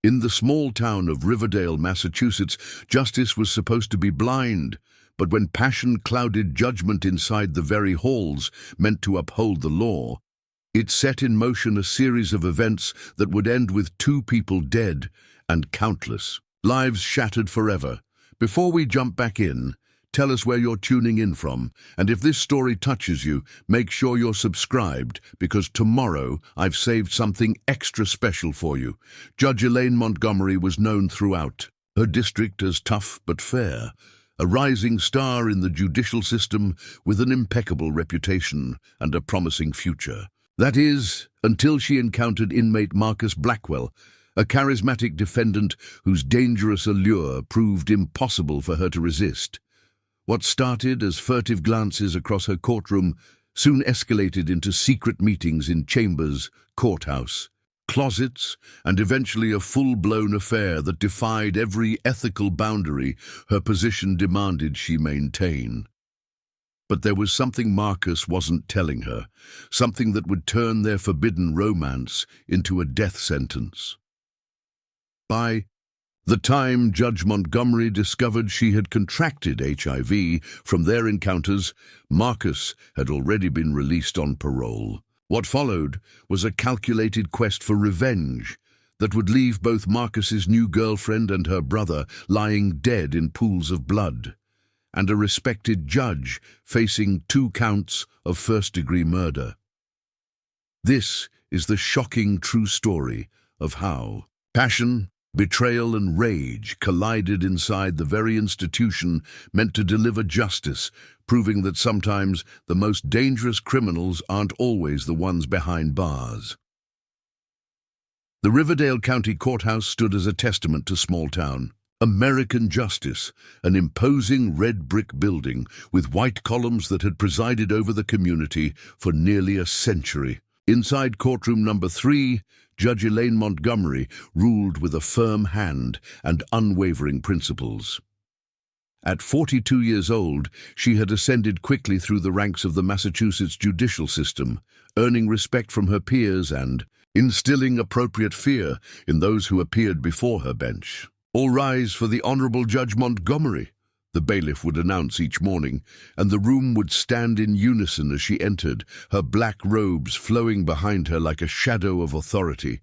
In the small town of Riverdale, Massachusetts, justice was supposed to be blind, but when passion clouded judgment inside the very halls meant to uphold the law, it set in motion a series of events that would end with 2 people dead and countless lives shattered forever. Before we jump back in, tell us where you're tuning in from, and if this story touches you, make sure you're subscribed, because tomorrow I've saved something extra special for you. Judge Elaine Montgomery was known throughout her district as tough but fair, a rising star in the judicial system with an impeccable reputation and a promising future. That is, until she encountered inmate Marcus Blackwell, a charismatic defendant whose dangerous allure proved impossible for her to resist. What started as furtive glances across her courtroom soon escalated into secret meetings in chambers, courthouse, closets, and eventually a full-blown affair that defied every ethical boundary her position demanded she maintain. But there was something Marcus wasn't telling her, something that would turn their forbidden romance into a death sentence. By the time Judge Montgomery discovered she had contracted HIV from their encounters, Marcus had already been released on parole. What followed was a calculated quest for revenge that would leave both Marcus's new girlfriend and her brother lying dead in pools of blood, and a respected judge facing 2 counts of first-degree murder. This is the shocking true story of how passion, betrayal and rage collided inside the very institution meant to deliver justice, proving that sometimes the most dangerous criminals aren't always the ones behind bars. The Riverdale County Courthouse stood as a testament to small-town American justice, an imposing red brick building with white columns that had presided over the community for nearly a century. Inside courtroom number 3, Judge Elaine Montgomery ruled with a firm hand and unwavering principles. At 42 years old, she had ascended quickly through the ranks of the Massachusetts judicial system, earning respect from her peers and instilling appropriate fear in those who appeared before her bench. "All rise for the Honorable Judge Montgomery," the bailiff would announce each morning, and the room would stand in unison as she entered, her black robes flowing behind her like a shadow of authority.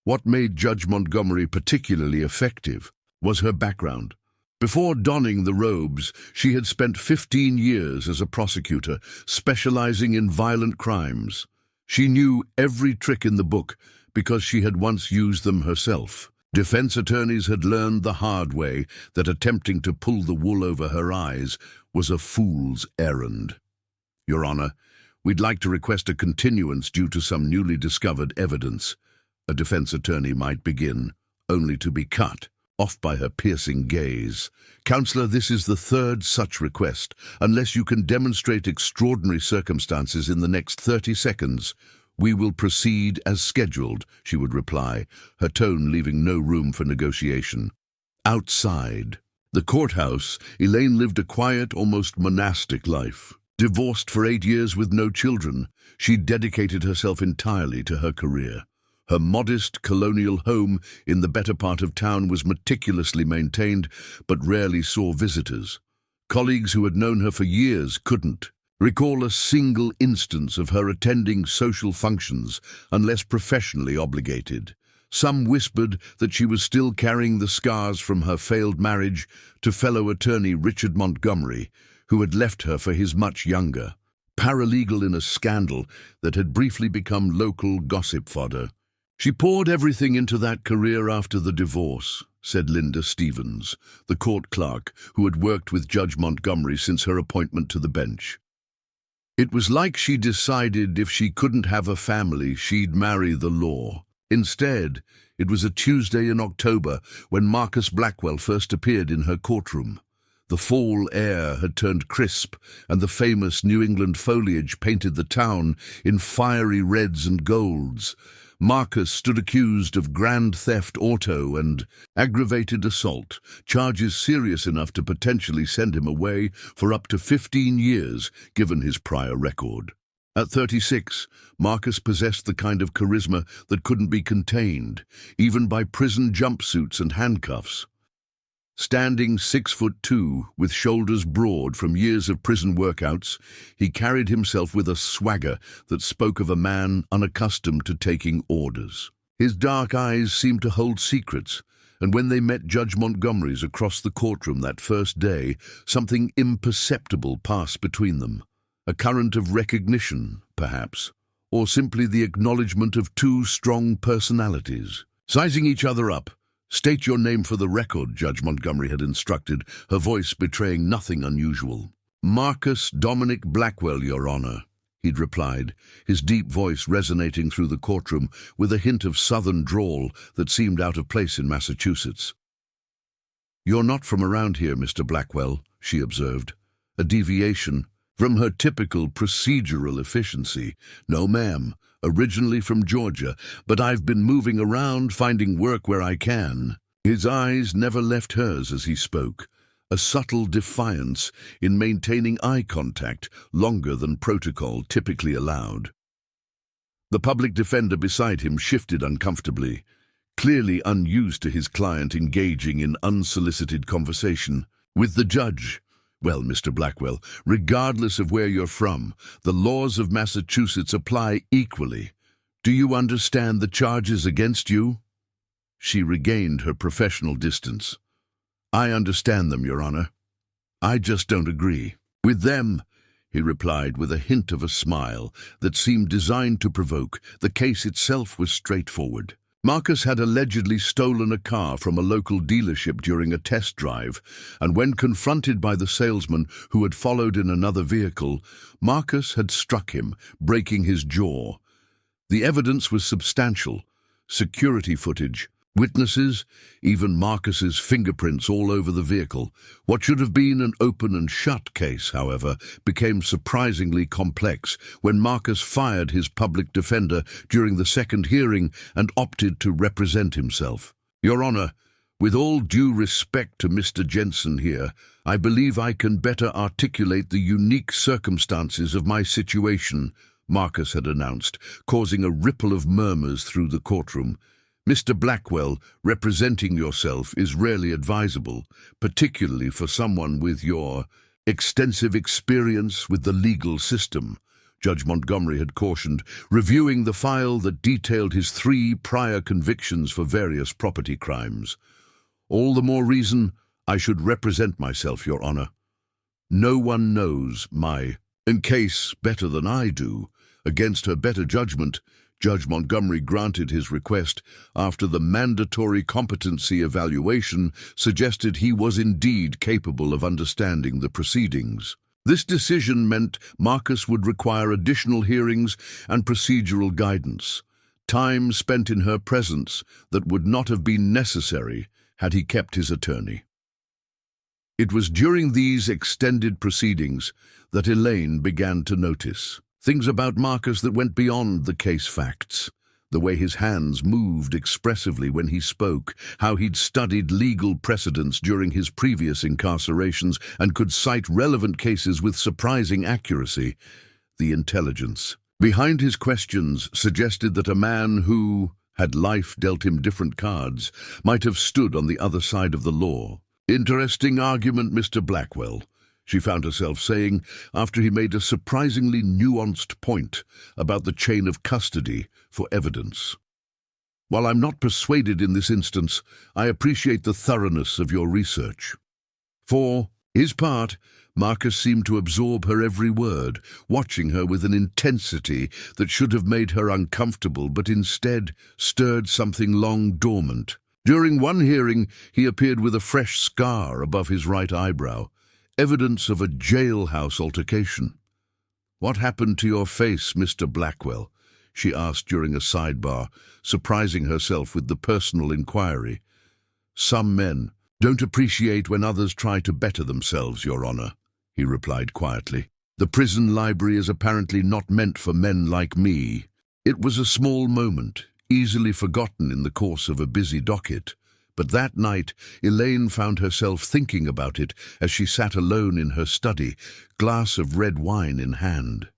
What made Judge Montgomery particularly effective was her background. Before donning the robes, she had spent 15 years as a prosecutor, specializing in violent crimes. She knew every trick in the book because she had once used them herself. Defense attorneys had learned the hard way that attempting to pull the wool over her eyes was a fool's errand. "Your Honor, we'd like to request a continuance due to some newly discovered evidence," a defense attorney might begin, only to be cut off by her piercing gaze. "Counselor, this is the 3rd such request. Unless you can demonstrate extraordinary circumstances in the next 30 seconds, we will proceed as scheduled," she would reply, her tone leaving no room for negotiation. Outside the courthouse, Elaine lived a quiet, almost monastic life. Divorced for 8 years with no children, she dedicated herself entirely to her career. Her modest colonial home in the better part of town was meticulously maintained, but rarely saw visitors. Colleagues who had known her for years couldn't recall a single instance of her attending social functions unless professionally obligated. Some whispered that she was still carrying the scars from her failed marriage to fellow attorney Richard Montgomery, who had left her for his much younger paralegal in a scandal that had briefly become local gossip fodder. "She poured everything into that career after the divorce," said Linda Stevens, the court clerk who had worked with Judge Montgomery since her appointment to the bench. "It was like she decided if she couldn't have a family, she'd marry the law. Instead, it was a Tuesday in October when Marcus Blackwell first appeared in her courtroom. The fall air had turned crisp, and the famous New England foliage painted the town in fiery reds and golds. Marcus stood accused of grand theft auto and aggravated assault, charges serious enough to potentially send him away for up to 15 years, given his prior record. At 36, Marcus possessed the kind of charisma that couldn't be contained, even by prison jumpsuits and handcuffs. Standing 6'2", with shoulders broad from years of prison workouts, he carried himself with a swagger that spoke of a man unaccustomed to taking orders. His dark eyes seemed to hold secrets, and when they met Judge Montgomery's across the courtroom that first day, something imperceptible passed between them. A current of recognition, perhaps, or simply the acknowledgement of two strong personalities. Sizing each other up, "State your name for the record," Judge Montgomery had instructed, her voice betraying nothing unusual. "Marcus Dominic Blackwell, Your Honor," he'd replied, his deep voice resonating through the courtroom with a hint of southern drawl that seemed out of place in Massachusetts. "You're not from around here, Mr. Blackwell," she observed. A deviation from her typical procedural efficiency. "No, ma'am. Originally from Georgia, but I've been moving around, finding work where I can." His eyes never left hers as he spoke, a subtle defiance in maintaining eye contact longer than protocol typically allowed. The public defender beside him shifted uncomfortably, clearly unused to his client engaging in unsolicited conversation. With the judge, "Well, Mr. Blackwell, regardless of where you're from, the laws of Massachusetts apply equally. Do you understand the charges against you?" She regained her professional distance. "I understand them, Your Honor. I just don't agree with them," he replied with a hint of a smile that seemed designed to provoke. The case itself was straightforward. Marcus had allegedly stolen a car from a local dealership during a test drive, and when confronted by the salesman who had followed in another vehicle, Marcus had struck him, breaking his jaw. The evidence was substantial: security footage, witnesses, even Marcus's fingerprints all over the vehicle. What should have been an open and shut case, however, became surprisingly complex when Marcus fired his public defender during the second hearing and opted to represent himself. "Your Honor, with all due respect to Mr. Jensen here, I believe I can better articulate the unique circumstances of my situation," Marcus had announced, causing a ripple of murmurs through the courtroom. "Mr. Blackwell, representing yourself is rarely advisable, particularly for someone with your extensive experience with the legal system," Judge Montgomery had cautioned, reviewing the file that detailed his 3 prior convictions for various property crimes. "All the more reason I should represent myself, Your Honor. No one knows my case better than I do." Against her better judgment, Judge Montgomery granted his request after the mandatory competency evaluation suggested he was indeed capable of understanding the proceedings. This decision meant Marcus would require additional hearings and procedural guidance, time spent in her presence that would not have been necessary had he kept his attorney. It was during these extended proceedings that Elaine began to notice things about Marcus that went beyond the case facts. The way his hands moved expressively when he spoke, how he'd studied legal precedents during his previous incarcerations and could cite relevant cases with surprising accuracy. The intelligence behind his questions suggested that a man who, had life dealt him different cards, might have stood on the other side of the law. "Interesting argument, Mr. Blackwell," she found herself saying after he made a surprisingly nuanced point about the chain of custody for evidence. "While I'm not persuaded in this instance, I appreciate the thoroughness of your research." For his part, Marcus seemed to absorb her every word, watching her with an intensity that should have made her uncomfortable but instead stirred something long dormant. During one hearing, he appeared with a fresh scar above his right eyebrow, evidence of a jailhouse altercation. "What happened to your face, Mr. Blackwell?" she asked during a sidebar, surprising herself with the personal inquiry. "Some men don't appreciate when others try to better themselves, Your Honor," he replied quietly. "The prison library is apparently not meant for men like me." It was a small moment, easily forgotten in the course of a busy docket. But that night, Elaine found herself thinking about it as she sat alone in her study, glass of red wine in hand.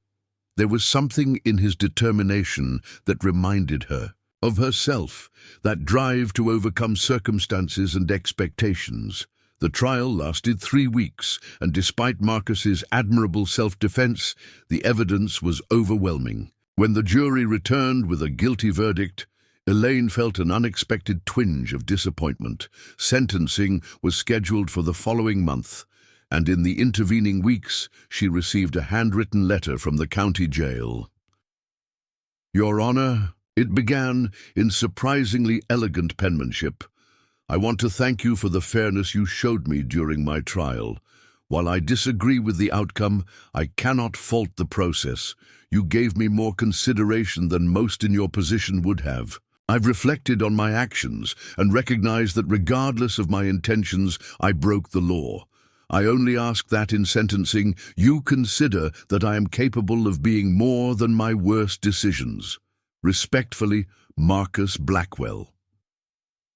There was something in his determination that reminded her of herself, that drive to overcome circumstances and expectations. The trial lasted 3 weeks, and despite Marcus's admirable self-defense, the evidence was overwhelming. When the jury returned with a guilty verdict, Elaine felt an unexpected twinge of disappointment. Sentencing was scheduled for the following month, and in the intervening weeks, she received a handwritten letter from the county jail. "Your Honor," it began in surprisingly elegant penmanship, "I want to thank you for the fairness you showed me during my trial. While I disagree with the outcome, I cannot fault the process. You gave me more consideration than most in your position would have. I've reflected on my actions and recognized that regardless of my intentions, I broke the law. I only ask that in sentencing, you consider that I am capable of being more than my worst decisions. Respectfully, Marcus Blackwell."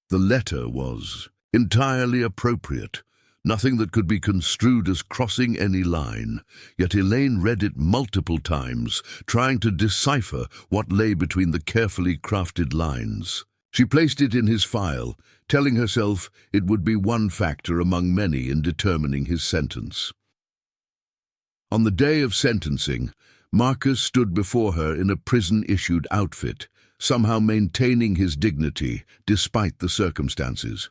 The letter was entirely appropriate, nothing that could be construed as crossing any line, yet Elaine read it multiple times, trying to decipher what lay between the carefully crafted lines. She placed it in his file, telling herself it would be one factor among many in determining his sentence. On the day of sentencing, Marcus stood before her in a prison-issued outfit, somehow maintaining his dignity despite the circumstances.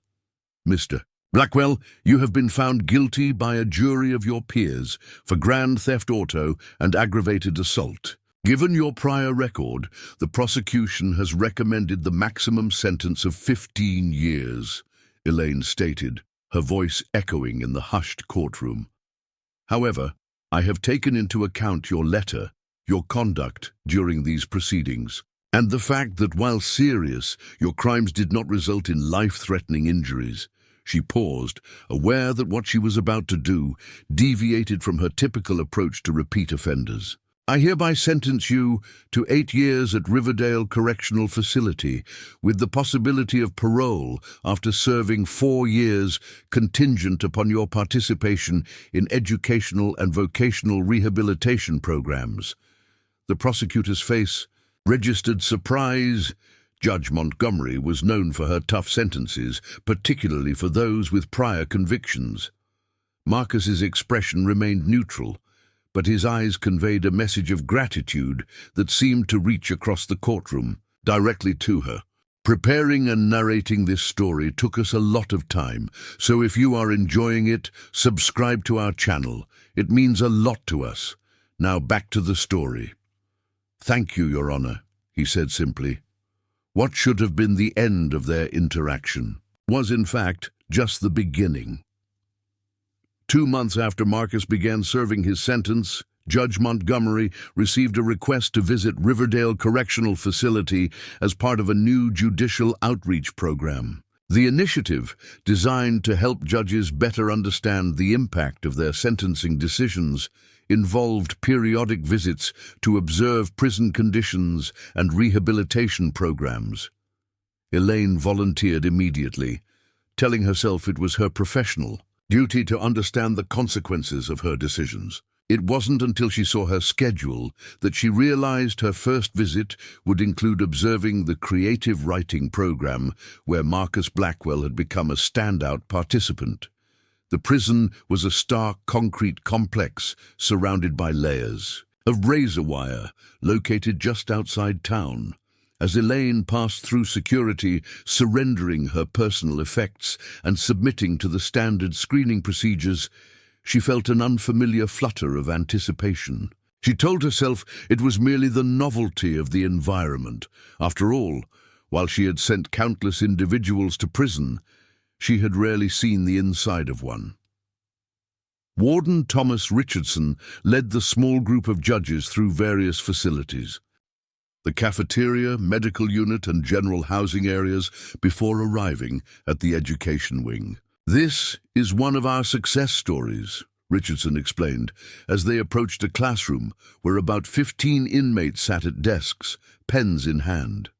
"Mr. Blackwell, you have been found guilty by a jury of your peers for grand theft auto and aggravated assault. Given your prior record, the prosecution has recommended the maximum sentence of 15 years, Elaine stated, her voice echoing in the hushed courtroom. "However, I have taken into account your letter, your conduct during these proceedings, and the fact that while serious, your crimes did not result in life-threatening injuries." She paused, aware that what she was about to do deviated from her typical approach to repeat offenders. "I hereby sentence you to 8 years at Riverdale Correctional Facility, with the possibility of parole after serving 4 years contingent upon your participation in educational and vocational rehabilitation programs." The prosecutor's face registered surprise. Judge Montgomery was known for her tough sentences, particularly for those with prior convictions. Marcus's expression remained neutral, but his eyes conveyed a message of gratitude that seemed to reach across the courtroom, directly to her. Preparing and narrating this story took us a lot of time, so if you are enjoying it, subscribe to our channel. It means a lot to us. Now back to the story. "Thank you, Your Honor," he said simply. What should have been the end of their interaction was, in fact, just the beginning. 2 months after Marcus began serving his sentence, Judge Montgomery received a request to visit Riverdale Correctional Facility as part of a new judicial outreach program. The initiative, designed to help judges better understand the impact of their sentencing decisions, involved periodic visits to observe prison conditions and rehabilitation programs. Elaine volunteered immediately, telling herself it was her professional duty to understand the consequences of her decisions. It wasn't until she saw her schedule that she realized her first visit would include observing the creative writing program where Marcus Blackwell had become a standout participant. The prison was a stark concrete complex surrounded by layers of razor wire located just outside town. As Elaine passed through security, surrendering her personal effects and submitting to the standard screening procedures, she felt an unfamiliar flutter of anticipation. She told herself it was merely the novelty of the environment. After all, while she had sent countless individuals to prison, she had rarely seen the inside of one. Warden Thomas Richardson led the small group of judges through various facilities, the cafeteria, medical unit, and general housing areas before arriving at the education wing. "This is one of our success stories," Richardson explained, as they approached a classroom where about 15 inmates sat at desks, pens in hand.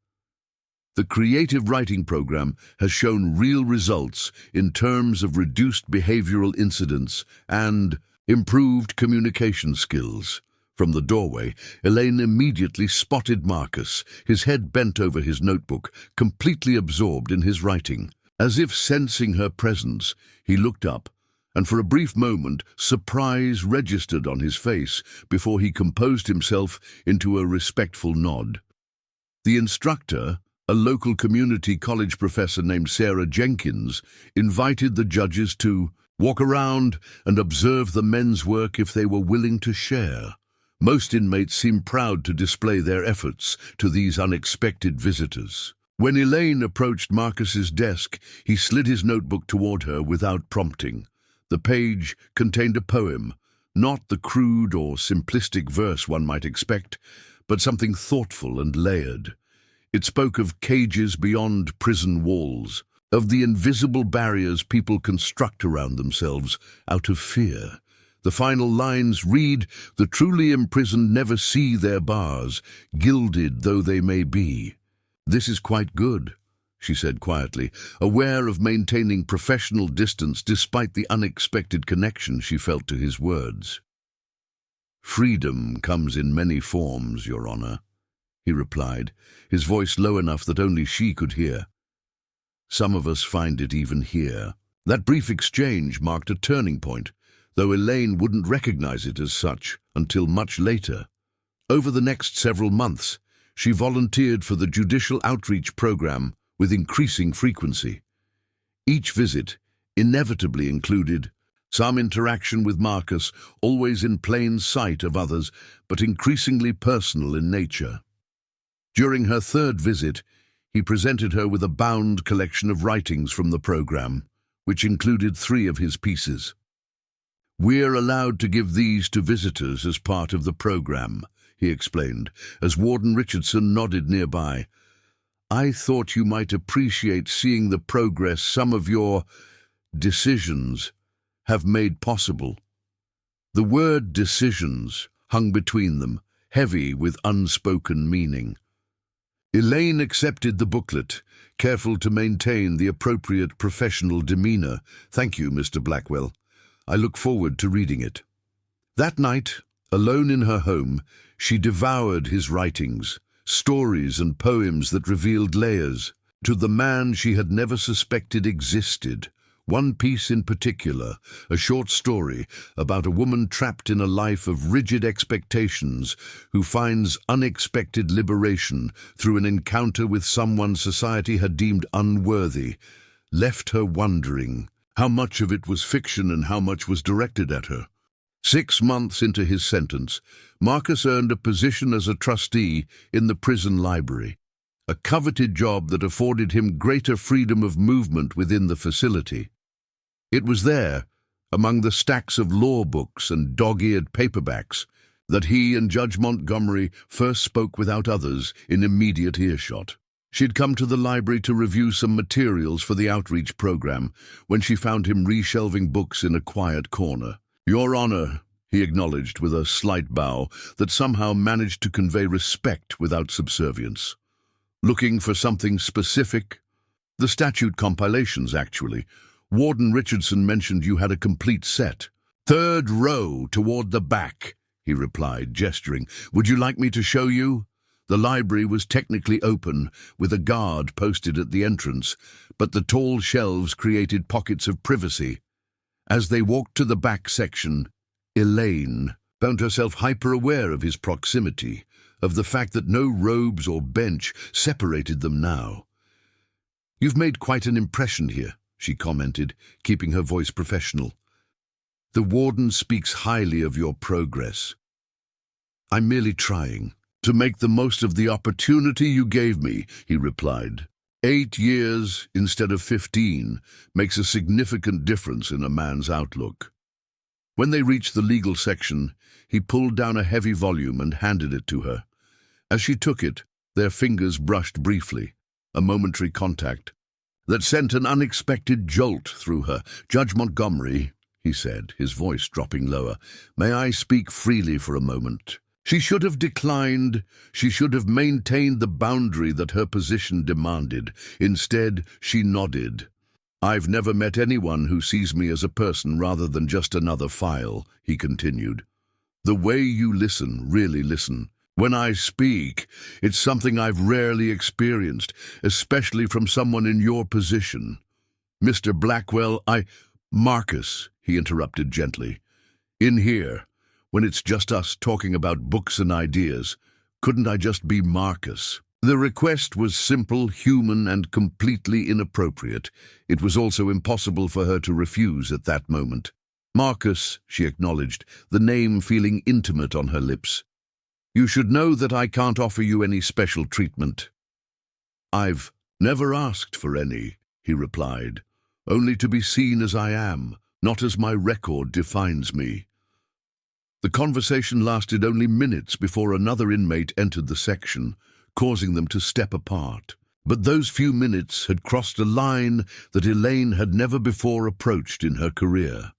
The creative writing program has shown real results in terms of reduced behavioral incidents and improved communication skills. From the doorway, Elaine immediately spotted Marcus, his head bent over his notebook, completely absorbed in his writing. As if sensing her presence, he looked up, and for a brief moment surprise registered on his face before he composed himself into a respectful nod. The instructor, a local community college professor named Sarah Jenkins, invited the judges to walk around and observe the men's work if they were willing to share. Most inmates seemed proud to display their efforts to these unexpected visitors. When Elaine approached Marcus's desk, he slid his notebook toward her without prompting. The page contained a poem, not the crude or simplistic verse one might expect, but something thoughtful and layered. It spoke of cages beyond prison walls, of the invisible barriers people construct around themselves out of fear. The final lines read, "The truly imprisoned never see their bars, gilded though they may be." "This is quite good," she said quietly, aware of maintaining professional distance despite the unexpected connection she felt to his words. "Freedom comes in many forms, Your Honor," he replied, his voice low enough that only she could hear. "Some of us find it even here." That brief exchange marked a turning point, though Elaine wouldn't recognize it as such until much later. Over the next several months, she volunteered for the Judicial Outreach Program with increasing frequency. Each visit inevitably included some interaction with Marcus, always in plain sight of others, but increasingly personal in nature. During her third visit, he presented her with a bound collection of writings from the program, which included 3 of his pieces. "We're allowed to give these to visitors as part of the program," he explained, as Warden Richardson nodded nearby. "I thought you might appreciate seeing the progress some of your decisions have made possible." The word decisions hung between them, heavy with unspoken meaning. Elaine accepted the booklet, careful to maintain the appropriate professional demeanor. "Thank you, Mr. Blackwell. I look forward to reading it." That night, alone in her home, she devoured his writings, stories and poems that revealed layers to the man she had never suspected existed. One piece in particular, a short story about a woman trapped in a life of rigid expectations who finds unexpected liberation through an encounter with someone society had deemed unworthy, left her wondering how much of it was fiction and how much was directed at her. 6 months into his sentence, Marcus earned a position as a trustee in the prison library, a coveted job that afforded him greater freedom of movement within the facility. It was there, among the stacks of law books and dog-eared paperbacks, that he and Judge Montgomery first spoke without others in immediate earshot. She'd come to the library to review some materials for the outreach program when she found him reshelving books in a quiet corner. "Your Honor," he acknowledged with a slight bow that somehow managed to convey respect without subservience. "Looking for something specific?" "The statute compilations, actually. Warden Richardson mentioned you had a complete set." "Third row toward the back," he replied, gesturing. "Would you like me to show you?" The library was technically open, with a guard posted at the entrance, but the tall shelves created pockets of privacy. As they walked to the back section, Elaine found herself hyper-aware of his proximity, of the fact that no robes or bench separated them now. "You've made quite an impression here," she commented, keeping her voice professional. "The warden speaks highly of your progress." "I'm merely trying to make the most of the opportunity you gave me," he replied. 8 years instead of 15 makes a significant difference in a man's outlook. When they reached the legal section, he pulled down a heavy volume and handed it to her. As she took it, their fingers brushed briefly, a momentary contact that sent an unexpected jolt through her. "Judge Montgomery," he said, his voice dropping lower, "may I speak freely for a moment?" She should have declined. She should have maintained the boundary that her position demanded. Instead, she nodded. "I've never met anyone who sees me as a person rather than just another file," he continued. The way you listen, really listen. When I speak, it's something I've rarely experienced, especially from someone in your position. Mr. Blackwell, Marcus, he interrupted gently. In here, when it's just us talking about books and ideas, couldn't I just be Marcus? The request was simple, human, and completely inappropriate. It was also impossible for her to refuse at that moment. Marcus, she acknowledged, the name feeling intimate on her lips. You should know that I can't offer you any special treatment. I've never asked for any, he replied. Only to be seen as I am, not as my record defines me. The conversation lasted only minutes before another inmate entered the section, causing them to step apart. But those few minutes had crossed a line that Elaine had never before approached in her career.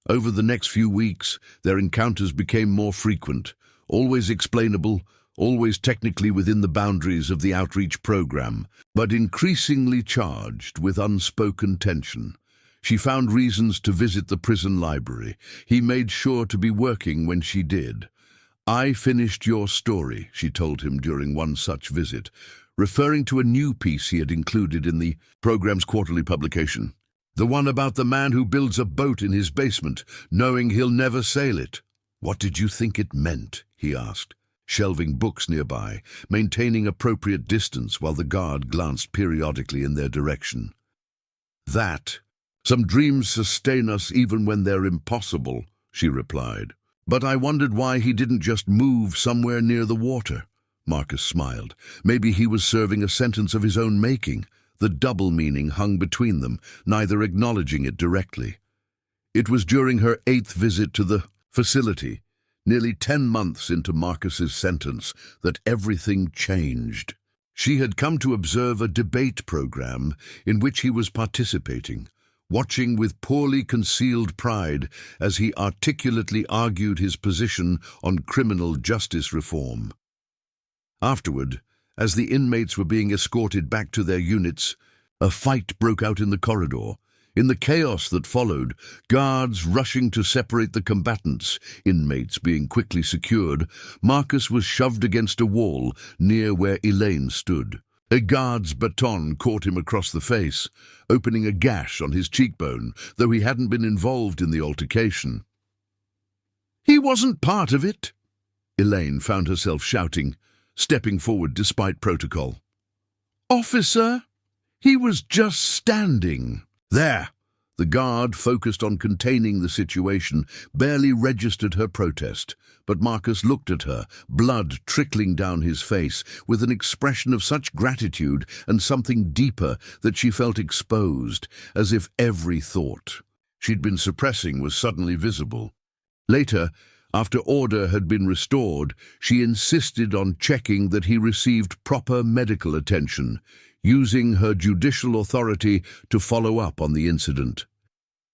Over the next few weeks, their encounters became more frequent, always explainable, always technically within the boundaries of the outreach program, but increasingly charged with unspoken tension. She found reasons to visit the prison library. He made sure to be working when she did. I finished your story, she told him during one such visit, referring to a new piece he had included in the program's quarterly publication. The one about the man who builds a boat in his basement, knowing he'll never sail it. What did you think it meant? He asked, shelving books nearby, maintaining appropriate distance while the guard glanced periodically in their direction. That. Some dreams sustain us even when they're impossible, she replied. But I wondered why he didn't just move somewhere near the water. Marcus smiled. Maybe he was serving a sentence of his own making. The double meaning hung between them, neither acknowledging it directly. It was during her 8th visit to the facility, nearly 10 months into Marcus's sentence, that everything changed. She had come to observe a debate program in which he was participating, watching with poorly concealed pride as he articulately argued his position on criminal justice reform. Afterward, as the inmates were being escorted back to their units, a fight broke out in the corridor. In the chaos that followed, guards rushing to separate the combatants, inmates being quickly secured, Marcus was shoved against a wall near where Elaine stood. A guard's baton caught him across the face, opening a gash on his cheekbone, though he hadn't been involved in the altercation. He wasn't part of it, Elaine found herself shouting, stepping forward despite protocol. Officer, he was just standing. There! The guard, focused on containing the situation, barely registered her protest, but Marcus looked at her, blood trickling down his face, with an expression of such gratitude and something deeper that she felt exposed, as if every thought she'd been suppressing was suddenly visible. Later, after order had been restored, she insisted on checking that he received proper medical attention, using her judicial authority to follow up on the incident.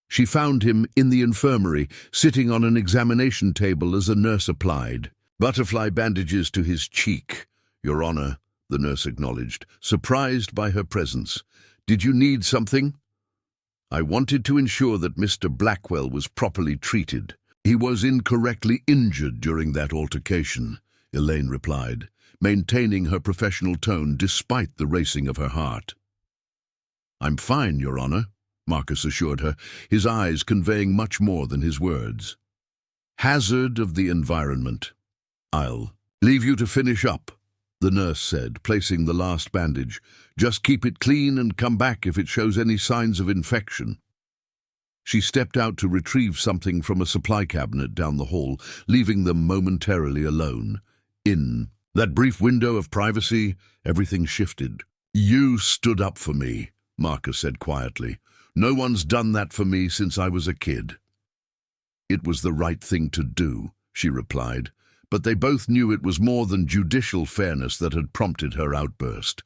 She found him in the infirmary, sitting on an examination table as a nurse applied. Butterfly bandages to his cheek, Your Honor, the nurse acknowledged, surprised by her presence. Did you need something? I wanted to ensure that Mr. Blackwell was properly treated. He was incorrectly injured during that altercation, Elaine replied, maintaining her professional tone despite the racing of her heart. I'm fine, Your Honor, Marcus assured her, his eyes conveying much more than his words. Hazard of the environment. I'll leave you to finish up, the nurse said, placing the last bandage. Just keep it clean and come back if it shows any signs of infection. She stepped out to retrieve something from a supply cabinet down the hall, leaving them momentarily alone. In that brief window of privacy, everything shifted. You stood up for me, Marcus said quietly. No one's done that for me since I was a kid. It was the right thing to do, she replied, but they both knew it was more than judicial fairness that had prompted her outburst.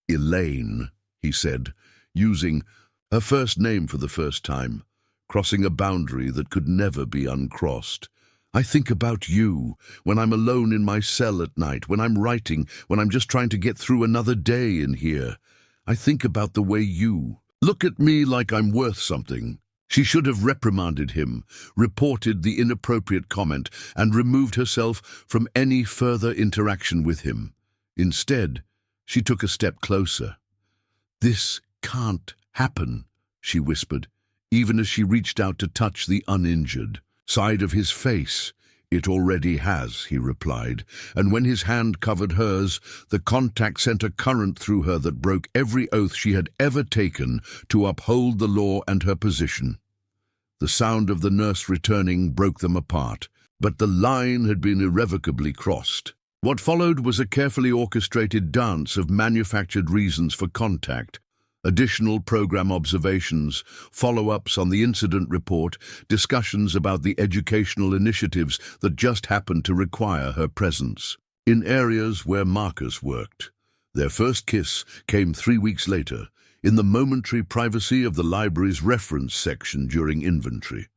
Elaine, he said, using her first name for the first time, crossing a boundary that could never be uncrossed. I think about you, when I'm alone in my cell at night, when I'm writing, when I'm just trying to get through another day in here. I think about the way you look at me like I'm worth something. She should have reprimanded him, reported the inappropriate comment, and removed herself from any further interaction with him. Instead, she took a step closer. "This can't happen," she whispered, even as she reached out to touch the uninjured side of his face. "It already has," he replied, and when his hand covered hers, the contact sent a current through her that broke every oath she had ever taken to uphold the law and her position. The sound of the nurse returning broke them apart, but the line had been irrevocably crossed. What followed was a carefully orchestrated dance of manufactured reasons for contact, additional program observations, follow-ups on the incident report, discussions about the educational initiatives that just happened to require her presence. In areas where Marcus worked, their first kiss came 3 weeks later, in the momentary privacy of the library's reference section during inventory.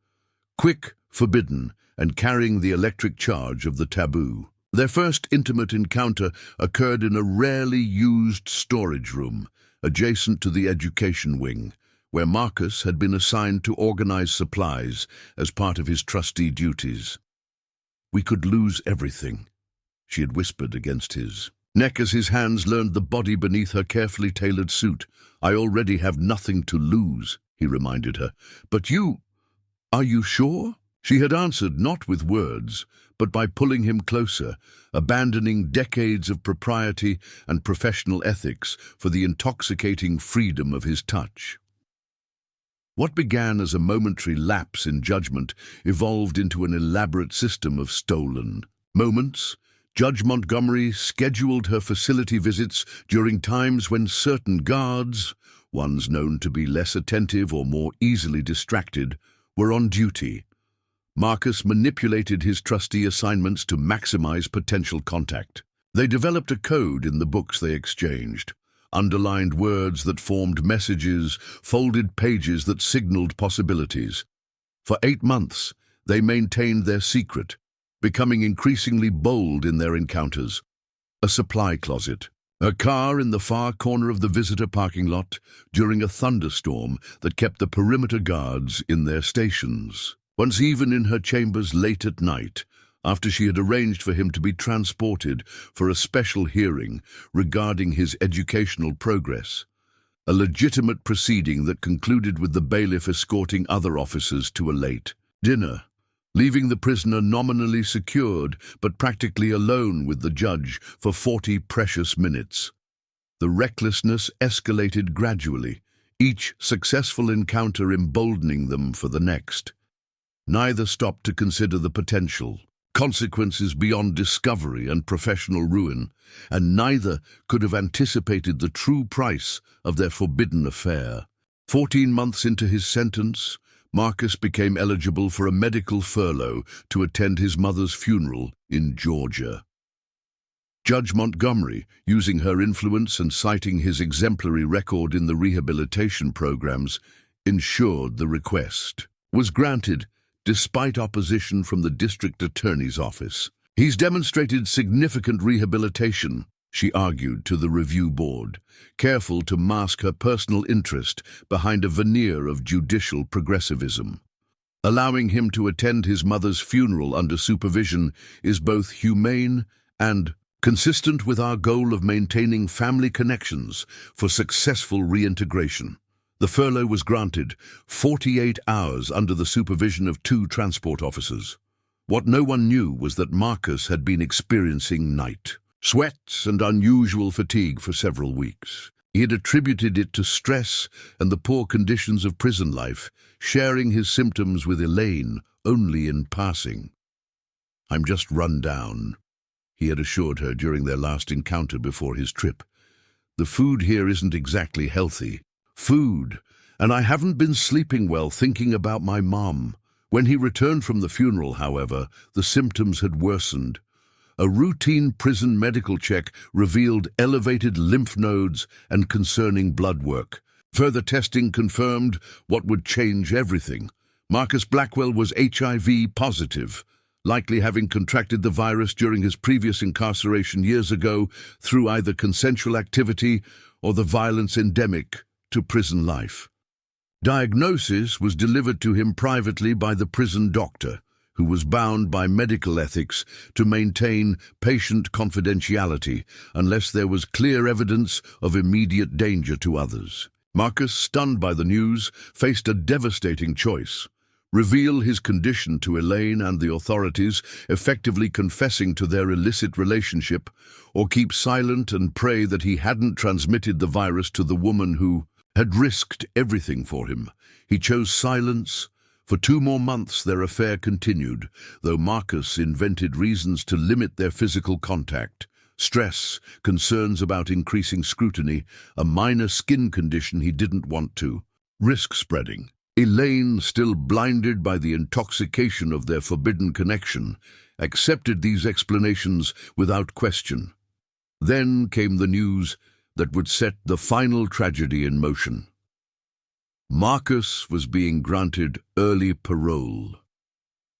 Quick, forbidden, and carrying the electric charge of the taboo. Their first intimate encounter occurred in a rarely used storage room, adjacent to the education wing, where Marcus had been assigned to organize supplies as part of his trustee duties. "We could lose everything," she had whispered against his neck as his hands learned the body beneath her carefully tailored suit. "I already have nothing to lose," he reminded her. "But are you sure?" She had answered not with words, but by pulling him closer, abandoning decades of propriety and professional ethics for the intoxicating freedom of his touch. What began as a momentary lapse in judgment evolved into an elaborate system of stolen moments. Judge Montgomery scheduled her facility visits during times when certain guards, ones known to be less attentive or more easily distracted, were on duty. Marcus manipulated his trustee assignments to maximize potential contact. They developed a code in the books they exchanged, underlined words that formed messages, folded pages that signaled possibilities. For 8 months, they maintained their secret, becoming increasingly bold in their encounters. A supply closet, a car in the far corner of the visitor parking lot during a thunderstorm that kept the perimeter guards in their stations. Once even in her chambers late at night, after she had arranged for him to be transported for a special hearing regarding his educational progress, a legitimate proceeding that concluded with the bailiff escorting other officers to a late dinner, leaving the prisoner nominally secured but practically alone with the judge for 40 precious minutes. The recklessness escalated gradually, each successful encounter emboldening them for the next. Neither stopped to consider the potential consequences beyond discovery and professional ruin, and neither could have anticipated the true price of their forbidden affair. 14 months into his sentence, Marcus became eligible for a medical furlough to attend his mother's funeral in Georgia. Judge Montgomery, using her influence and citing his exemplary record in the rehabilitation programs, ensured the request was granted despite opposition from the district attorney's office. "He's demonstrated significant rehabilitation," she argued to the review board, careful to mask her personal interest behind a veneer of judicial progressivism. "Allowing him to attend his mother's funeral under supervision is both humane and consistent with our goal of maintaining family connections for successful reintegration." The furlough was granted, 48 hours under the supervision of 2 transport officers. What no one knew was that Marcus had been experiencing night sweats and unusual fatigue for several weeks. He had attributed it to stress and the poor conditions of prison life, sharing his symptoms with Elaine only in passing. "I'm just run down," he had assured her during their last encounter before his trip. "The food here isn't exactly healthy. Food, and I haven't been sleeping well thinking about my mom." When he returned from the funeral, however, the symptoms had worsened. A routine prison medical check revealed elevated lymph nodes and concerning blood work. Further testing confirmed what would change everything. Marcus Blackwell was HIV positive, likely having contracted the virus during his previous incarceration years ago through either consensual activity or the violence endemic to prison life. Diagnosis was delivered to him privately by the prison doctor, who was bound by medical ethics to maintain patient confidentiality unless there was clear evidence of immediate danger to others. Marcus, stunned by the news, faced a devastating choice: reveal his condition to Elaine and the authorities, effectively confessing to their illicit relationship, or keep silent and pray that he hadn't transmitted the virus to the woman who had risked everything for him. He chose silence. For 2 more months their affair continued, though Marcus invented reasons to limit their physical contact. Stress, concerns about increasing scrutiny, a minor skin condition he didn't want to risk spreading. Elaine, still blinded by the intoxication of their forbidden connection, accepted these explanations without question. Then came the news that would set the final tragedy in motion. Marcus was being granted early parole.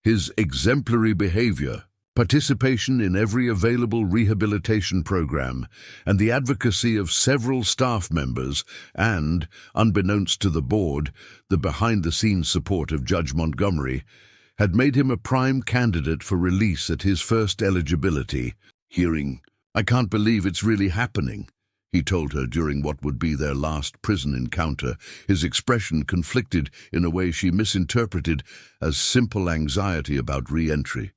His exemplary behavior, participation in every available rehabilitation program, and the advocacy of several staff members and, unbeknownst to the board, the behind-the-scenes support of Judge Montgomery, had made him a prime candidate for release at his first eligibility hearing. "I can't believe it's really happening," he told her during what would be their last prison encounter, his expression conflicted in a way she misinterpreted as simple anxiety about re-entry.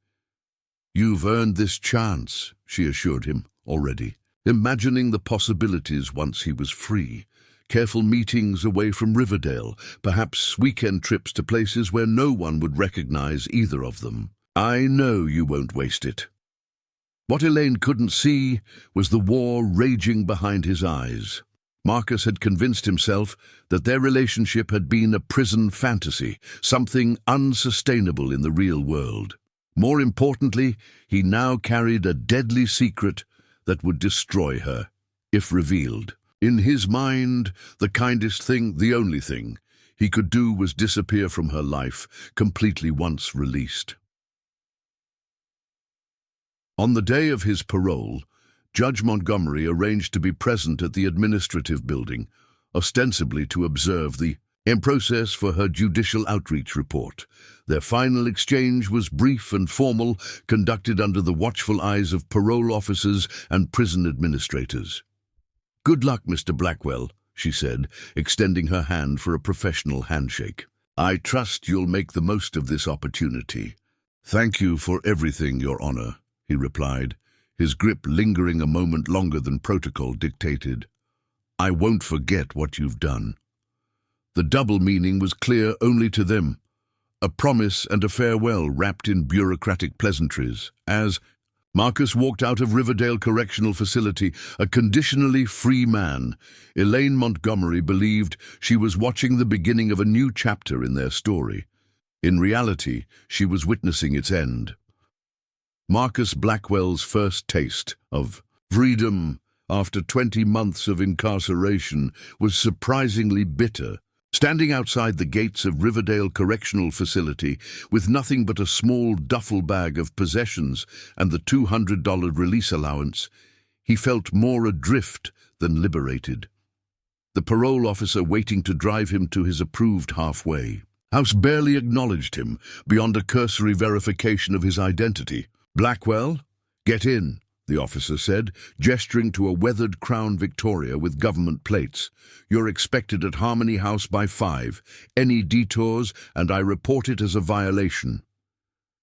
"You've earned this chance," she assured him already, imagining the possibilities once he was free. Careful meetings away from Riverdale, perhaps weekend trips to places where no one would recognize either of them. "I know you won't waste it." What Elaine couldn't see was the war raging behind his eyes. Marcus had convinced himself that their relationship had been a prison fantasy, something unsustainable in the real world. More importantly, he now carried a deadly secret that would destroy her, if revealed. In his mind, the kindest thing, the only thing, he could do was disappear from her life, completely once released. On the day of his parole, Judge Montgomery arranged to be present at the administrative building, ostensibly to observe the process for her judicial outreach report. Their final exchange was brief and formal, conducted under the watchful eyes of parole officers and prison administrators. "Good luck, Mr. Blackwell," she said, extending her hand for a professional handshake. "I trust you'll make the most of this opportunity." "Thank you for everything, Your Honor," he replied, his grip lingering a moment longer than protocol dictated. "I won't forget what you've done." The double meaning was clear only to them, a promise and a farewell wrapped in bureaucratic pleasantries, as Marcus walked out of Riverdale Correctional Facility, a conditionally free man. Elaine Montgomery believed she was watching the beginning of a new chapter in their story. In reality, she was witnessing its end. Marcus Blackwell's first taste of freedom after 20 months of incarceration was surprisingly bitter. Standing outside the gates of Riverdale Correctional Facility with nothing but a small duffel bag of possessions and the $200 release allowance, he felt more adrift than liberated. The parole officer waiting to drive him to his approved halfway house barely acknowledged him beyond a cursory verification of his identity. "Blackwell, get in," the officer said, gesturing to a weathered Crown Victoria with government plates. "You're expected at Harmony House by 5. Any detours, and I report it as a violation."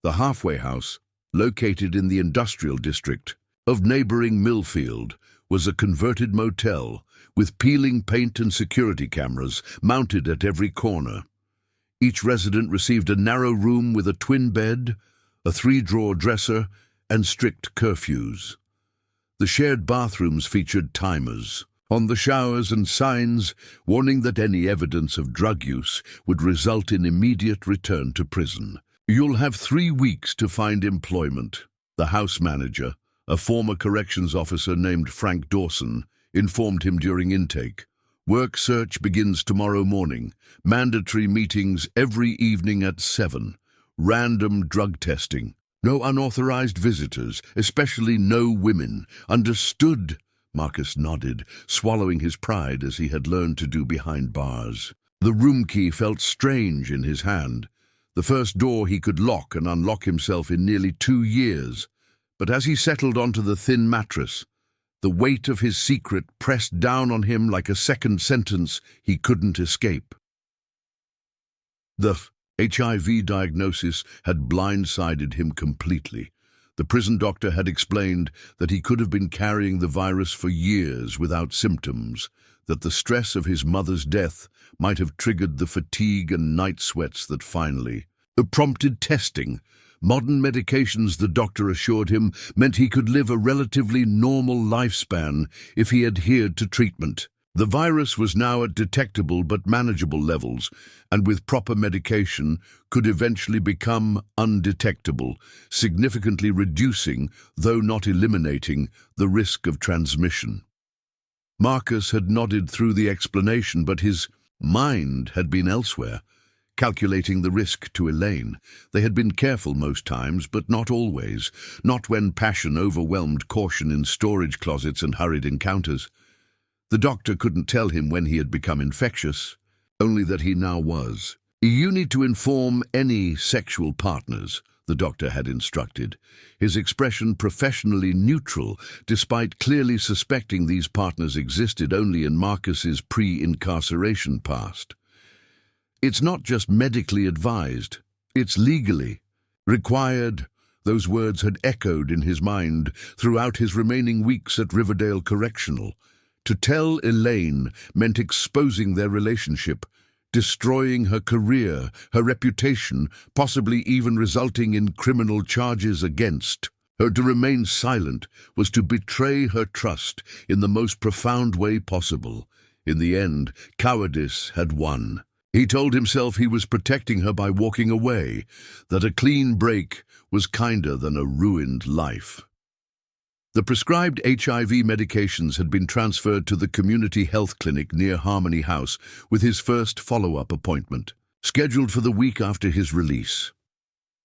The halfway house, located in the industrial district of neighboring Millfield, was a converted motel with peeling paint and security cameras mounted at every corner. Each resident received a narrow room with a twin bed, a 3-drawer dresser, and strict curfews. The shared bathrooms featured timers on the showers and signs warning that any evidence of drug use would result in immediate return to prison. "You'll have 3 weeks to find employment," the house manager, a former corrections officer named Frank Dawson, informed him during intake. "Work search begins tomorrow morning. Mandatory meetings every evening at 7. Random drug testing. No unauthorized visitors, especially no women. Understood?" Marcus nodded, swallowing his pride as he had learned to do behind bars. The room key felt strange in his hand, the first door he could lock and unlock himself in nearly 2 years. But as he settled onto the thin mattress, the weight of his secret pressed down on him like a second sentence he couldn't escape. The HIV diagnosis had blindsided him completely. The prison doctor had explained that he could have been carrying the virus for years without symptoms, that the stress of his mother's death might have triggered the fatigue and night sweats that finally prompted testing. Modern medications, the doctor assured him, meant he could live a relatively normal lifespan if he adhered to treatment. The virus was now at detectable but manageable levels, and with proper medication could eventually become undetectable, significantly reducing, though not eliminating, the risk of transmission. Marcus had nodded through the explanation, but his mind had been elsewhere, calculating the risk to Elaine. They had been careful most times, but not always, not when passion overwhelmed caution in storage closets and hurried encounters. The doctor couldn't tell him when he had become infectious, only that he now was. "You need to inform any sexual partners," the doctor had instructed, his expression professionally neutral, despite clearly suspecting these partners existed only in Marcus's pre-incarceration past. "It's not just medically advised, it's legally required." Those words had echoed in his mind throughout his remaining weeks at Riverdale Correctional. To tell Elaine meant exposing their relationship, destroying her career, her reputation, possibly even resulting in criminal charges against her. To remain silent was to betray her trust in the most profound way possible. In the end, cowardice had won. He told himself he was protecting her by walking away, that a clean break was kinder than a ruined life. The prescribed HIV medications had been transferred to the community health clinic near Harmony House with his first follow-up appointment, scheduled for the week after his release.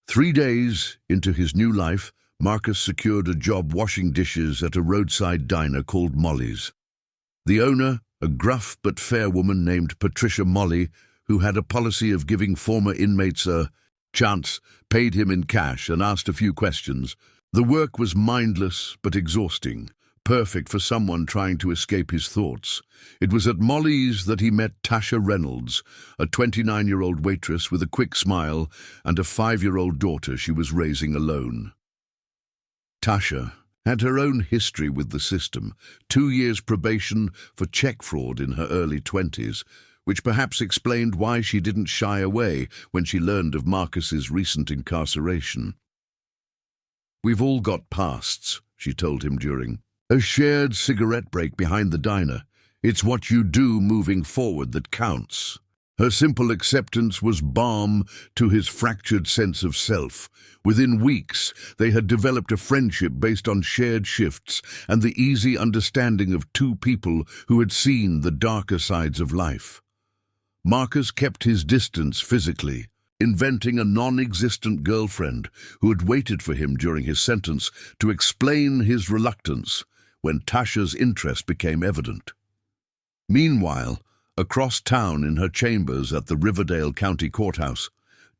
3 days into his new life, Marcus secured a job washing dishes at a roadside diner called Molly's. The owner, a gruff but fair woman named Patricia Molly, who had a policy of giving former inmates a chance, paid him in cash and asked a few questions. The work was mindless but exhausting, perfect for someone trying to escape his thoughts. It was at Molly's that he met Tasha Reynolds, a 29-year-old waitress with a quick smile and a 5-year-old daughter she was raising alone. Tasha had her own history with the system, 2 years probation for check fraud in her early 20s, which perhaps explained why she didn't shy away when she learned of Marcus's recent incarceration. "We've all got pasts," she told him during a shared cigarette break behind the diner. "It's what you do moving forward that counts." Her simple acceptance was balm to his fractured sense of self. Within weeks, they had developed a friendship based on shared shifts and the easy understanding of two people who had seen the darker sides of life. Marcus kept his distance physically, inventing a non-existent girlfriend who had waited for him during his sentence to explain his reluctance when Tasha's interest became evident. Meanwhile, across town in her chambers at the Riverdale County Courthouse,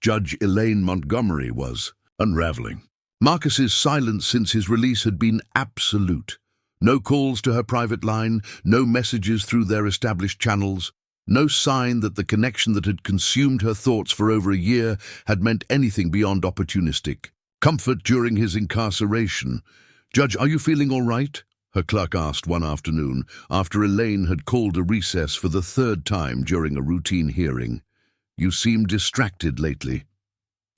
Judge Elaine Montgomery was unraveling. Marcus's silence since his release had been absolute. No calls to her private line, no messages through their established channels, no sign that the connection that had consumed her thoughts for over a year had meant anything beyond opportunistic comfort during his incarceration. "Judge, are you feeling all right?" her clerk asked one afternoon, after Elaine had called a recess for the 3rd time during a routine hearing. "You seem distracted lately."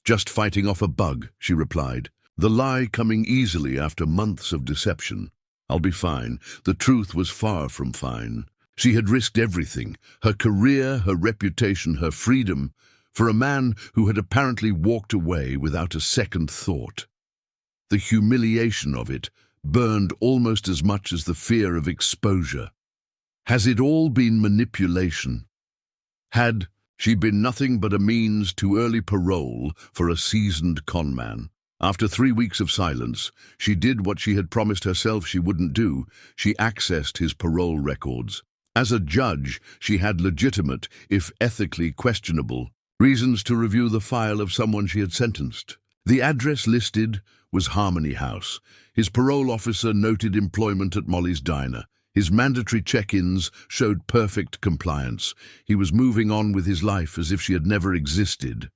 "Just fighting off a bug," she replied, the lie coming easily after months of deception. "I'll be fine." The truth was far from fine. She had risked everything, her career, her reputation, her freedom, for a man who had apparently walked away without a second thought. The humiliation of it burned almost as much as the fear of exposure. Has it all been manipulation? Had she been nothing but a means to early parole for a seasoned conman? After 3 weeks of silence, she did what she had promised herself she wouldn't do. She accessed his parole records. As a judge, she had legitimate, if ethically questionable, reasons to review the file of someone she had sentenced. The address listed was Harmony House. His parole officer noted employment at Molly's Diner. His mandatory check-ins showed perfect compliance. He was moving on with his life as if she had never existed.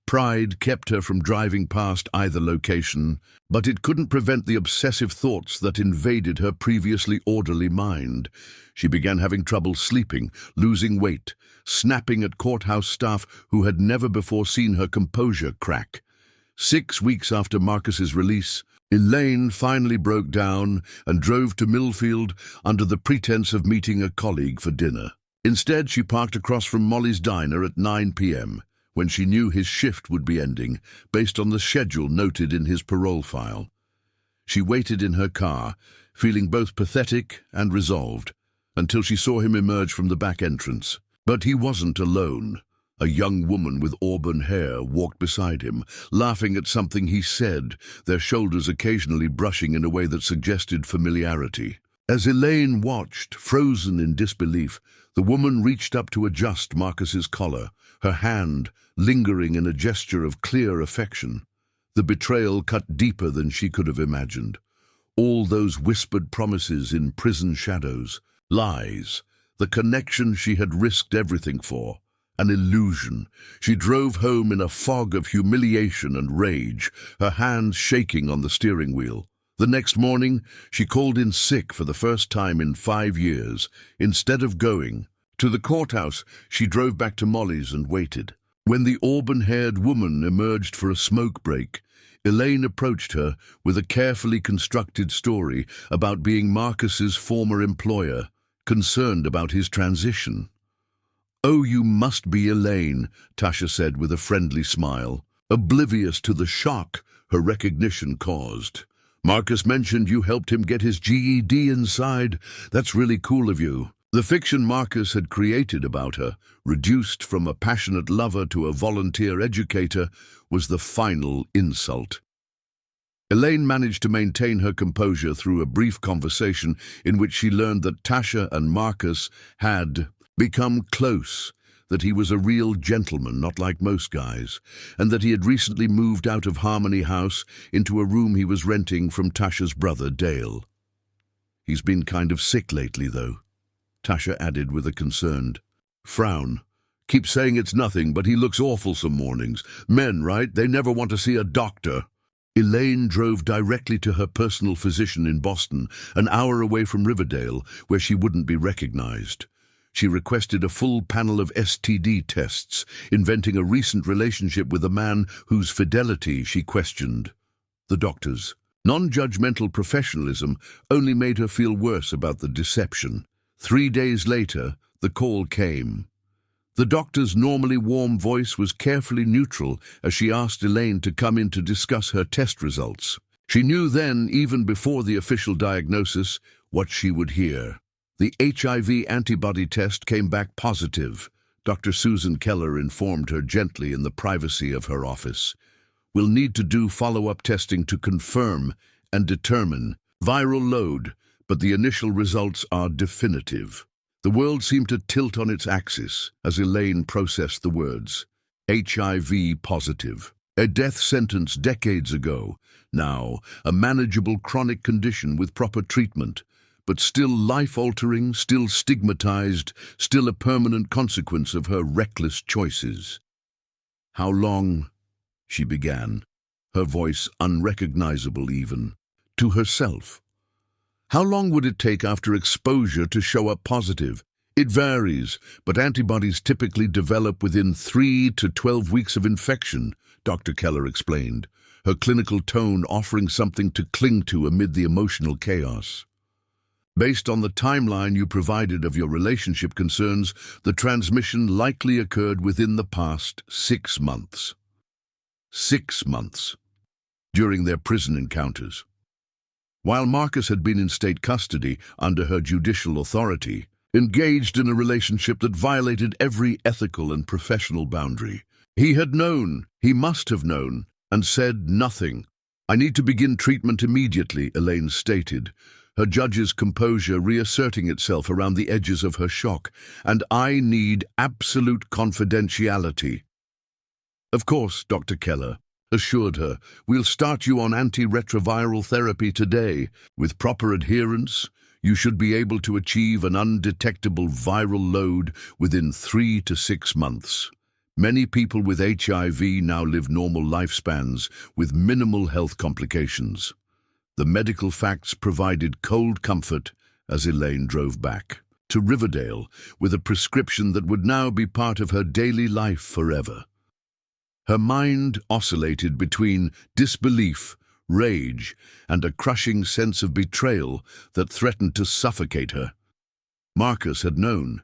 Pride kept her from driving past either location, but it couldn't prevent the obsessive thoughts that invaded her previously orderly mind. She began having trouble sleeping, losing weight, snapping at courthouse staff who had never before seen her composure crack. 6 weeks after Marcus's release, Elaine finally broke down and drove to Millfield under the pretense of meeting a colleague for dinner. Instead, she parked across from Molly's Diner at 9 p.m., when she knew his shift would be ending, based on the schedule noted in his parole file. She waited in her car, feeling both pathetic and resolved, until she saw him emerge from the back entrance. But he wasn't alone. A young woman with auburn hair walked beside him, laughing at something he said, their shoulders occasionally brushing in a way that suggested familiarity. As Elaine watched, frozen in disbelief, the woman reached up to adjust Marcus's collar, her hand lingering in a gesture of clear affection. The betrayal cut deeper than she could have imagined. All those whispered promises in prison shadows, lies, the connection she had risked everything for. An illusion. She drove home in a fog of humiliation and rage, her hands shaking on the steering wheel. The next morning, she called in sick for the first time in 5 years. Instead of going to the courthouse, she drove back to Molly's and waited. When the auburn-haired woman emerged for a smoke break, Elaine approached her with a carefully constructed story about being Marcus's former employer, concerned about his transition. "Oh, you must be Elaine," Tasha said with a friendly smile, oblivious to the shock her recognition caused. "Marcus mentioned you helped him get his GED inside. That's really cool of you." The fiction Marcus had created about her, reduced from a passionate lover to a volunteer educator, was the final insult. Elaine managed to maintain her composure through a brief conversation in which she learned that Tasha and Marcus had become close, that he was a real gentleman, not like most guys, and that he had recently moved out of Harmony House into a room he was renting from Tasha's brother, Dale. "He's been kind of sick lately, though," Tasha added with a concerned frown. "Keeps saying it's nothing, but he looks awful some mornings. Men, right? They never want to see a doctor." Elaine drove directly to her personal physician in Boston, an hour away from Riverdale, where she wouldn't be recognized. She requested a full panel of STD tests, inventing a recent relationship with a man whose fidelity she questioned. The doctor's non-judgmental professionalism only made her feel worse about the deception. 3 days later, the call came. The doctor's normally warm voice was carefully neutral as she asked Elaine to come in to discuss her test results. She knew then, even before the official diagnosis, what she would hear. The HIV antibody test came back positive. Dr. Susan Keller informed her gently in the privacy of her office. "We'll need to do follow-up testing to confirm and determine viral load, but the initial results are definitive." The world seemed to tilt on its axis as Elaine processed the words. HIV positive. A death sentence decades ago. Now, a manageable chronic condition with proper treatment. But still life-altering, still stigmatized, still a permanent consequence of her reckless choices. "How long?" she began, her voice unrecognizable even, to herself. "How long would it take after exposure to show up positive?" "It varies, but antibodies typically develop within 3 to 12 weeks of infection," Dr. Keller explained, her clinical tone offering something to cling to amid the emotional chaos. "Based on the timeline you provided of your relationship concerns, the transmission likely occurred within the past 6 months. 6 months. During their prison encounters. While Marcus had been in state custody under her judicial authority, engaged in a relationship that violated every ethical and professional boundary. He had known, he must have known, and said nothing. "I need to begin treatment immediately," Elaine stated, her judge's composure reasserting itself around the edges of her shock. "And I need absolute confidentiality." "Of course," Dr. Keller assured her. "We'll start you on antiretroviral therapy today. With proper adherence, you should be able to achieve an undetectable viral load within 3 to 6 months. Many people with HIV now live normal lifespans with minimal health complications." The medical facts provided cold comfort as Elaine drove back to Riverdale with a prescription that would now be part of her daily life forever. Her mind oscillated between disbelief, rage, and a crushing sense of betrayal that threatened to suffocate her. Marcus had known.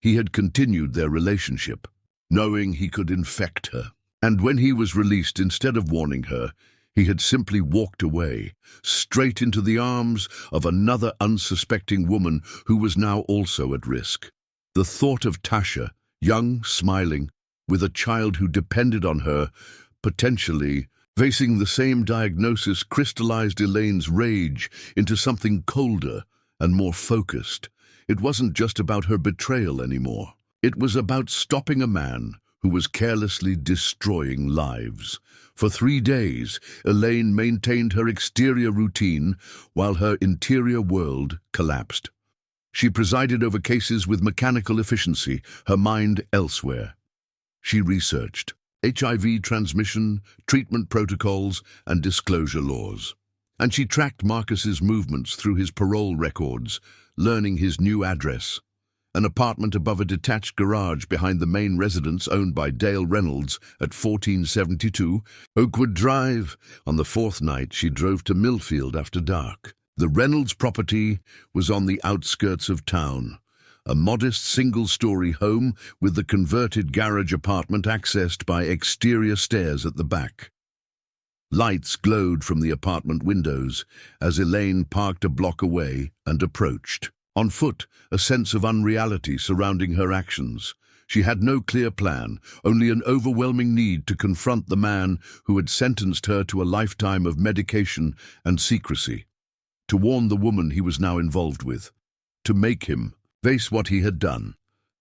He had continued their relationship, knowing he could infect her. And when he was released, instead of warning her, he had simply walked away, straight into the arms of another unsuspecting woman who was now also at risk. The thought of Tasha, young, smiling, with a child who depended on her, potentially facing the same diagnosis, crystallized Elaine's rage into something colder and more focused. It wasn't just about her betrayal anymore. It was about stopping a man who was carelessly destroying lives. For 3 days, Elaine maintained her exterior routine while her interior world collapsed. She presided over cases with mechanical efficiency, her mind elsewhere. She researched HIV transmission, treatment protocols, and disclosure laws. And she tracked Marcus's movements through his parole records, learning his new address, an apartment above a detached garage behind the main residence owned by Dale Reynolds at 1472 Oakwood Drive. On the 4th night, she drove to Millfield after dark. The Reynolds property was on the outskirts of town, a modest single-story home with the converted garage apartment accessed by exterior stairs at the back. Lights glowed from the apartment windows as Elaine parked a block away and approached. On foot, a sense of unreality surrounding her actions. She had no clear plan, only an overwhelming need to confront the man who had sentenced her to a lifetime of medication and secrecy, to warn the woman he was now involved with, to make him face what he had done.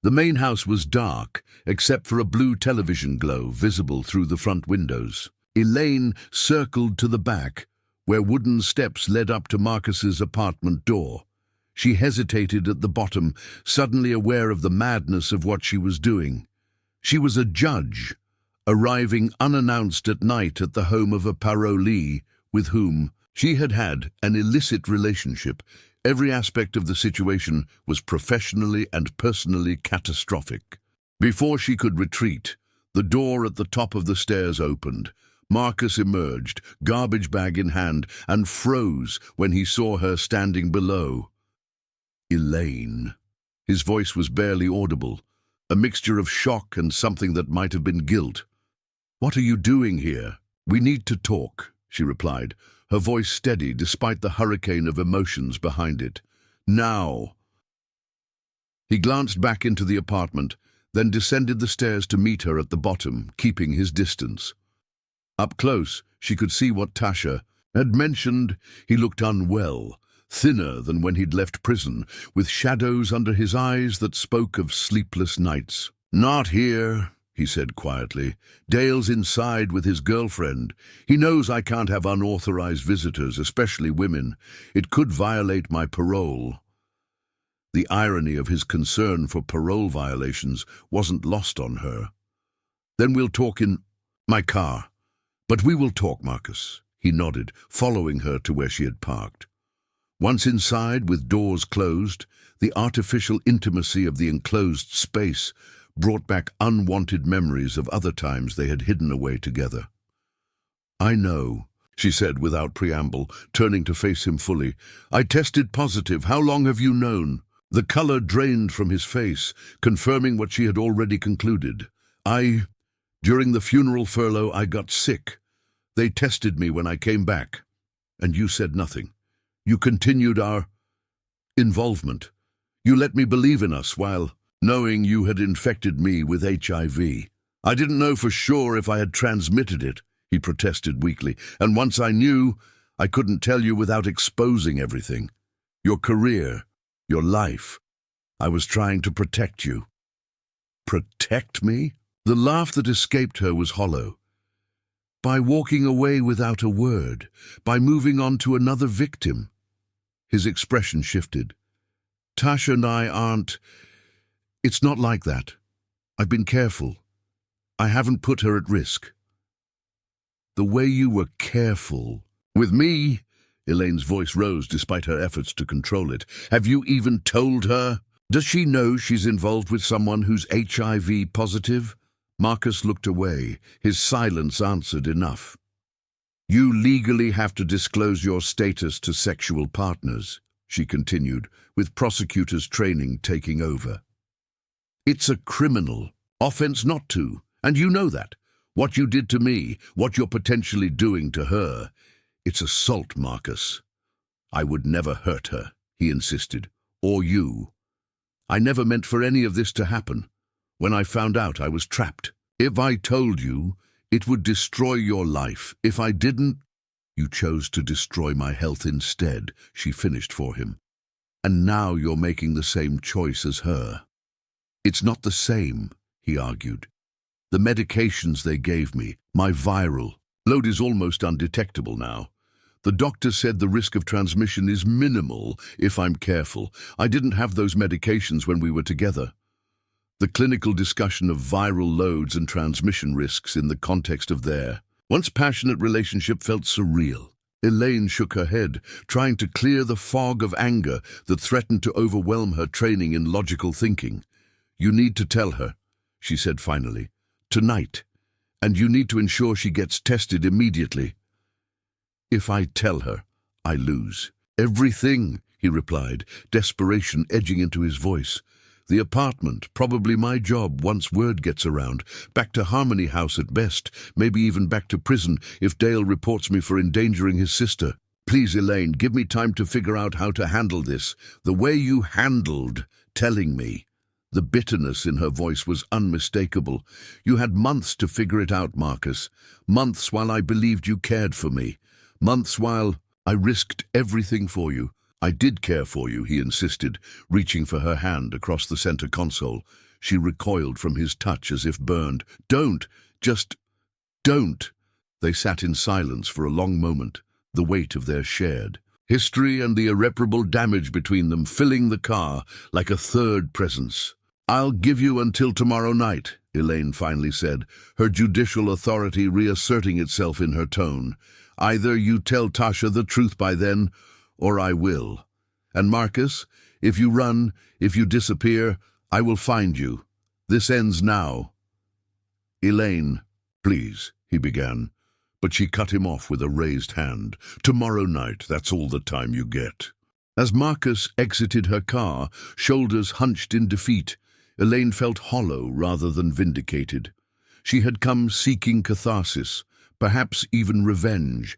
The main house was dark, except for a blue television glow visible through the front windows. Elaine circled to the back, where wooden steps led up to Marcus's apartment door. She hesitated at the bottom, suddenly aware of the madness of what she was doing. She was a judge, arriving unannounced at night at the home of a parolee with whom she had had an illicit relationship. Every aspect of the situation was professionally and personally catastrophic. Before she could retreat, the door at the top of the stairs opened. Marcus emerged, garbage bag in hand, and froze when he saw her standing below. "Elaine." His voice was barely audible, a mixture of shock and something that might have been guilt. "What are you doing here?" "We need to talk," she replied, her voice steady despite the hurricane of emotions behind it. "Now." He glanced back into the apartment, then descended the stairs to meet her at the bottom, keeping his distance. Up close, she could see what Tasha had mentioned. He looked unwell, thinner than when he'd left prison, with shadows under his eyes that spoke of sleepless nights. "Not here," he said quietly. "Dale's inside with his girlfriend. He knows I can't have unauthorized visitors, especially women. It could violate my parole." The irony of his concern for parole violations wasn't lost on her. "Then we'll talk in my car." "But we will talk, Marcus," he nodded, following her to where she had parked. Once inside, with doors closed, the artificial intimacy of the enclosed space brought back unwanted memories of other times they had hidden away together. "I know," she said without preamble, turning to face him fully. "I tested positive. How long have you known?" The color drained from his face, confirming what she had already concluded. During the funeral furlough, I got sick. They tested me when I came back. And you said nothing. You continued our involvement. You let me believe in us while knowing you had infected me with HIV. I didn't know for sure if I had transmitted it," he protested weakly. "And once I knew, I couldn't tell you without exposing everything." Your career, your life. I was trying to protect you. Protect me? The laugh that escaped her was hollow. By walking away without a word, by moving on to another victim. His expression shifted. Tasha and I aren't... It's not like that. I've been careful. I haven't put her at risk. The way you were careful. With me, Elaine's voice rose despite her efforts to control it. Have you even told her? Does she know she's involved with someone who's HIV positive? Marcus looked away. His silence answered enough. You legally have to disclose your status to sexual partners, she continued, with prosecutors' training taking over. It's a criminal offense not to, and you know that. What you did to me, what you're potentially doing to her, it's assault, Marcus. I would never hurt her, he insisted, or you. I never meant for any of this to happen. When I found out, I was trapped. If I told you, it would destroy your life. If I didn't, you chose to destroy my health instead, she finished for him. And now you're making the same choice as her. It's not the same, he argued. The medications they gave me, my viral load is almost undetectable now. The doctor said the risk of transmission is minimal if I'm careful. I didn't have those medications when we were together. The clinical discussion of viral loads and transmission risks in the context of their once passionate relationship felt surreal. Elaine shook her head, trying to clear the fog of anger that threatened to overwhelm her training in logical thinking. You need to tell her, she said finally, tonight, and you need to ensure she gets tested immediately. If I tell her, I lose. Everything, he replied, desperation edging into his voice. The apartment, probably my job once word gets around. Back to Harmony House at best, maybe even back to prison if Dale reports me for endangering his sister. Please, Elaine, give me time to figure out how to handle this. The way you handled telling me. The bitterness in her voice was unmistakable. You had months to figure it out, Marcus. Months while I believed you cared for me. Months while I risked everything for you. I did care for you, he insisted, reaching for her hand across the center console. She recoiled from his touch as if burned. Don't! Just don't! They sat in silence for a long moment, the weight of their shared history and the irreparable damage between them filling the car like a third presence. I'll give you until tomorrow night, Elaine finally said, her judicial authority reasserting itself in her tone. Either you tell Tasha the truth by then, or I will. And Marcus, if you run, if you disappear, I will find you. This ends now. Elaine, please, he began, but she cut him off with a raised hand. Tomorrow night, that's all the time you get. As Marcus exited her car, shoulders hunched in defeat, Elaine felt hollow rather than vindicated. She had come seeking catharsis, perhaps even revenge,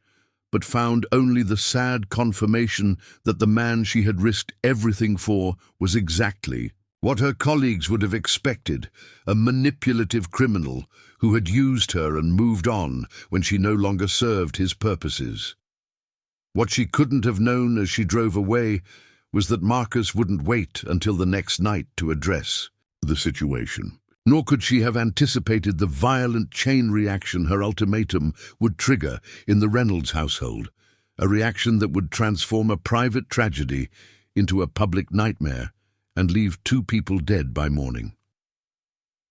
but found only the sad confirmation that the man she had risked everything for was exactly what her colleagues would have expected, a manipulative criminal who had used her and moved on when she no longer served his purposes. What she couldn't have known as she drove away was that Marcus wouldn't wait until the next night to address the situation. Nor could she have anticipated the violent chain reaction her ultimatum would trigger in the Reynolds household, a reaction that would transform a private tragedy into a public nightmare and leave 2 people dead by morning.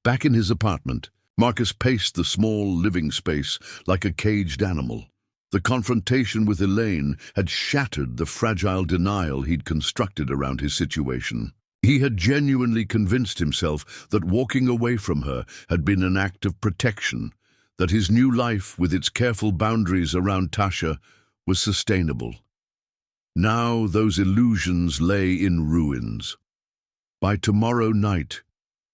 Back in his apartment, Marcus paced the small living space like a caged animal. The confrontation with Elaine had shattered the fragile denial he'd constructed around his situation. He had genuinely convinced himself that walking away from her had been an act of protection, that his new life with its careful boundaries around Tasha was sustainable. Now those illusions lay in ruins. By tomorrow night,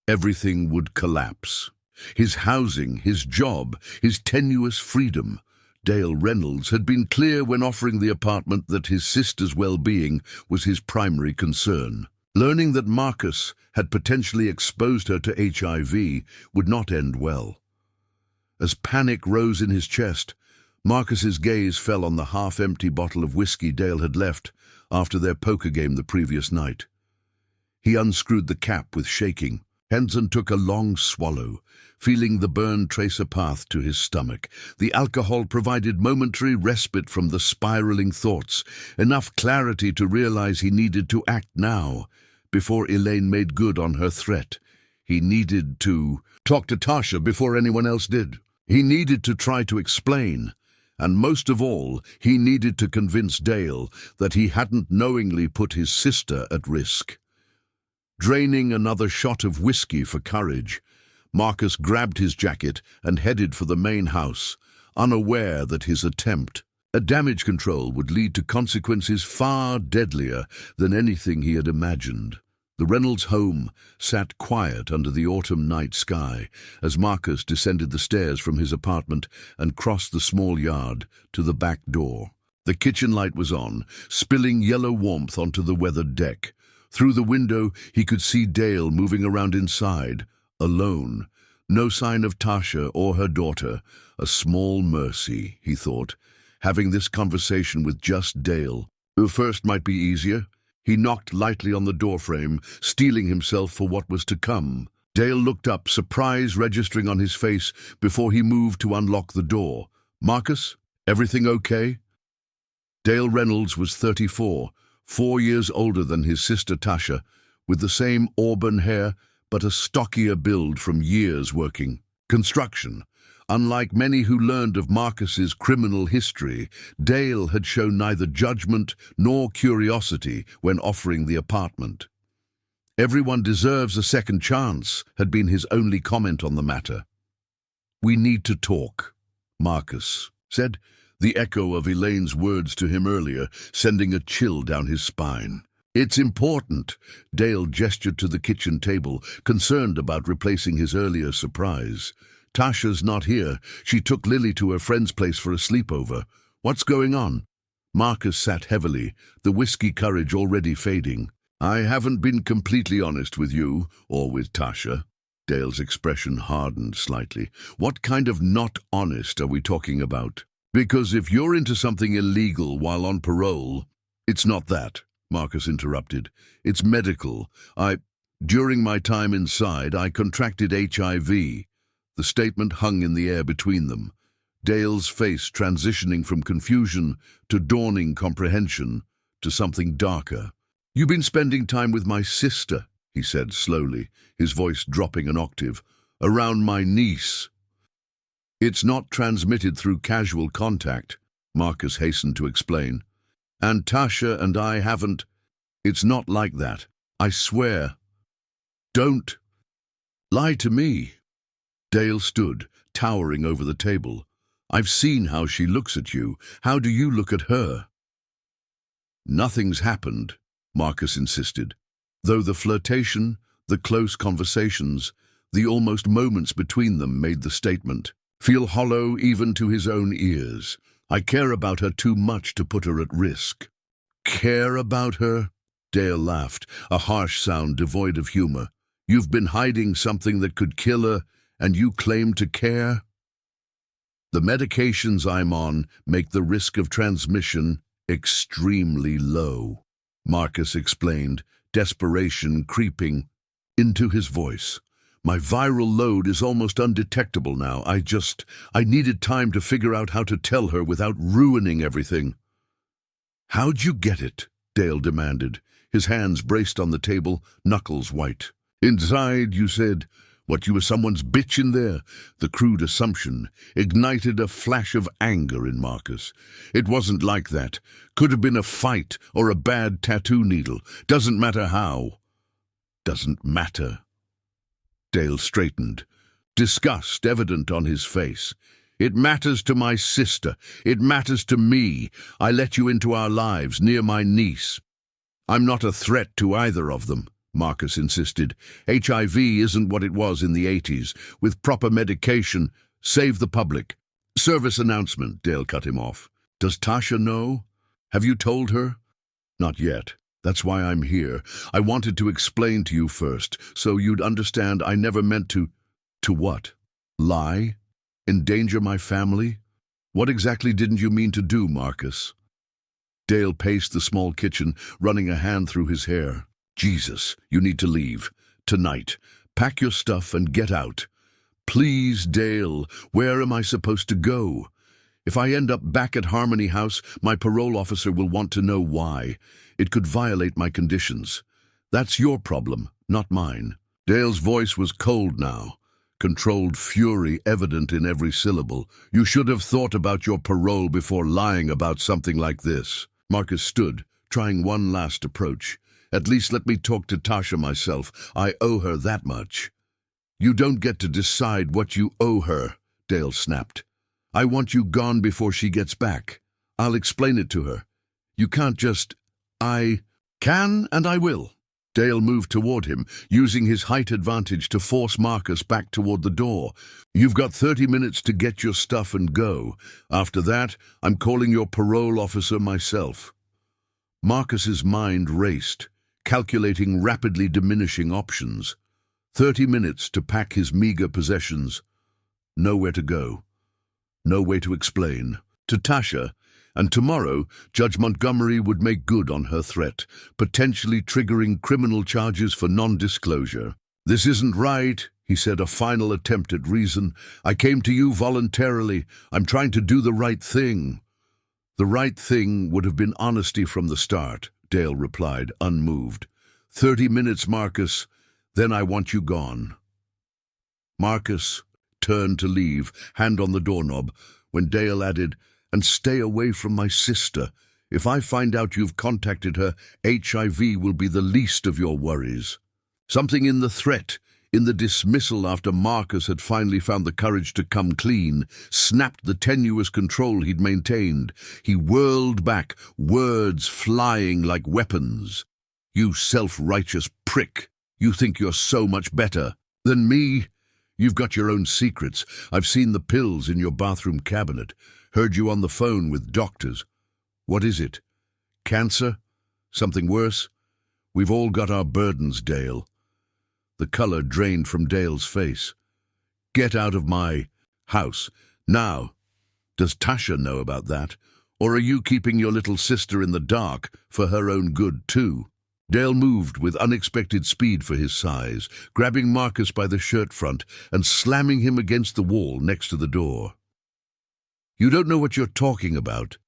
everything would collapse. His housing, his job, his tenuous freedom. Dale Reynolds had been clear when offering the apartment that his sister's well-being was his primary concern. Learning that Marcus had potentially exposed her to HIV would not end well. As panic rose in his chest, Marcus's gaze fell on the half-empty bottle of whiskey Dale had left after their poker game the previous night. He unscrewed the cap with shaking. Henson took a long swallow, feeling the burn trace a path to his stomach. The alcohol provided momentary respite from the spiraling thoughts, enough clarity to realize he needed to act now, before Elaine made good on her threat. He needed to talk to Tasha before anyone else did. He needed to try to explain, and most of all, he needed to convince Dale that he hadn't knowingly put his sister at risk. Draining another shot of whiskey for courage, Marcus grabbed his jacket and headed for the main house, unaware that his attempt at damage control would lead to consequences far deadlier than anything he had imagined. The Reynolds home sat quiet under the autumn night sky as Marcus descended the stairs from his apartment and crossed the small yard to the back door. The kitchen light was on, spilling yellow warmth onto the weathered deck. Through the window, he could see Dale moving around inside, alone. No sign of Tasha or her daughter. A small mercy, he thought. Having this conversation with just Dale. First might be easier. He knocked lightly on the doorframe, steeling himself for what was to come. Dale looked up, surprise registering on his face before he moved to unlock the door. "Marcus, everything okay?" Dale Reynolds was 34, 4 years older than his sister Tasha, with the same auburn hair but a stockier build from years working construction. Unlike many who learned of Marcus's criminal history, Dale had shown neither judgment nor curiosity when offering the apartment. "Everyone deserves a second chance," had been his only comment on the matter. "We need to talk," Marcus said, the echo of Elaine's words to him earlier sending a chill down his spine. "It's important." Dale gestured to the kitchen table, concerned about replacing his earlier surprise. "Tasha's not here. She took Lily to her friend's place for a sleepover. What's going on?" Marcus sat heavily, the whiskey courage already fading. "I haven't been completely honest with you, or with Tasha." Dale's expression hardened slightly. "What kind of not honest are we talking about? Because if you're into something illegal while on parole—" "It's not that," Marcus interrupted. "It's medical. During my time inside, I contracted HIV. The statement hung in the air between them, Dale's face transitioning from confusion to dawning comprehension to something darker. "You've been spending time with my sister," he said slowly, his voice dropping an octave. "Around my niece." "It's not transmitted through casual contact," Marcus hastened to explain. "And Tasha and I haven't. It's not like that. I swear." "Don't lie to me." Dale stood, towering over the table. "I've seen how she looks at you. How do you look at her?" "Nothing's happened," Marcus insisted, though the flirtation, the close conversations, the almost moments between them made the statement feel hollow even to his own ears. "I care about her too much to put her at risk." "Care about her?" Dale laughed, a harsh sound devoid of humor. "You've been hiding something that could kill her, and you claim to care?" "The medications I'm on make the risk of transmission extremely low," Marcus explained, desperation creeping into his voice. "My viral load is almost undetectable now. I needed time to figure out how to tell her without ruining everything." "How'd you get it?" Dale demanded, his hands braced on the table, knuckles white. "Inside, you said. What, you were someone's bitch in there?" The crude assumption ignited a flash of anger in Marcus. "It wasn't like that. Could have been a fight or a bad tattoo needle. Doesn't matter how." "Doesn't matter." Dale straightened, disgust evident on his face. "It matters to my sister. It matters to me. I let you into our lives, near my niece." "I'm not a threat to either of them," Marcus insisted. "HIV isn't what it was in the 80s. With proper medication, save the public." "Service announcement," Dale cut him off. "Does Tasha know? Have you told her?" "Not yet. That's why I'm here. I wanted to explain to you first, so you'd understand I never meant to—" "To what? Lie? Endanger my family?" What exactly didn't you mean to do, Marcus? Dale paced the small kitchen, running a hand through his hair. Jesus, you need to leave. Tonight. Pack your stuff and get out. Please, Dale, where am I supposed to go? If I end up back at Harmony House, my parole officer will want to know why. It could violate my conditions. That's your problem, not mine. Dale's voice was cold now, controlled fury evident in every syllable. You should have thought about your parole before lying about something like this. Marcus stood, trying one last approach. At least let me talk to Tasha myself. I owe her that much. You don't get to decide what you owe her, Dale snapped. I want you gone before she gets back. I'll explain it to her. You can't just... I can and I will. Dale moved toward him, using his height advantage to force Marcus back toward the door. You've got 30 minutes to get your stuff and go. After that, I'm calling your parole officer myself. Marcus's mind raced, calculating rapidly diminishing options. 30 minutes to pack his meager possessions. Nowhere to go. No way to explain. To Tasha, and tomorrow, Judge Montgomery would make good on her threat, potentially triggering criminal charges for non-disclosure. This isn't right, he said, a final attempt at reason. I came to you voluntarily. I'm trying to do the right thing. The right thing would have been honesty from the start, Dale replied, unmoved. 30 minutes, Marcus. Then I want you gone. Marcus turned to leave, hand on the doorknob, when Dale added, and stay away from my sister. If I find out you've contacted her, HIV will be the least of your worries. Something in the threat, in the dismissal after Marcus had finally found the courage to come clean, snapped the tenuous control he'd maintained. He whirled back, words flying like weapons. You self-righteous prick. You think you're so much better than me? You've got your own secrets. I've seen the pills in your bathroom cabinet. Heard you on the phone with doctors. What is it? Cancer? Something worse? We've all got our burdens, Dale. The color drained from Dale's face. Get out of my house. Now. Does Tasha know about that? Or are you keeping your little sister in the dark for her own good, too? Dale moved with unexpected speed for his size, grabbing Marcus by the shirt front and slamming him against the wall next to the door. You don't know what you're talking about.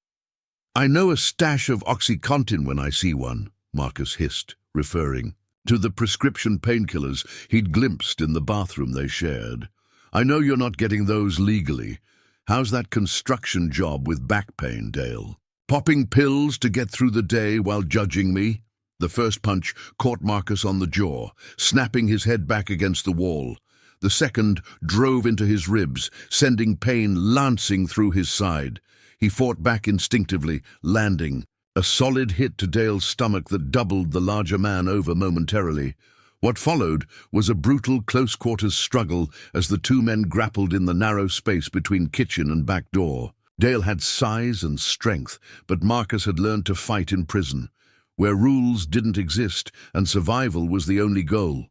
I know a stash of OxyContin when I see one, Marcus hissed, referring to the prescription painkillers he'd glimpsed in the bathroom they shared. I know you're not getting those legally. How's that construction job with back pain, Dale? Popping pills to get through the day while judging me? The first punch caught Marcus on the jaw, snapping his head back against the wall. The second drove into his ribs, sending pain lancing through his side. He fought back instinctively, landing. A solid hit to Dale's stomach that doubled the larger man over momentarily. What followed was a brutal close-quarters struggle as the two men grappled in the narrow space between kitchen and back door. Dale had size and strength, but Marcus had learned to fight in prison, where rules didn't exist and survival was the only goal.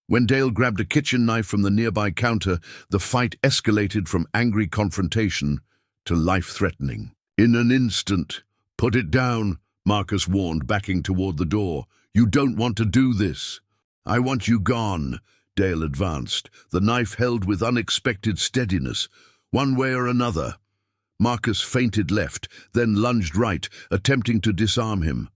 When Dale grabbed a kitchen knife from the nearby counter, the fight escalated from angry confrontation to life-threatening. In an instant, "Put it down," Marcus warned, backing toward the door. "You don't want to do this." "I want you gone," Dale advanced, the knife held with unexpected steadiness. "One way or another." Marcus feinted left, then lunged right, attempting to disarm him.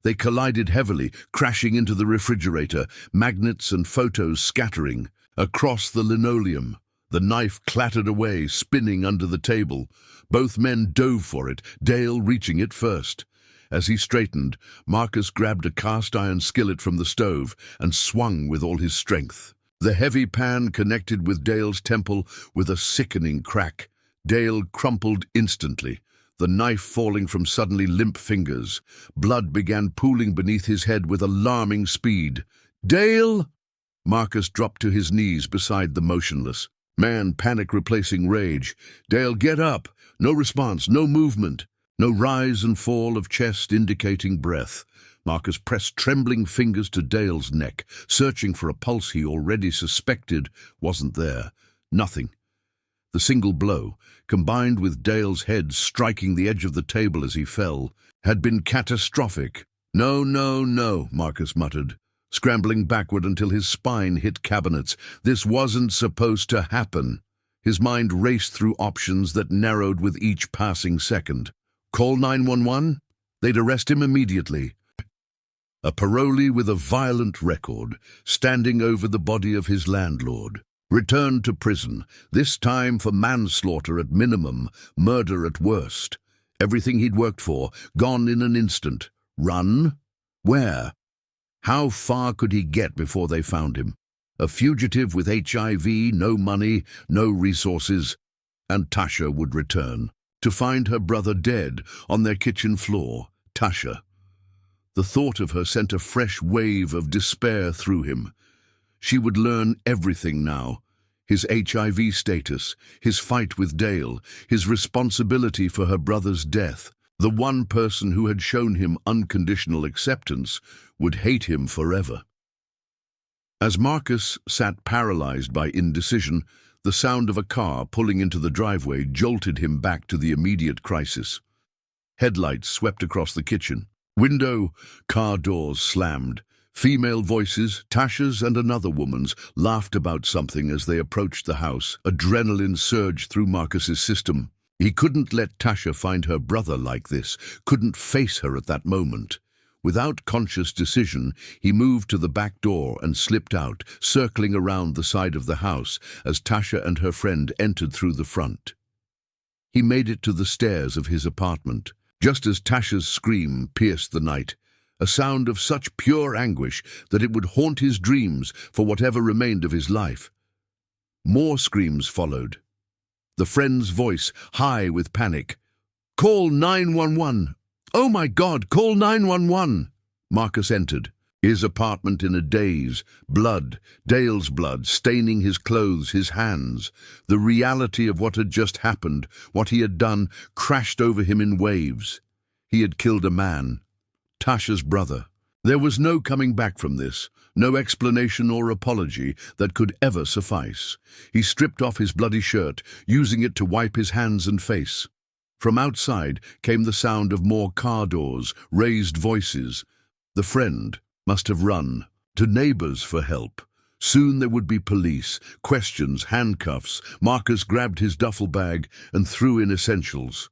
They collided heavily, crashing into the refrigerator, magnets and photos scattering. Across the linoleum, the knife clattered away, spinning under the table. Both men dove for it, Dale reaching it first. As he straightened, Marcus grabbed a cast-iron skillet from the stove and swung with all his strength. The heavy pan connected with Dale's temple with a sickening crack. Dale crumpled instantly, the knife falling from suddenly limp fingers. Blood began pooling beneath his head with alarming speed. "Dale!" Marcus dropped to his knees beside the motionless man, panic replacing rage. "Dale, get up!" No response, no movement, no rise and fall of chest indicating breath. Marcus pressed trembling fingers to Dale's neck, searching for a pulse he already suspected wasn't there. Nothing. The single blow, combined with Dale's head striking the edge of the table as he fell, had been catastrophic. "No, no, no," Marcus muttered, scrambling backward until his spine hit cabinets. This wasn't supposed to happen. His mind raced through options that narrowed with each passing second. Call 911? They'd arrest him immediately. A parolee with a violent record, standing over the body of his landlord. Returned to prison, this time for manslaughter at minimum, murder at worst. Everything he'd worked for, gone in an instant. Run? Where? How far could he get before they found him? A fugitive with HIV, no money, no resources. And Tasha would return, to find her brother dead on their kitchen floor. Tasha. The thought of her sent a fresh wave of despair through him. She would learn everything now. His HIV status, his fight with Dale, his responsibility for her brother's death. The one person who had shown him unconditional acceptance would hate him forever. As Marcus sat paralyzed by indecision, the sound of a car pulling into the driveway jolted him back to the immediate crisis. Headlights swept across the kitchen. Window, car doors slammed. Female voices, Tasha's and another woman's, laughed about something as they approached the house. Adrenaline surged through Marcus's system. He couldn't let Tasha find her brother like this, couldn't face her at that moment. Without conscious decision, he moved to the back door and slipped out, circling around the side of the house as Tasha and her friend entered through the front. He made it to the stairs of his apartment. Just as Tasha's scream pierced the night, a sound of such pure anguish that it would haunt his dreams for whatever remained of his life. More screams followed. The friend's voice, high with panic. "Call 911! Oh my God, call 911!" Marcus entered, his apartment in a daze, blood, Dale's blood, staining his clothes, his hands. The reality of what had just happened, what he had done, crashed over him in waves. He had killed a man, Tasha's brother. There was no coming back from this, no explanation or apology that could ever suffice. He stripped off his bloody shirt, using it to wipe his hands and face. From outside came the sound of more car doors, raised voices. The friend must have run to neighbors for help. Soon there would be police, questions, handcuffs. Marcus grabbed his duffel bag and threw in essentials.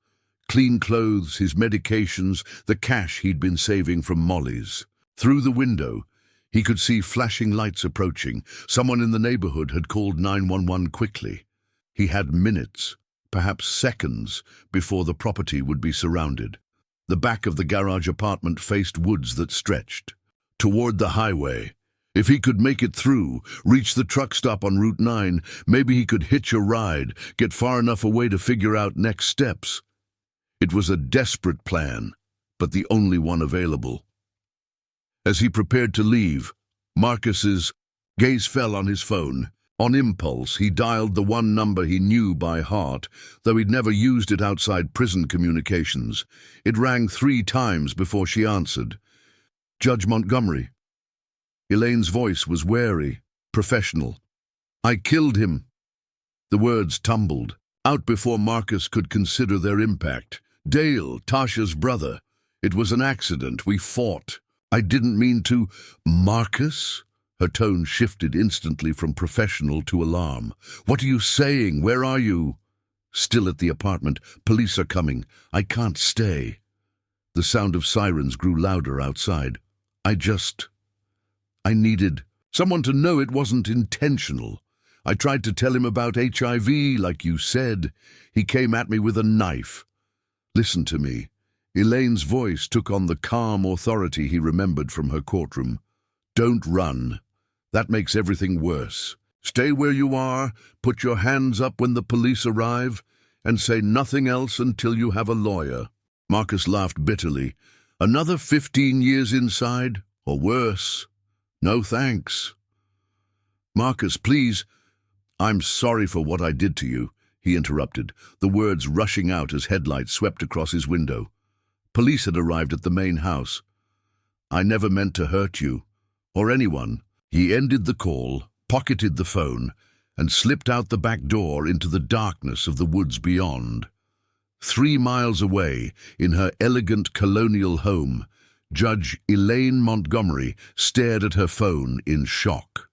Clean clothes, his medications, the cash he'd been saving from Molly's. Through the window, he could see flashing lights approaching. Someone in the neighborhood had called 911 quickly. He had minutes, perhaps seconds, before the property would be surrounded. The back of the garage apartment faced woods that stretched toward the highway. If he could make it through, reach the truck stop on Route 9, maybe he could hitch a ride, get far enough away to figure out next steps. It was a desperate plan, but the only one available. As he prepared to leave, Marcus's gaze fell on his phone. On impulse, he dialed the one number he knew by heart, though he'd never used it outside prison communications. It rang 3 times before she answered. "Judge Montgomery." Elaine's voice was wary, professional. "I killed him." The words tumbled out before Marcus could consider their impact. "Dale, Tasha's brother. It was an accident. We fought. I didn't mean to." "Marcus?" Her tone shifted instantly from professional to alarm. "What are you saying? Where are you?" "Still at the apartment. Police are coming. I can't stay." The sound of sirens grew louder outside. I needed someone to know it wasn't intentional. I tried to tell him about HIV, like you said. He came at me with a knife." "Listen to me." Elaine's voice took on the calm authority he remembered from her courtroom. "Don't run. That makes everything worse. Stay where you are, put your hands up when the police arrive, and say nothing else until you have a lawyer." Marcus laughed bitterly. "Another 15 years inside, or worse? No thanks." "Marcus, please." "I'm sorry for what I did to you," he interrupted, the words rushing out as headlights swept across his window. Police had arrived at the main house. "I never meant to hurt you, or anyone." He ended the call, pocketed the phone, and slipped out the back door into the darkness of the woods beyond. 3 miles away, in her elegant colonial home, Judge Elaine Montgomery stared at her phone in shock.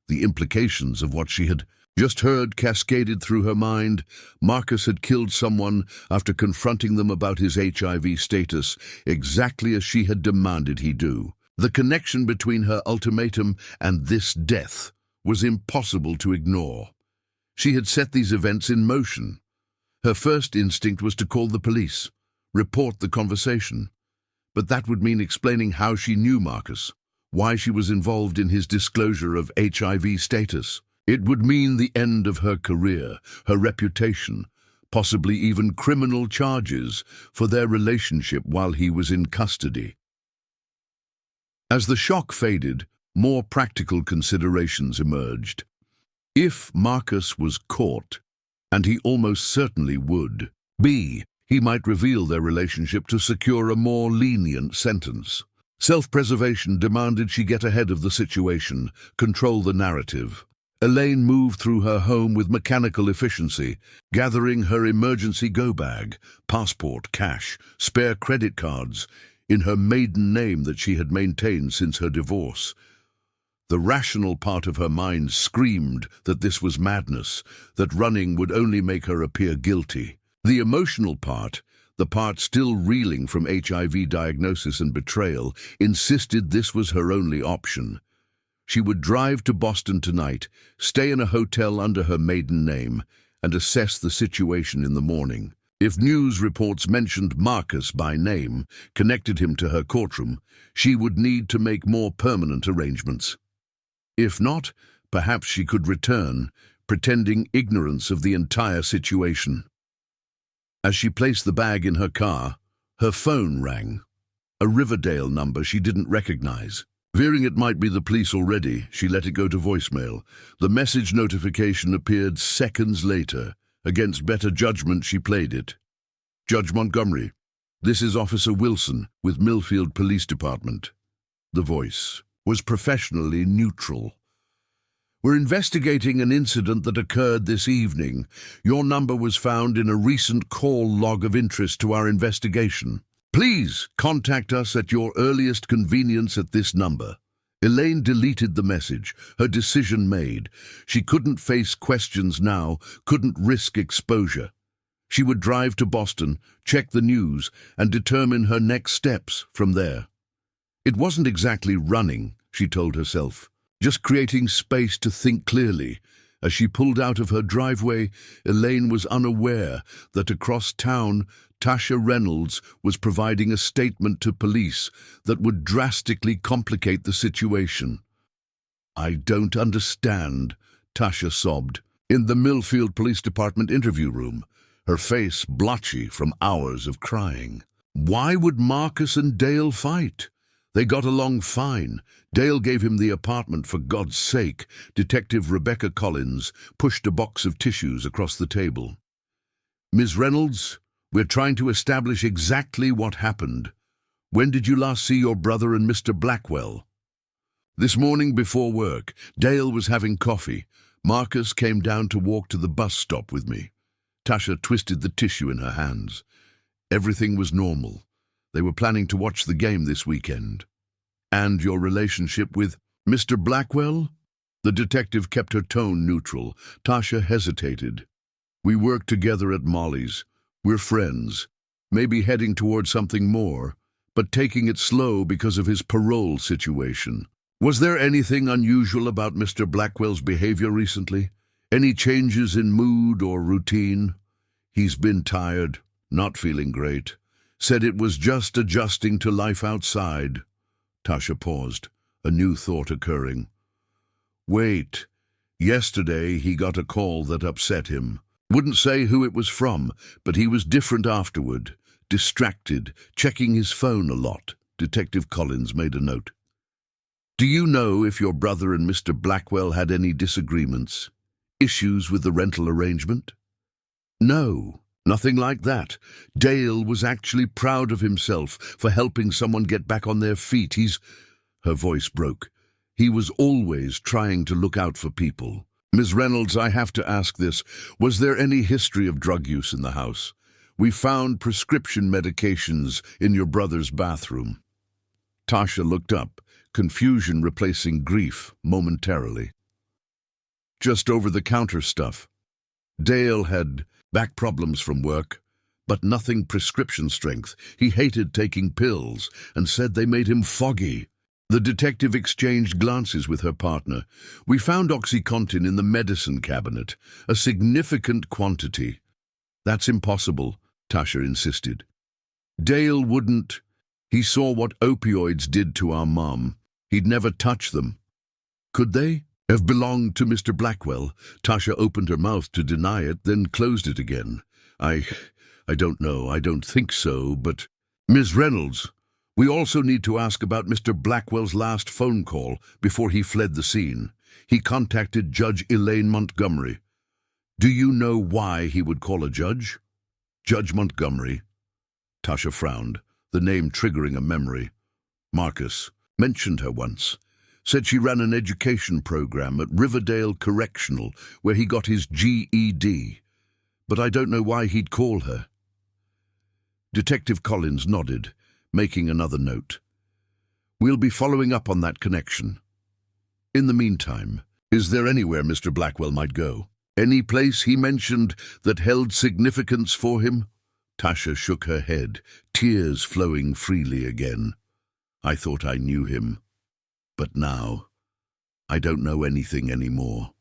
The implications of what she had just heard cascaded through her mind. Marcus had killed someone after confronting them about his HIV status, exactly as she had demanded he do. The connection between her ultimatum and this death was impossible to ignore. She had set these events in motion. Her first instinct was to call the police, report the conversation. But that would mean explaining how she knew Marcus, why she was involved in his disclosure of HIV status. It would mean the end of her career, her reputation, possibly even criminal charges for their relationship while he was in custody. As the shock faded, more practical considerations emerged. If Marcus was caught, and he almost certainly would, he might reveal their relationship to secure a more lenient sentence. Self-preservation demanded she get ahead of the situation, control the narrative. Elaine moved through her home with mechanical efficiency, gathering her emergency go-bag, passport, cash, spare credit cards, in her maiden name that she had maintained since her divorce. The rational part of her mind screamed that this was madness, that running would only make her appear guilty. The emotional part, the part still reeling from HIV diagnosis and betrayal, insisted this was her only option. She would drive to Boston tonight, stay in a hotel under her maiden name, and assess the situation in the morning. If news reports mentioned Marcus by name, connected him to her courtroom, she would need to make more permanent arrangements. If not, perhaps she could return, pretending ignorance of the entire situation. As she placed the bag in her car, her phone rang. A Riverdale number she didn't recognize. Fearing it might be the police already, she let it go to voicemail. The message notification appeared seconds later. Against better judgment, she played it. Judge Montgomery, this is Officer Wilson with Millfield Police Department. The voice was professionally neutral. We're investigating an incident that occurred this evening. Your number was found in a recent call log of interest to our investigation. Please contact us at your earliest convenience at this number. Elaine deleted the message, her decision made. She couldn't face questions now, couldn't risk exposure. She would drive to Boston, check the news, and determine her next steps from there. It wasn't exactly running, she told herself, just creating space to think clearly. As she pulled out of her driveway, Elaine was unaware that across town, Tasha Reynolds was providing a statement to police that would drastically complicate the situation. I don't understand, Tasha sobbed, in the Millfield Police Department interview room, her face blotchy from hours of crying. Why would Marcus and Dale fight? They got along fine. Dale gave him the apartment for God's sake. Detective Rebecca Collins pushed a box of tissues across the table. Ms. Reynolds, we're trying to establish exactly what happened. When did you last see your brother and Mr. Blackwell? This morning before work. Dale was having coffee. Marcus came down to walk to the bus stop with me. Tasha twisted the tissue in her hands. Everything was normal. They were planning to watch the game this weekend. And your relationship with Mr. Blackwell? The detective kept her tone neutral. Tasha hesitated. We work together at Molly's. We're friends. Maybe heading toward something more, but taking it slow because of his parole situation. Was there anything unusual about Mr. Blackwell's behavior recently? Any changes in mood or routine? He's been tired, not feeling great. Said it was just adjusting to life outside. Tasha paused, a new thought occurring. Wait, yesterday he got a call that upset him. Wouldn't say who it was from, but he was different afterward, distracted, checking his phone a lot. Detective Collins made a note. Do you know if your brother and Mr. Blackwell had any disagreements? Issues with the rental arrangement? No. Nothing like that. Dale was actually proud of himself for helping someone get back on their feet. Her voice broke. He was always trying to look out for people. Ms. Reynolds, I have to ask this. Was there any history of drug use in the house? We found prescription medications in your brother's bathroom. Tasha looked up, confusion replacing grief momentarily. Just over-the-counter stuff. Dale had back problems from work, but nothing prescription strength. He hated taking pills and said they made him foggy. The detective exchanged glances with her partner. We found OxyContin in the medicine cabinet, a significant quantity. That's impossible, Tasha insisted. Dale wouldn't. He saw what opioids did to our mom. He'd never touch them. Could they have belonged to Mr. Blackwell? Tasha opened her mouth to deny it, then closed it again. I don't know. I don't think so, but... Ms. Reynolds, we also need to ask about Mr. Blackwell's last phone call before he fled the scene. He contacted Judge Elaine Montgomery. Do you know why he would call a judge? Judge Montgomery. Tasha frowned, the name triggering a memory. Marcus mentioned her once. Said she ran an education program at Riverdale Correctional where he got his GED. But I don't know why he'd call her. Detective Collins nodded, making another note. We'll be following up on that connection. In the meantime, is there anywhere Mr. Blackwell might go? Any place he mentioned that held significance for him? Tasha shook her head, tears flowing freely again. I thought I knew him. But now, I don't know anything anymore.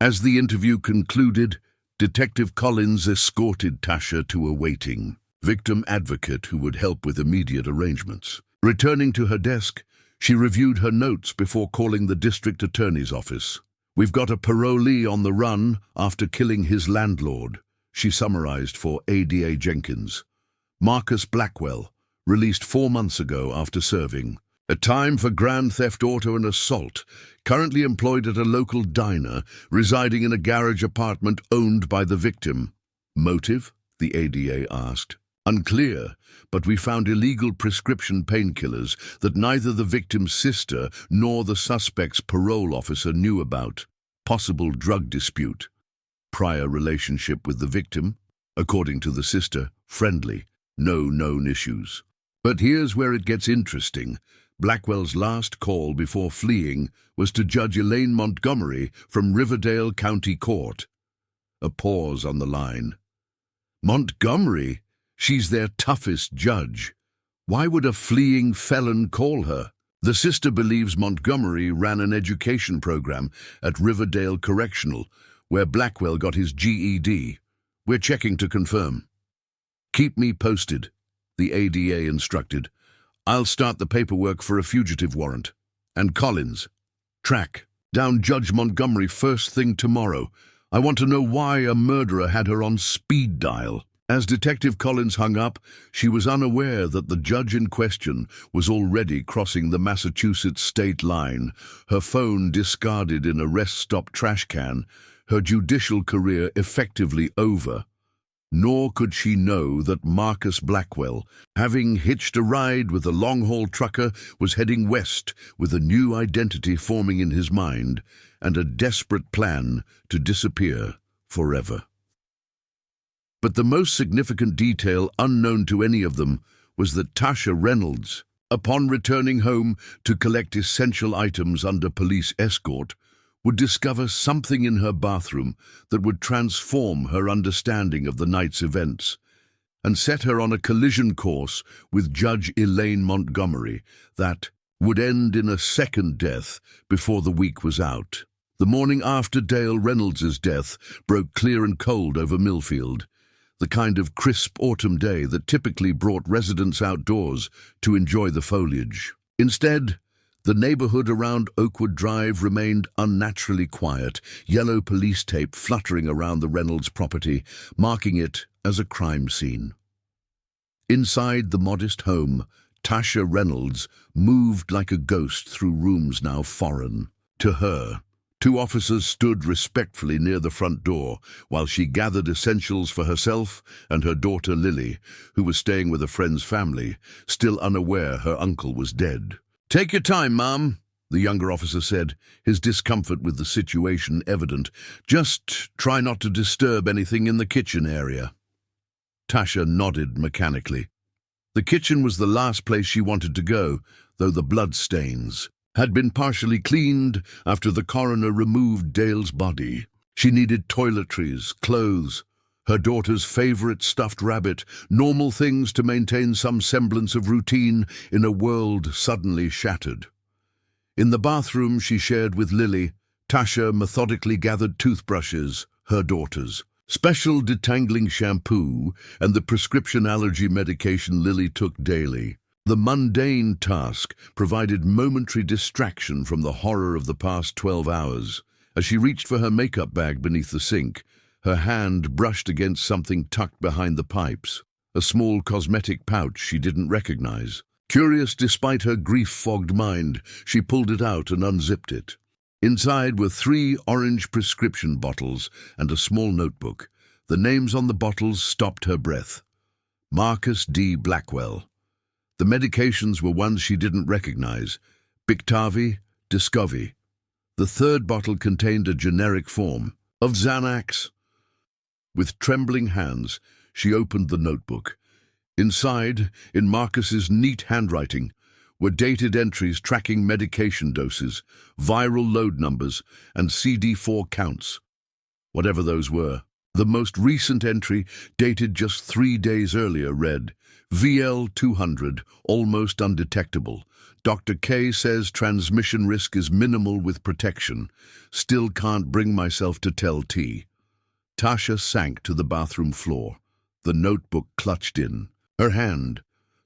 As the interview concluded, Detective Collins escorted Tasha to a waiting victim advocate who would help with immediate arrangements. Returning to her desk, she reviewed her notes before calling the district attorney's office. We've got a parolee on the run after killing his landlord, she summarized for ADA Jenkins. Marcus Blackwell, released 4 months ago after serving. A time for grand theft auto and assault, currently employed at a local diner, residing in a garage apartment owned by the victim. Motive? The ADA asked. Unclear, but we found illegal prescription painkillers that neither the victim's sister nor the suspect's parole officer knew about. Possible drug dispute. Prior relationship with the victim? According to the sister, friendly. No known issues. But here's where it gets interesting. Blackwell's last call before fleeing was to Judge Elaine Montgomery from Riverdale County Court. A pause on the line. Montgomery? She's their toughest judge. Why would a fleeing felon call her? The sister believes Montgomery ran an education program at Riverdale Correctional, where Blackwell got his GED. We're checking to confirm. Keep me posted, the ADA instructed. I'll start the paperwork for a fugitive warrant. And Collins, track down Judge Montgomery first thing tomorrow. I want to know why a murderer had her on speed dial. As Detective Collins hung up, she was unaware that the judge in question was already crossing the Massachusetts state line, her phone discarded in a rest-stop trash can, her judicial career effectively over. Nor could she know that Marcus Blackwell, having hitched a ride with a long-haul trucker, was heading west with a new identity forming in his mind and a desperate plan to disappear forever. But the most significant detail unknown to any of them was that Tasha Reynolds, upon returning home to collect essential items under police escort, would discover something in her bathroom that would transform her understanding of the night's events and set her on a collision course with Judge Elaine Montgomery that would end in a second death before the week was out. The morning after Dale Reynolds's death broke clear and cold over Millfield, the kind of crisp autumn day that typically brought residents outdoors to enjoy the foliage. Instead, the neighborhood around Oakwood Drive remained unnaturally quiet, yellow police tape fluttering around the Reynolds property, marking it as a crime scene. Inside the modest home, Tasha Reynolds moved like a ghost through rooms now foreign to her. 2 officers stood respectfully near the front door while she gathered essentials for herself and her daughter Lily, who was staying with a friend's family, still unaware her uncle was dead. "Take your time, Mom," the younger officer said, his discomfort with the situation evident. "Just try not to disturb anything in the kitchen area." Tasha nodded mechanically. The kitchen was the last place she wanted to go, though the bloodstains had been partially cleaned after the coroner removed Dale's body. She needed toiletries, clothes, her daughter's favorite stuffed rabbit, normal things to maintain some semblance of routine in a world suddenly shattered. In the bathroom she shared with Lily, Tasha methodically gathered toothbrushes, her daughter's, special detangling shampoo, and the prescription allergy medication Lily took daily. The mundane task provided momentary distraction from the horror of the past 12 hours. As she reached for her makeup bag beneath the sink, her hand brushed against something tucked behind the pipes, a small cosmetic pouch she didn't recognize. Curious despite her grief-fogged mind, she pulled it out and unzipped it. Inside were 3 orange prescription bottles and a small notebook. The names on the bottles stopped her breath. Marcus D. Blackwell. The medications were ones she didn't recognize. Biktarvy, Descovy. The 3rd bottle contained a generic form of Xanax. With trembling hands, she opened the notebook. Inside, in Marcus's neat handwriting, were dated entries tracking medication doses, viral load numbers, and CD4 counts. Whatever those were. The most recent entry, dated just 3 days earlier, read, VL 200, almost undetectable. Dr. K says transmission risk is minimal with protection. Still can't bring myself to tell T. Tasha sank to the bathroom floor, the notebook clutched in her hand.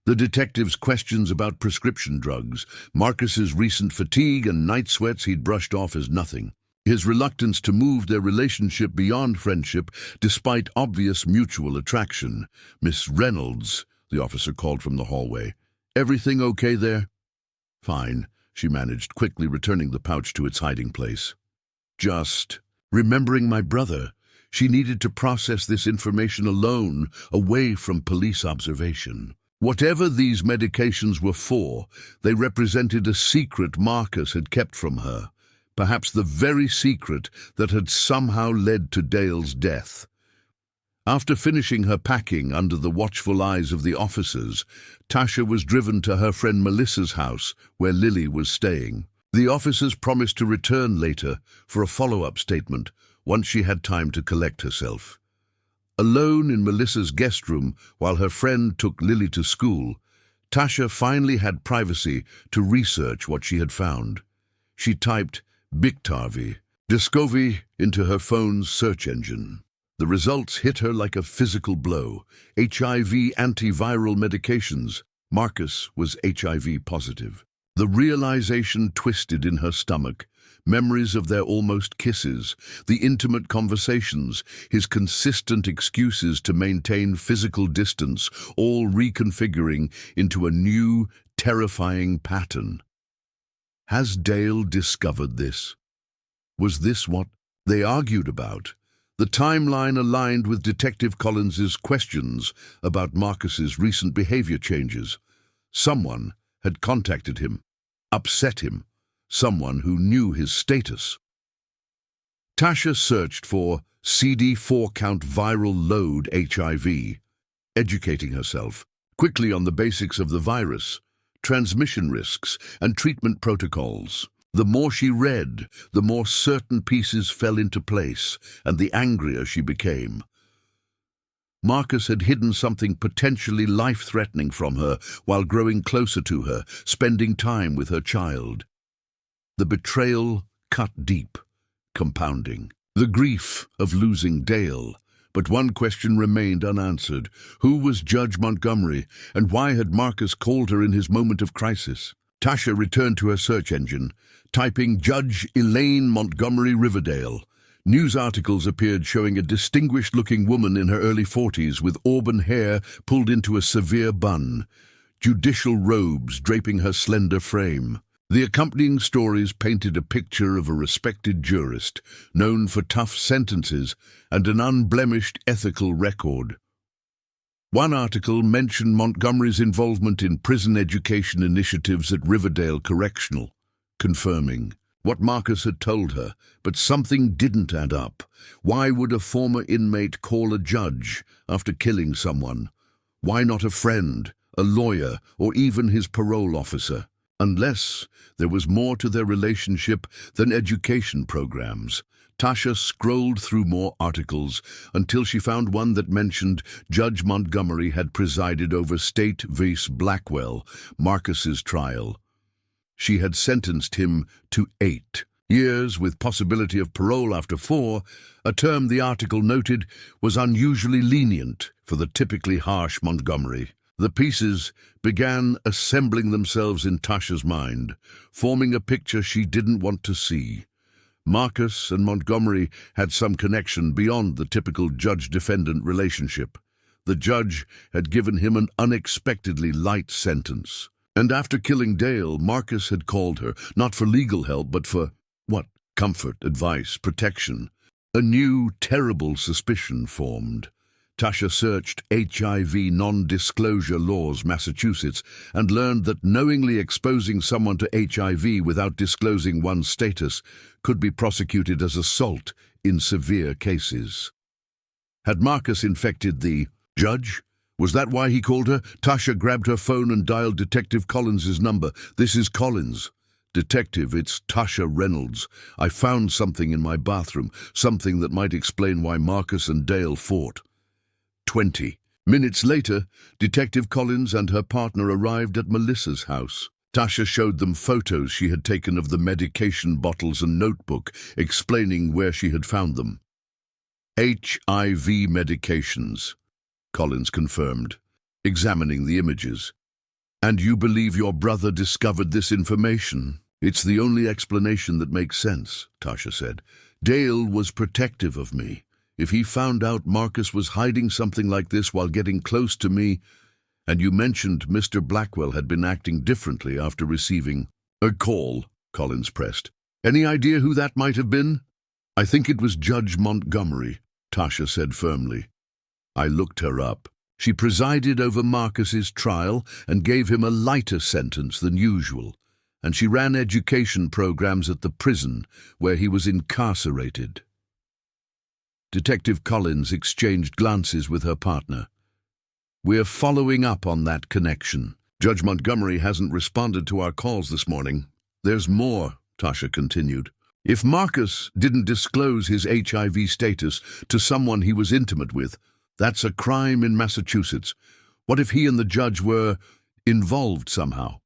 The detective's questions about prescription drugs, Marcus's recent fatigue and night sweats he'd brushed off as nothing. His reluctance to move their relationship beyond friendship despite obvious mutual attraction. "Miss Reynolds," the officer called from the hallway. "Everything okay there?" "Fine," she managed, quickly returning the pouch to its hiding place. "Just remembering my brother." She needed to process this information alone, away from police observation. Whatever these medications were for, they represented a secret Marcus had kept from her, perhaps the very secret that had somehow led to Dale's death. After finishing her packing under the watchful eyes of the officers, Tasha was driven to her friend Melissa's house, where Lily was staying. The officers promised to return later for a follow-up statement once she had time to collect herself. Alone in Melissa's guest room while her friend took Lily to school, Tasha finally had privacy to research what she had found. She typed Biktarvy, Descovy into her phone's search engine. The results hit her like a physical blow. HIV antiviral medications. Marcus was HIV positive. The realization twisted in her stomach. Memories of their almost kisses, the intimate conversations, his consistent excuses to maintain physical distance, all reconfiguring into a new, terrifying pattern. Has Dale discovered this? Was this what they argued about? The timeline aligned with Detective Collins's questions about Marcus's recent behavior changes. Someone had contacted him, upset him. Someone who knew his status. Tasha searched for CD4 count viral load HIV, educating herself quickly on the basics of the virus, transmission risks, and treatment protocols. The more she read, the more certain pieces fell into place, and the angrier she became. Marcus had hidden something potentially life-threatening from her while growing closer to her, spending time with her child. The betrayal cut deep, compounding the grief of losing Dale. But one question remained unanswered. Who was Judge Montgomery, and why had Marcus called her in his moment of crisis? Tasha returned to her search engine, typing Judge Elaine Montgomery Riverdale. News articles appeared showing a distinguished-looking woman in her early 40s with auburn hair pulled into a severe bun, judicial robes draping her slender frame. The accompanying stories painted a picture of a respected jurist, known for tough sentences and an unblemished ethical record. One article mentioned Montgomery's involvement in prison education initiatives at Riverdale Correctional. confirming what Marcus had told her, but something didn't add up. Why would a former inmate call a judge after killing someone? Why not a friend, a lawyer, or even his parole officer? Unless there was more to their relationship than education programs. Tasha scrolled through more articles until she found one that mentioned Judge Montgomery had presided over State v. Blackwell, Marcus's trial. She had sentenced him to 8 years with possibility of parole after 4, a term the article noted was unusually lenient for the typically harsh Montgomery. The pieces began assembling themselves in Tasha's mind, forming a picture she didn't want to see. Marcus and Montgomery had some connection beyond the typical judge-defendant relationship. The judge had given him an unexpectedly light sentence. And after killing Dale, Marcus had called her, not for legal help, but for, what? Comfort, advice, protection. A new, terrible suspicion formed. Tasha searched HIV non-disclosure laws, Massachusetts, and learned that knowingly exposing someone to HIV without disclosing one's status could be prosecuted as assault in severe cases. Had Marcus infected the judge? Was that why he called her? Tasha grabbed her phone and dialed Detective Collins's number. "This is Collins." "Detective, it's Tasha Reynolds. I found something in my bathroom, something that might explain why Marcus and Dale fought." 20 minutes later, Detective Collins and her partner arrived at Melissa's house. Tasha showed them photos she had taken of the medication bottles and notebook, explaining where she had found them. "HIV medications," Collins confirmed, examining the images. "And you believe your brother discovered this information?" "It's the only explanation that makes sense," Tasha said. "Dale was protective of me. If he found out Marcus was hiding something like this while getting close to me, and you mentioned Mr. Blackwell had been acting differently after receiving a call," Collins pressed. "Any idea who that might have been?" "I think it was Judge Montgomery," Tasha said firmly. "I looked her up. She presided over Marcus's trial and gave him a lighter sentence than usual, and she ran education programs at the prison where he was incarcerated." Detective Collins exchanged glances with her partner. "We're following up on that connection. Judge Montgomery hasn't responded to our calls this morning." "There's more," Tasha continued. "If Marcus didn't disclose his HIV status to someone he was intimate with, that's a crime in Massachusetts. What if he and the judge were involved somehow?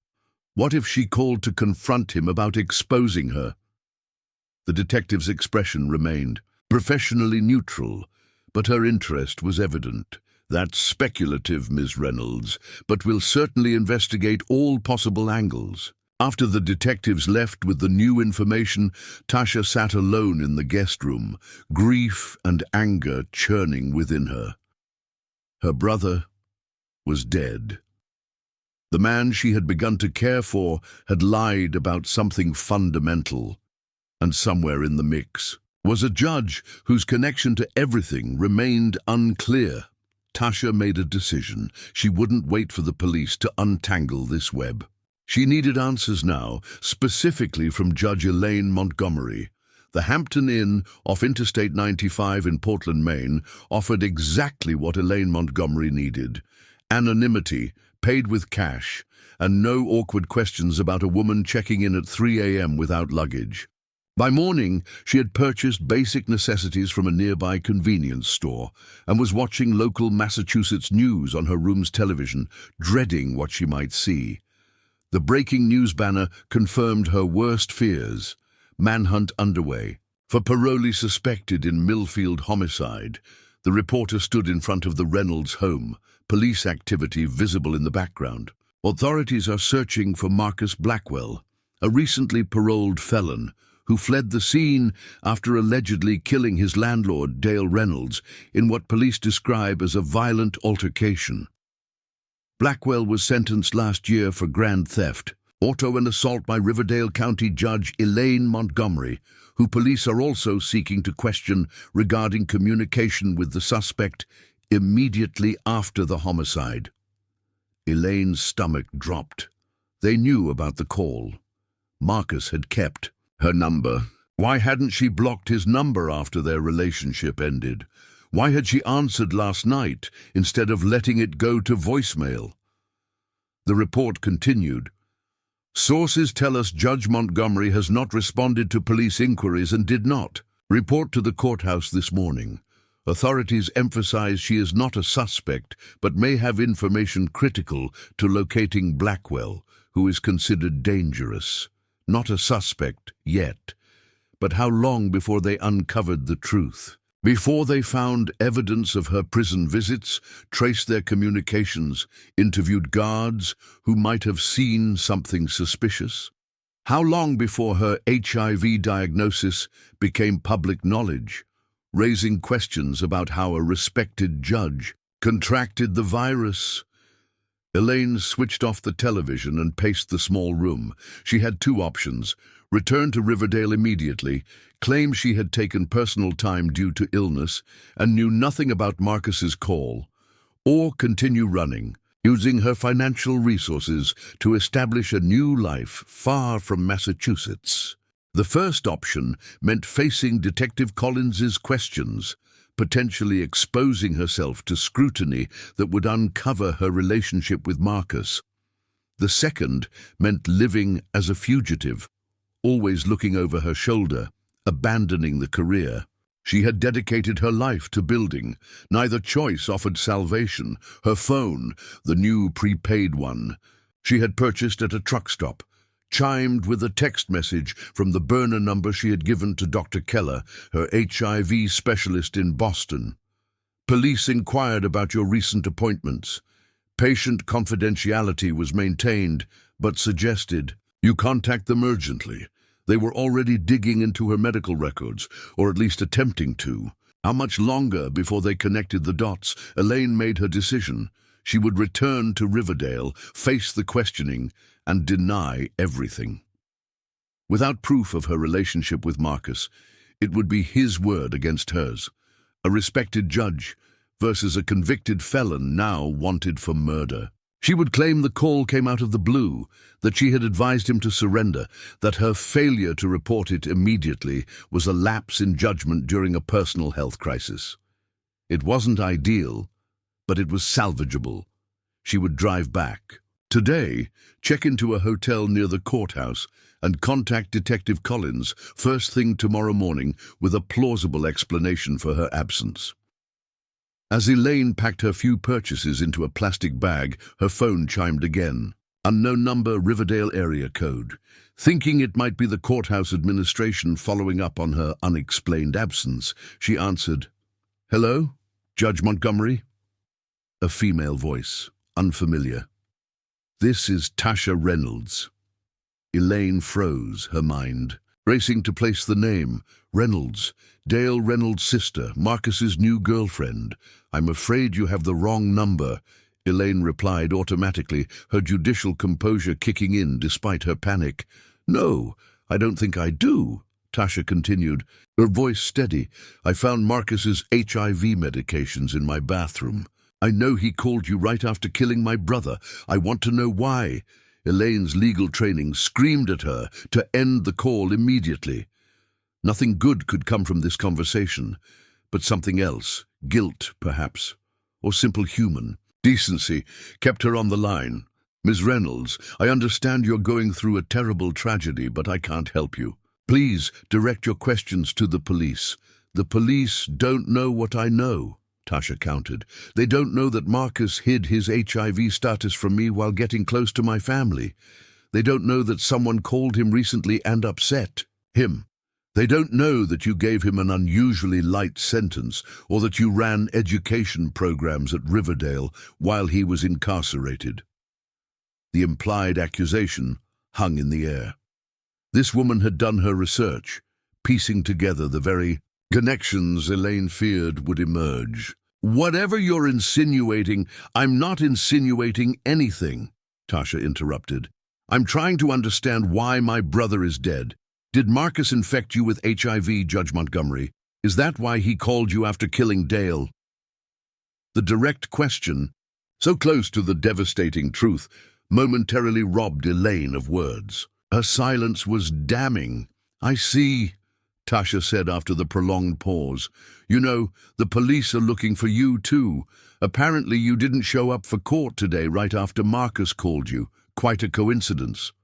What if she called to confront him about exposing her?" The detective's expression remained professionally neutral, but her interest was evident. "That's speculative, Ms. Reynolds, but we'll certainly investigate all possible angles." After the detectives left with the new information, Tasha sat alone in the guest room, grief and anger churning within her. Her brother was dead. The man she had begun to care for had lied about something fundamental, and somewhere in the mix was a judge whose connection to everything remained unclear. Tasha made a decision. She wouldn't wait for the police to untangle this web. She needed answers now, specifically from Judge Elaine Montgomery. The Hampton Inn off Interstate 95 in Portland, Maine, offered exactly what Elaine Montgomery needed: anonymity, paid with cash, and no awkward questions about a woman checking in at 3 a.m. without luggage. By morning, she had purchased basic necessities from a nearby convenience store and was watching local Massachusetts news on her room's television, dreading what she might see. The breaking news banner confirmed her worst fears: manhunt underway for parolee suspected in Millfield homicide. The reporter stood in front of the Reynolds home, police activity visible in the background. "Authorities are searching for Marcus Blackwell, a recently paroled felon who fled the scene after allegedly killing his landlord, Dale Reynolds, in what police describe as a violent altercation. Blackwell was sentenced last year for grand theft, auto and assault by Riverdale County Judge Elaine Montgomery, who police are also seeking to question regarding communication with the suspect immediately after the homicide." Elaine's stomach dropped. They knew about the call. Marcus had kept her number. Why hadn't she blocked his number after their relationship ended? Why had she answered last night instead of letting it go to voicemail? The report continued. Sources tell us Judge Montgomery has not responded to police inquiries and did not report to the courthouse this morning. Authorities emphasize she is not a suspect, but may have information critical to locating Blackwell, who is considered dangerous. Not a suspect yet. But how long before they uncovered the truth? Before they found evidence of her prison visits, traced their communications, interviewed guards who might have seen something suspicious? How long before her HIV diagnosis became public knowledge, raising questions about how a respected judge contracted the virus? Elaine switched off the television and paced the small room. She had two options: return to Riverdale immediately, claim she had taken personal time due to illness and knew nothing about Marcus's call, or continue running, using her financial resources to establish a new life far from Massachusetts. The first option meant facing Detective Collins's questions, potentially exposing herself to scrutiny that would uncover her relationship with Marcus. The second meant living as a fugitive, always looking over her shoulder, abandoning the career she had dedicated her life to building. Neither choice offered salvation. Her phone, the new prepaid one she had purchased at a truck stop, chimed with a text message from the burner number she had given to Dr. Keller, her HIV specialist in Boston. Police inquired about your recent appointments. Patient confidentiality was maintained, but suggested you contact them urgently. They were already digging into her medical records, or at least attempting to. How much longer before they connected the dots? Elaine made her decision. She would return to Riverdale, face the questioning, and deny everything. Without proof of her relationship with Marcus, it would be his word against hers. A respected judge versus a convicted felon now wanted for murder. She would claim the call came out of the blue, that she had advised him to surrender, that her failure to report it immediately was a lapse in judgment during a personal health crisis. It wasn't ideal, but it was salvageable. She would drive back. Today, check into a hotel near the courthouse and contact Detective Collins first thing tomorrow morning with a plausible explanation for her absence. As Elaine packed her few purchases into a plastic bag, her phone chimed again. Unknown number, Riverdale area code. Thinking it might be the courthouse administration following up on her unexplained absence, she answered, "Hello? Judge Montgomery?" A female voice, unfamiliar. "This is Tasha Reynolds." Elaine froze, her mind racing to place the name. Reynolds, Dale Reynolds' sister, Marcus's new girlfriend. "I'm afraid you have the wrong number," Elaine replied automatically, her judicial composure kicking in despite her panic. "No, I don't think I do," Tasha continued, her voice steady. "I found Marcus's HIV medications in my bathroom. I know he called you right after killing my brother. I want to know why." Elaine's legal training screamed at her to end the call immediately. Nothing good could come from this conversation, but something else, guilt perhaps, or simple human decency, kept her on the line. "Ms. Reynolds, I understand you're going through a terrible tragedy, but I can't help you. Please direct your questions to the police." "The police don't know what I know," Tasha countered. "They don't know that Marcus hid his HIV status from me while getting close to my family. They don't know that someone called him recently and upset him. They don't know that you gave him an unusually light sentence, or that you ran education programs at Riverdale while he was incarcerated." The implied accusation hung in the air. This woman had done her research, piecing together the very connections Elaine feared would emerge. "Whatever you're insinuating, I'm not insinuating anything," Tasha interrupted. "I'm trying to understand why my brother is dead. Did Marcus infect you with HIV, Judge Montgomery? Is that why he called you after killing Dale?" The direct question, so close to the devastating truth, momentarily robbed Elaine of words. Her silence was damning. "I see," Tasha said after the prolonged pause. "You know, the police are looking for you too. Apparently you didn't show up for court today right after Marcus called you. Quite a coincidence."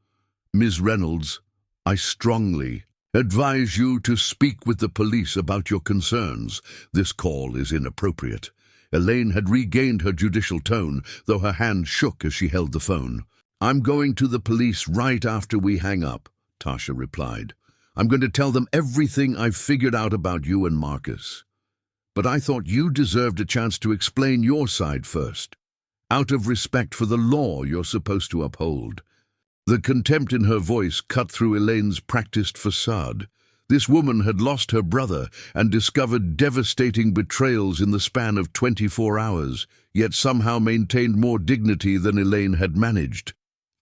"Ms. Reynolds, I strongly advise you to speak with the police about your concerns. This call is inappropriate." Elaine had regained her judicial tone, though her hand shook as she held the phone. "I'm going to the police right after we hang up," Tasha replied. "I'm going to tell them everything I've figured out about you and Marcus. But I thought you deserved a chance to explain your side first, out of respect for the law you're supposed to uphold." The contempt in her voice cut through Elaine's practiced facade. This woman had lost her brother and discovered devastating betrayals in the span of 24 hours, yet somehow maintained more dignity than Elaine had managed.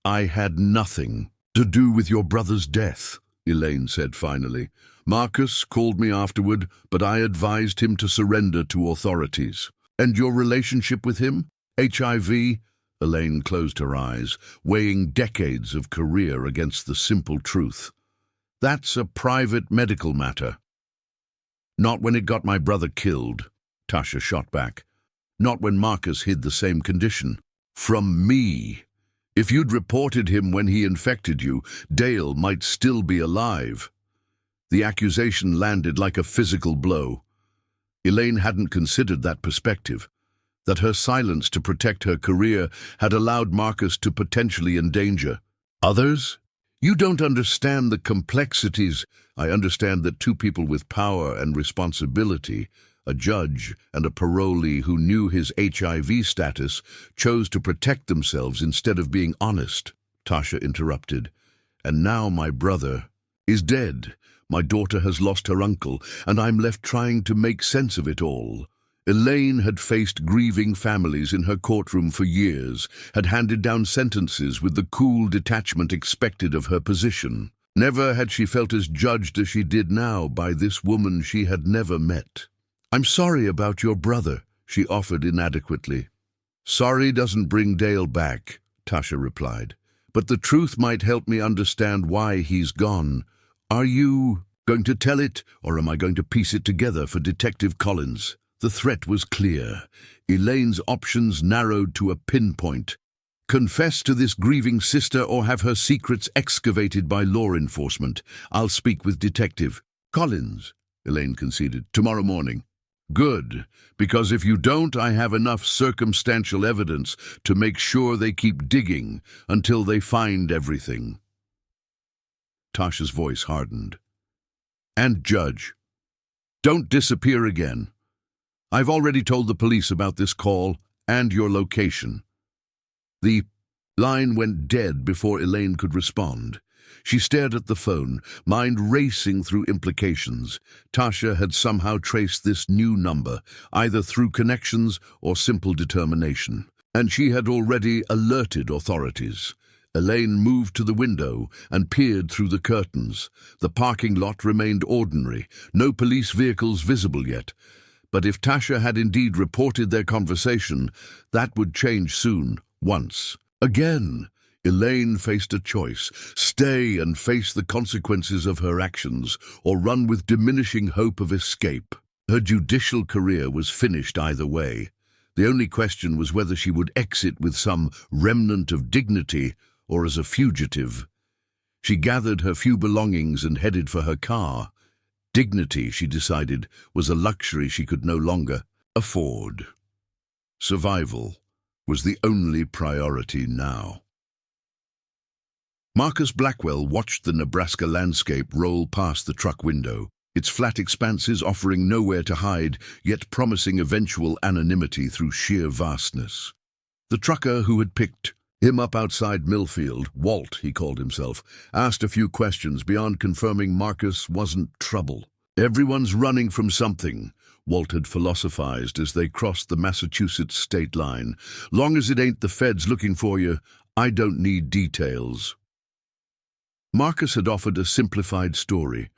"I had nothing to do with your brother's death," Elaine said finally. "Marcus called me afterward, but I advised him to surrender to authorities." "And your relationship with him? HIV?" Elaine closed her eyes, weighing decades of career against the simple truth. "That's a private medical matter." "Not when it got my brother killed," Tasha shot back. "Not when Marcus hid the same condition. From me. If you'd reported him when he infected you, Dale might still be alive." The accusation landed like a physical blow. Elaine hadn't considered that perspective, that her silence to protect her career had allowed Marcus to potentially endanger others. "You don't understand the complexities." "I understand that two people with power and responsibility, a judge and a parolee who knew his HIV status, chose to protect themselves instead of being honest," Tasha interrupted. "And now my brother is dead. My daughter has lost her uncle, and I'm left trying to make sense of it all." Elaine had faced grieving families in her courtroom for years, had handed down sentences with the cool detachment expected of her position. Never had she felt as judged as she did now by this woman she had never met. "I'm sorry about your brother," she offered inadequately. "Sorry doesn't bring Dale back," Tasha replied. "But the truth might help me understand why he's gone. Are you going to tell it, or am I going to piece it together for Detective Collins?" The threat was clear. Elaine's options narrowed to a pinpoint. Confess to this grieving sister or have her secrets excavated by law enforcement. "I'll speak with Detective Collins," Elaine conceded, "tomorrow morning." "Good, because if you don't, I have enough circumstantial evidence to make sure they keep digging until they find everything." Tasha's voice hardened. "And Judge, don't disappear again. I've already told the police about this call and your location." The line went dead before Elaine could respond. She stared at the phone, mind racing through implications. Tasha had somehow traced this new number, either through connections or simple determination, and she had already alerted authorities. Elaine moved to the window and peered through the curtains. The parking lot remained ordinary, no police vehicles visible yet. But if Tasha had indeed reported their conversation, that would change soon, once. Again, Elaine faced a choice: stay and face the consequences of her actions, or run with diminishing hope of escape. Her judicial career was finished either way. The only question was whether she would exit with some remnant of dignity or as a fugitive. She gathered her few belongings and headed for her car. Dignity, she decided, was a luxury she could no longer afford. Survival was the only priority now. Marcus Blackwell watched the Nebraska landscape roll past the truck window, its flat expanses offering nowhere to hide, yet promising eventual anonymity through sheer vastness. The trucker who had picked him up outside Millfield, Walt, he called himself, asked a few questions beyond confirming Marcus wasn't trouble. "Everyone's running from something," Walt had philosophized as they crossed the Massachusetts state line. "Long as it ain't the feds looking for you, I don't need details." Marcus had offered a simplified story.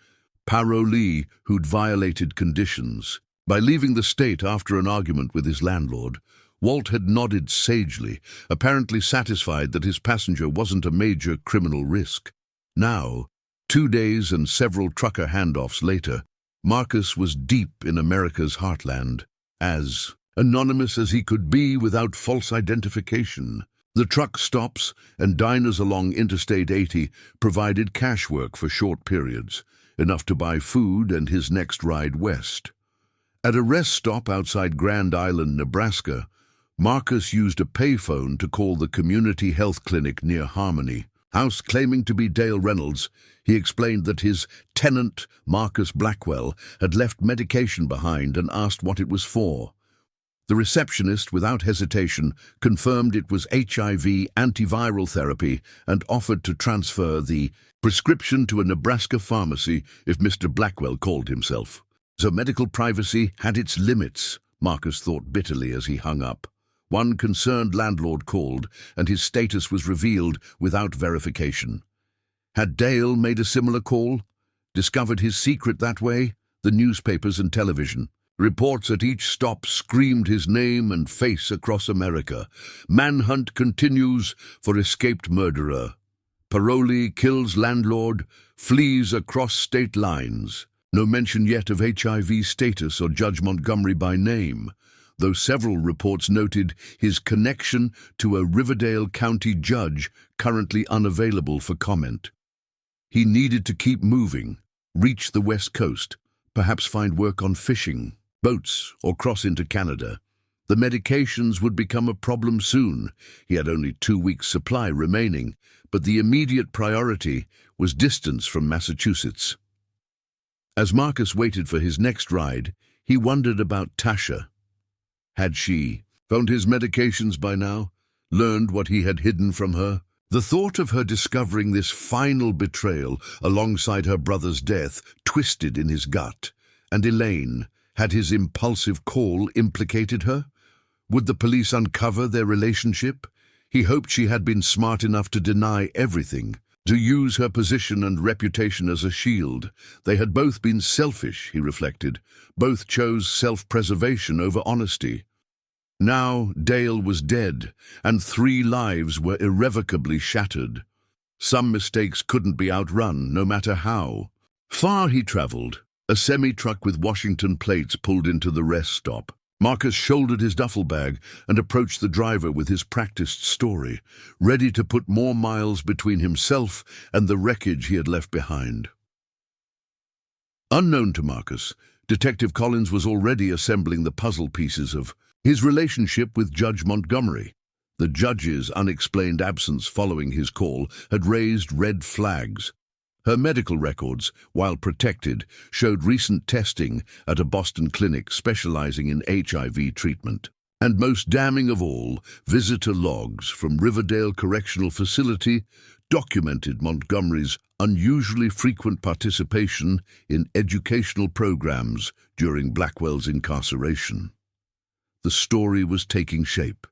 Parolee who'd violated conditions. By leaving the state after an argument with his landlord, Walt had nodded sagely, apparently satisfied that his passenger wasn't a major criminal risk. Now, 2 days and several trucker handoffs later, Marcus was deep in America's heartland, as anonymous as he could be without false identification. The truck stops and diners along Interstate 80 provided cash work for short periods, enough to buy food and his next ride west. At a rest stop outside Grand Island, Nebraska, Marcus used a payphone to call the community health clinic near Harmony House. Claiming to be Dale Reynolds, he explained that his tenant, Marcus Blackwell, had left medication behind and asked what it was for. The receptionist, without hesitation, confirmed it was HIV antiviral therapy and offered to transfer the prescription to a Nebraska pharmacy if Mr. Blackwell called himself. So medical privacy had its limits, Marcus thought bitterly as he hung up. One concerned landlord called, and his status was revealed without verification. Had Dale made a similar call? Discovered his secret that way? The newspapers and television. Reports at each stop screamed his name and face across America. Manhunt continues for escaped murderer. Parolee kills landlord, flees across state lines. No mention yet of HIV status or Judge Montgomery by name, though several reports noted his connection to a Riverdale County judge currently unavailable for comment. He needed to keep moving, reach the West Coast, perhaps find work on fishing boats or cross into Canada. The medications would become a problem soon. He had only 2 weeks' supply remaining, but the immediate priority was distance from Massachusetts. As Marcus waited for his next ride, he wondered about Tasha. Had she found his medications by now? Learned what he had hidden from her? The thought of her discovering this final betrayal alongside her brother's death twisted in his gut. And Elaine, had his impulsive call implicated her? Would the police uncover their relationship? He hoped she had been smart enough to deny everything, to use her position and reputation as a shield. They had both been selfish, he reflected. Both chose self-preservation over honesty. Now Dale was dead, and 3 lives were irrevocably shattered. Some mistakes couldn't be outrun, no matter how. Far he traveled. A semi-truck with Washington plates pulled into the rest stop. Marcus shouldered his duffel bag and approached the driver with his practiced story, ready to put more miles between himself and the wreckage he had left behind. Unknown to Marcus, Detective Collins was already assembling the puzzle pieces of his relationship with Judge Montgomery. The judge's unexplained absence following his call had raised red flags. Her medical records, while protected, showed recent testing at a Boston clinic specializing in HIV treatment. And most damning of all, visitor logs from Riverdale Correctional Facility documented Montgomery's unusually frequent participation in educational programs during Blackwell's incarceration. The story was taking shape.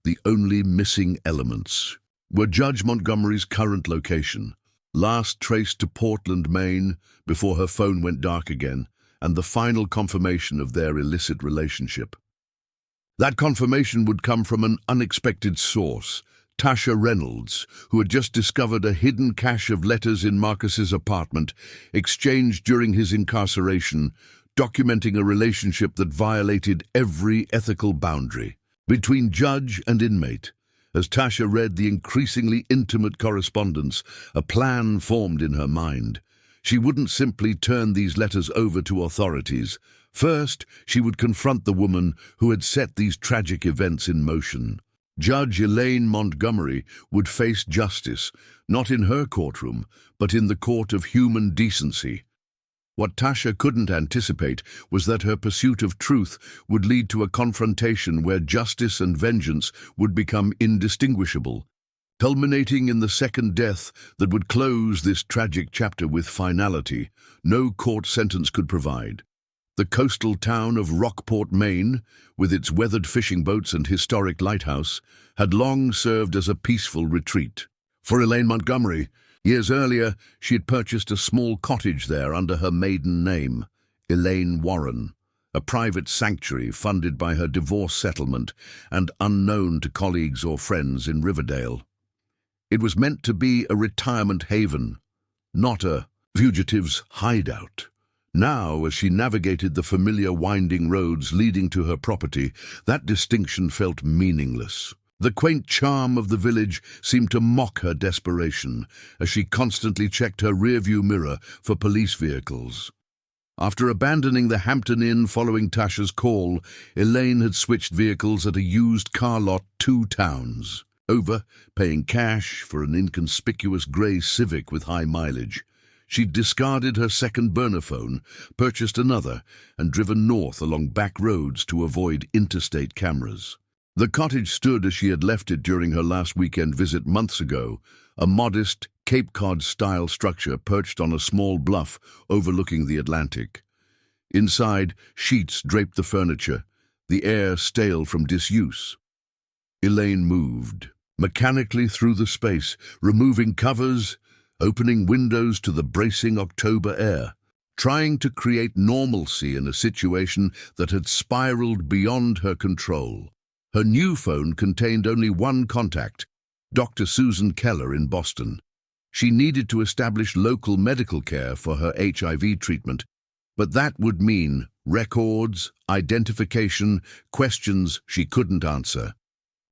The only missing elements were Judge Montgomery's current location, last traced to Portland, Maine, before her phone went dark again, and the final confirmation of their illicit relationship. That confirmation would come from an unexpected source, Tasha Reynolds, who had just discovered a hidden cache of letters in Marcus's apartment, exchanged during his incarceration, documenting a relationship that violated every ethical boundary between judge and inmate. As Tasha read the increasingly intimate correspondence, a plan formed in her mind. She wouldn't simply turn these letters over to authorities. First, she would confront the woman who had set these tragic events in motion. Judge Elaine Montgomery would face justice, not in her courtroom, but in the court of human decency. What Tasha couldn't anticipate was that her pursuit of truth would lead to a confrontation where justice and vengeance would become indistinguishable, culminating in the second death that would close this tragic chapter with finality no court sentence could provide. The coastal town of Rockport, Maine, with its weathered fishing boats and historic lighthouse, had long served as a peaceful retreat. For Elaine Montgomery, years earlier, she had purchased a small cottage there under her maiden name, Elaine Warren, a private sanctuary funded by her divorce settlement and unknown to colleagues or friends in Riverdale. It was meant to be a retirement haven, not a fugitive's hideout. Now, as she navigated the familiar winding roads leading to her property, that distinction felt meaningless. The quaint charm of the village seemed to mock her desperation as she constantly checked her rearview mirror for police vehicles. After abandoning the Hampton Inn following Tasha's call, Elaine had switched vehicles at a used car lot 2 towns over, paying cash for an inconspicuous grey Civic with high mileage. She'd discarded her second burner phone, purchased another, and driven north along back roads to avoid interstate cameras. The cottage stood as she had left it during her last weekend visit months ago, a modest, Cape Cod-style structure perched on a small bluff overlooking the Atlantic. Inside, sheets draped the furniture, the air stale from disuse. Elaine moved, mechanically through the space, removing covers, opening windows to the bracing October air, trying to create normalcy in a situation that had spiraled beyond her control. Her new phone contained only one contact, Dr. Susan Keller in Boston. She needed to establish local medical care for her HIV treatment, but that would mean records, identification, questions she couldn't answer.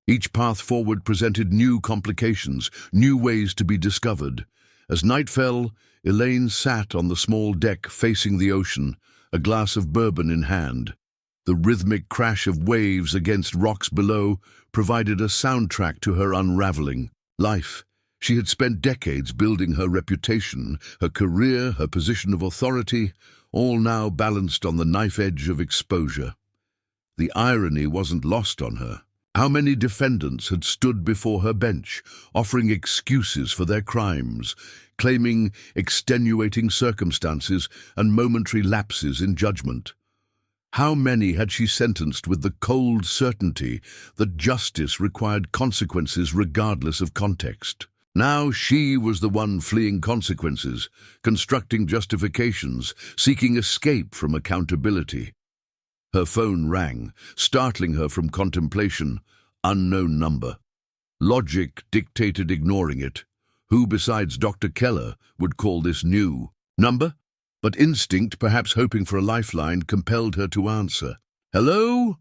Each path forward presented new complications, new ways to be discovered. As night fell, Elaine sat on the small deck facing the ocean, a glass of bourbon in hand. The rhythmic crash of waves against rocks below provided a soundtrack to her unraveling life. She had spent decades building her reputation, her career, her position of authority, all now balanced on the knife edge of exposure. The irony wasn't lost on her. How many defendants had stood before her bench, offering excuses for their crimes, claiming extenuating circumstances and momentary lapses in judgment? How many had she sentenced with the cold certainty that justice required consequences regardless of context? Now she was the one fleeing consequences, constructing justifications, seeking escape from accountability. Her phone rang, startling her from contemplation. Unknown number. Logic dictated ignoring it. Who besides Dr. Keller would call this new number? But instinct, perhaps hoping for a lifeline, compelled her to answer. "Hello?"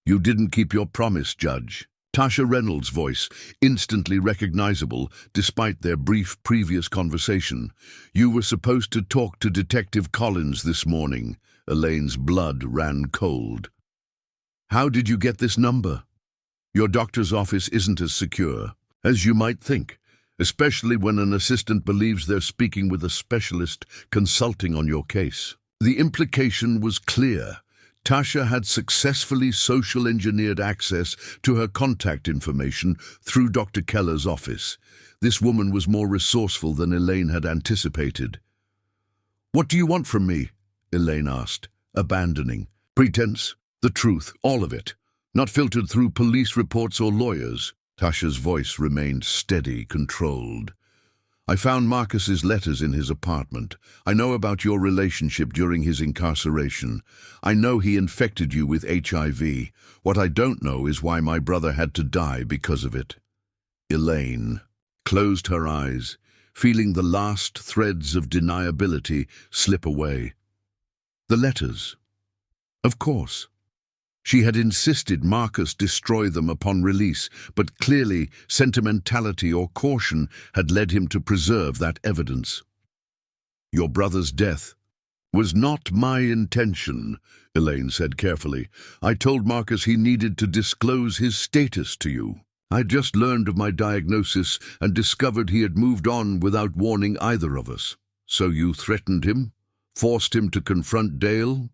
"You didn't keep your promise, Judge." Tasha Reynolds' voice, instantly recognizable despite their brief previous conversation. "You were supposed to talk to Detective Collins this morning." Elaine's blood ran cold. "How did you get this number?" "Your doctor's office isn't as secure as you might think, especially when an assistant believes they're speaking with a specialist consulting on your case." The implication was clear. Tasha had successfully social engineered access to her contact information through Dr. Keller's office. This woman was more resourceful than Elaine had anticipated. "What do you want from me?" Elaine asked, abandoning pretense, the truth, all of it, not filtered through police reports or lawyers. Tasha's voice remained steady, controlled. "I found Marcus's letters in his apartment. I know about your relationship during his incarceration. I know he infected you with HIV. What I don't know is why my brother had to die because of it." Elaine closed her eyes, feeling the last threads of deniability slip away. The letters. Of course. She had insisted Marcus destroy them upon release, but clearly sentimentality or caution had led him to preserve that evidence. "Your brother's death was not my intention," Elaine said carefully. "I told Marcus he needed to disclose his status to you. I'd just learned of my diagnosis and discovered he had moved on without warning either of us. So you threatened him? Forced him to confront Dale?"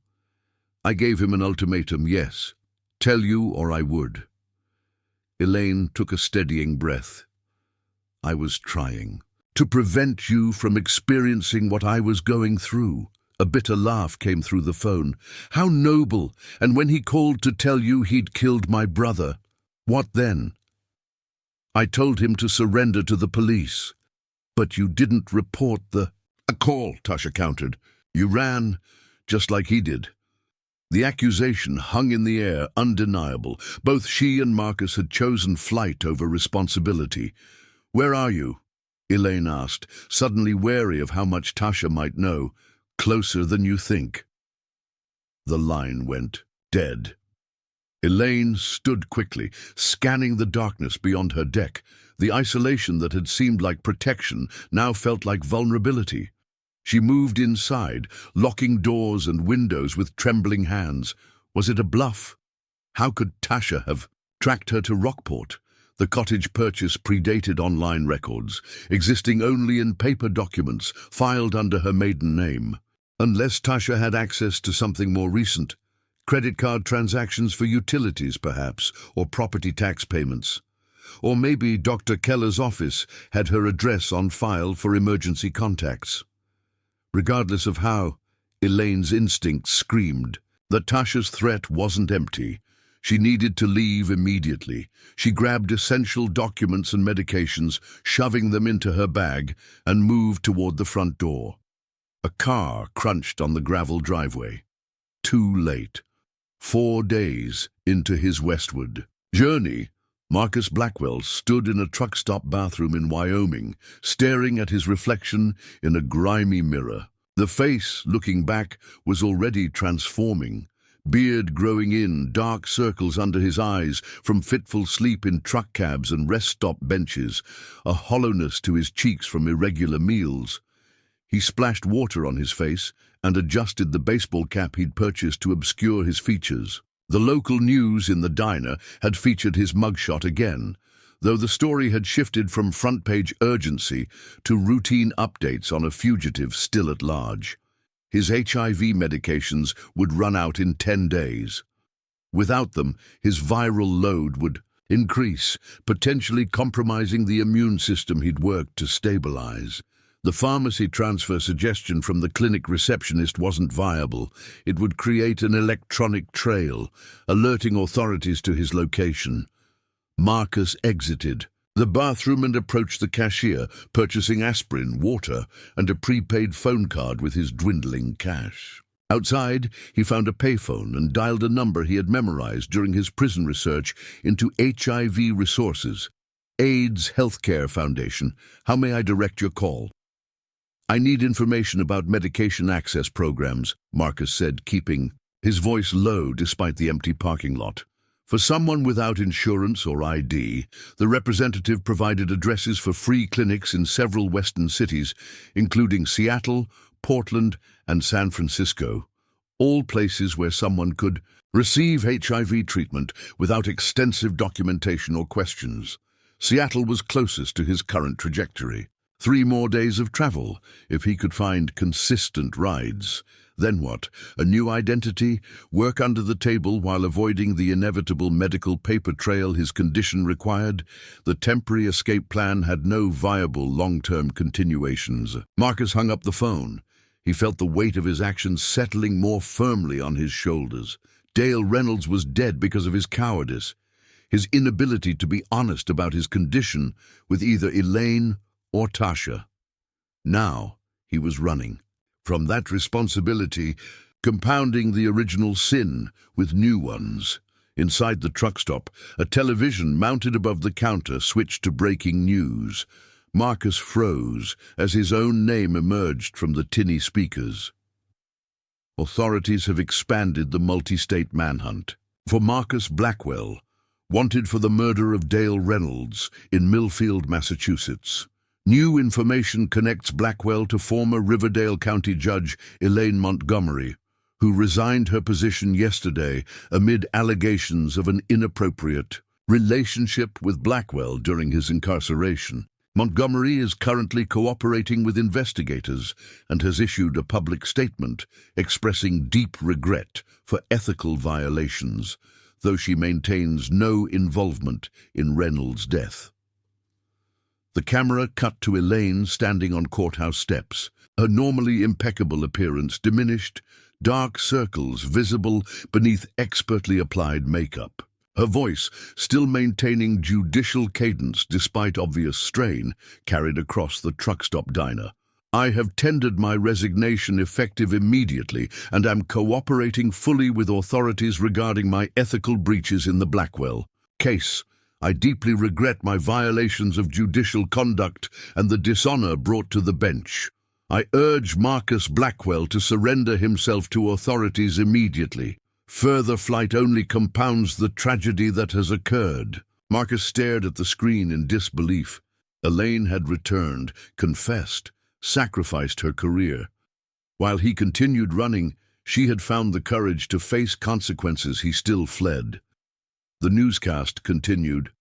"I gave him an ultimatum, yes. Tell you or I would." Elaine took a steadying breath. "I was trying to prevent you from experiencing what I was going through." A bitter laugh came through the phone. "How noble! And when he called to tell you he'd killed my brother, what then?" "I told him to surrender to the police." "But you didn't report the—" "A call," Tasha countered. "You ran, just like he did." The accusation hung in the air, undeniable. Both she and Marcus had chosen flight over responsibility. "Where are you?" Elaine asked, suddenly wary of how much Tasha might know. Closer than you think. The line went dead. Elaine stood quickly, scanning the darkness beyond her deck. The isolation that had seemed like protection now felt like vulnerability. She moved inside, locking doors and windows with trembling hands. Was it a bluff? How could Tasha have tracked her to Rockport? The cottage purchase predated online records, existing only in paper documents filed under her maiden name. Unless Tasha had access to something more recent. Credit card transactions for utilities, perhaps, or property tax payments. Or maybe Dr. Keller's office had her address on file for emergency contacts. Regardless of how, Elaine's instinct screamed that Tasha's threat wasn't empty. She needed to leave immediately. She grabbed essential documents and medications, shoving them into her bag, and moved toward the front door. A car crunched on the gravel driveway. Too late. 4 days into his westward journey, Marcus Blackwell stood in a truck stop bathroom in Wyoming, staring at his reflection in a grimy mirror. The face, looking back, was already transforming. Beard growing in, dark circles under his eyes from fitful sleep in truck cabs and rest stop benches, a hollowness to his cheeks from irregular meals. He splashed water on his face and adjusted the baseball cap he'd purchased to obscure his features. The local news in the diner had featured his mugshot again, though the story had shifted from front-page urgency to routine updates on a fugitive still at large. His HIV medications would run out in 10 days. Without them, his viral load would increase, potentially compromising the immune system he'd worked to stabilize. The pharmacy transfer suggestion from the clinic receptionist wasn't viable. It would create an electronic trail, alerting authorities to his location. Marcus exited the bathroom and approached the cashier, purchasing aspirin, water, and a prepaid phone card with his dwindling cash. Outside, he found a payphone and dialed a number he had memorized during his prison research into HIV resources. AIDS Healthcare Foundation. How may I direct your call? I need information about medication access programs, Marcus said, keeping his voice low despite the empty parking lot. For someone without insurance or ID, the representative provided addresses for free clinics in several western cities, including Seattle, Portland, and San Francisco, all places where someone could receive HIV treatment without extensive documentation or questions. Seattle was closest to his current trajectory. 3 more days of travel, if he could find consistent rides. Then what? A new identity? Work under the table while avoiding the inevitable medical paper trail his condition required? The temporary escape plan had no viable long-term continuations. Marcus hung up the phone. He felt the weight of his actions settling more firmly on his shoulders. Dale Reynolds was dead because of his cowardice, his inability to be honest about his condition with either Elaine or Tasha. Now he was running from that responsibility, compounding the original sin with new ones. Inside the truck stop, a television mounted above the counter switched to breaking news. Marcus froze as his own name emerged from the tinny speakers. Authorities have expanded the multi-state manhunt for Marcus Blackwell, wanted for the murder of Dale Reynolds in Millfield, Massachusetts. New information connects Blackwell to former Riverdale County Judge Elaine Montgomery, who resigned her position yesterday amid allegations of an inappropriate relationship with Blackwell during his incarceration. Montgomery is currently cooperating with investigators and has issued a public statement expressing deep regret for ethical violations, though she maintains no involvement in Reynolds' death. The camera cut to Elaine standing on courthouse steps, her normally impeccable appearance diminished, dark circles visible beneath expertly applied makeup. Her voice, still maintaining judicial cadence despite obvious strain, carried across the truck stop diner. I have tendered my resignation effective immediately and am cooperating fully with authorities regarding my ethical breaches in the Blackwell case. I deeply regret my violations of judicial conduct and the dishonor brought to the bench. I urge Marcus Blackwell to surrender himself to authorities immediately. Further flight only compounds the tragedy that has occurred." Marcus stared at the screen in disbelief. Elaine had returned, confessed, sacrificed her career. While he continued running, she had found the courage to face consequences. He still fled. The newscast continued.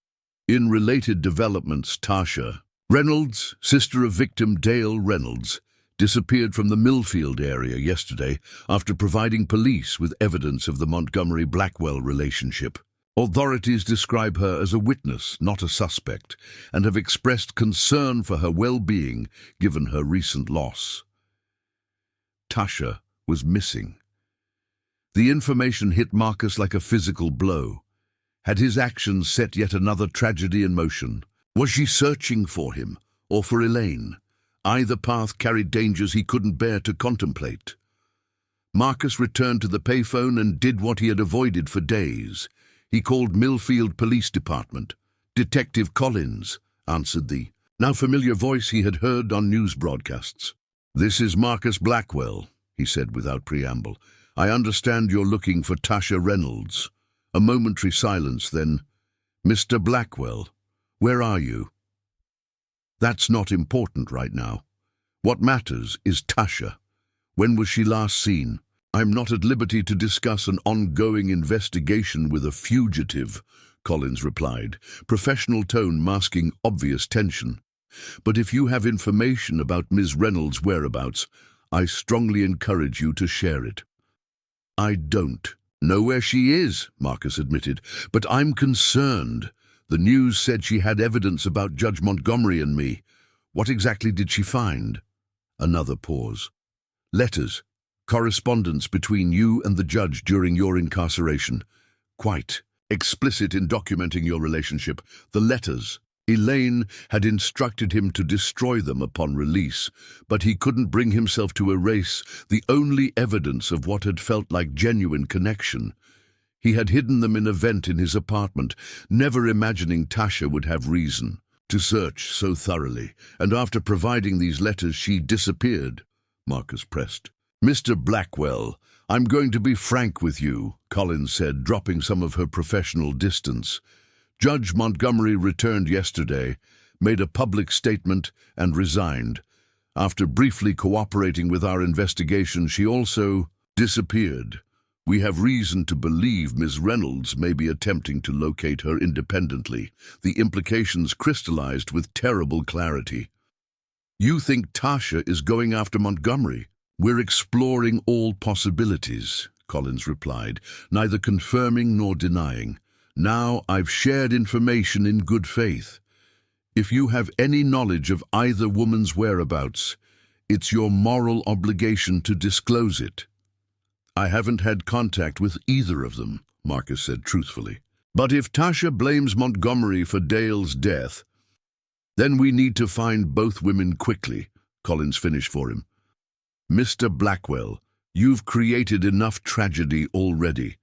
In related developments, Tasha Reynolds, sister of victim Dale Reynolds, disappeared from the Millfield area yesterday after providing police with evidence of the Montgomery-Blackwell relationship. Authorities describe her as a witness, not a suspect, and have expressed concern for her well-being given her recent loss. Tasha was missing. The information hit Marcus like a physical blow. Had his actions set yet another tragedy in motion? Was she searching for him, or for Elaine? Either path carried dangers he couldn't bear to contemplate. Marcus returned to the payphone and did what he had avoided for days. He called Millfield Police Department. "Detective Collins," answered the now familiar voice he had heard on news broadcasts. "This is Marcus Blackwell," he said without preamble. "I understand you're looking for Tasha Reynolds." A momentary silence, then, "Mr. Blackwell, where are you?" "That's not important right now. What matters is Tasha. When was she last seen?" "I'm not at liberty to discuss an ongoing investigation with a fugitive," Collins replied, professional tone masking obvious tension. "But if you have information about Ms. Reynolds' whereabouts, I strongly encourage you to share it." "I don't know where she is," Marcus admitted, "but I'm concerned. The news said she had evidence about Judge Montgomery and me. What exactly did she find?" Another pause. "Letters. Correspondence between you and the judge during your incarceration. Quite explicit in documenting your relationship. The letters. Elaine had instructed him to destroy them upon release, but he couldn't bring himself to erase the only evidence of what had felt like genuine connection. He had hidden them in a vent in his apartment, never imagining Tasha would have reason to search so thoroughly, and after providing these letters she disappeared," Marcus pressed. "Mr. Blackwell, I'm going to be frank with you," Collins said, dropping some of her professional distance. "Judge Montgomery returned yesterday, made a public statement, and resigned. After briefly cooperating with our investigation, she also disappeared. We have reason to believe Ms. Reynolds may be attempting to locate her independently. The implications crystallized with terrible clarity." "You think Tasha is going after Montgomery?" "We're exploring all possibilities," Collins replied, neither confirming nor denying. "Now I've shared information in good faith. If you have any knowledge of either woman's whereabouts, it's your moral obligation to disclose it." "I haven't had contact with either of them," Marcus said truthfully. "But if Tasha blames Montgomery for Dale's death, then we need to find both women quickly," Collins finished for him. "Mr. Blackwell, you've created enough tragedy already.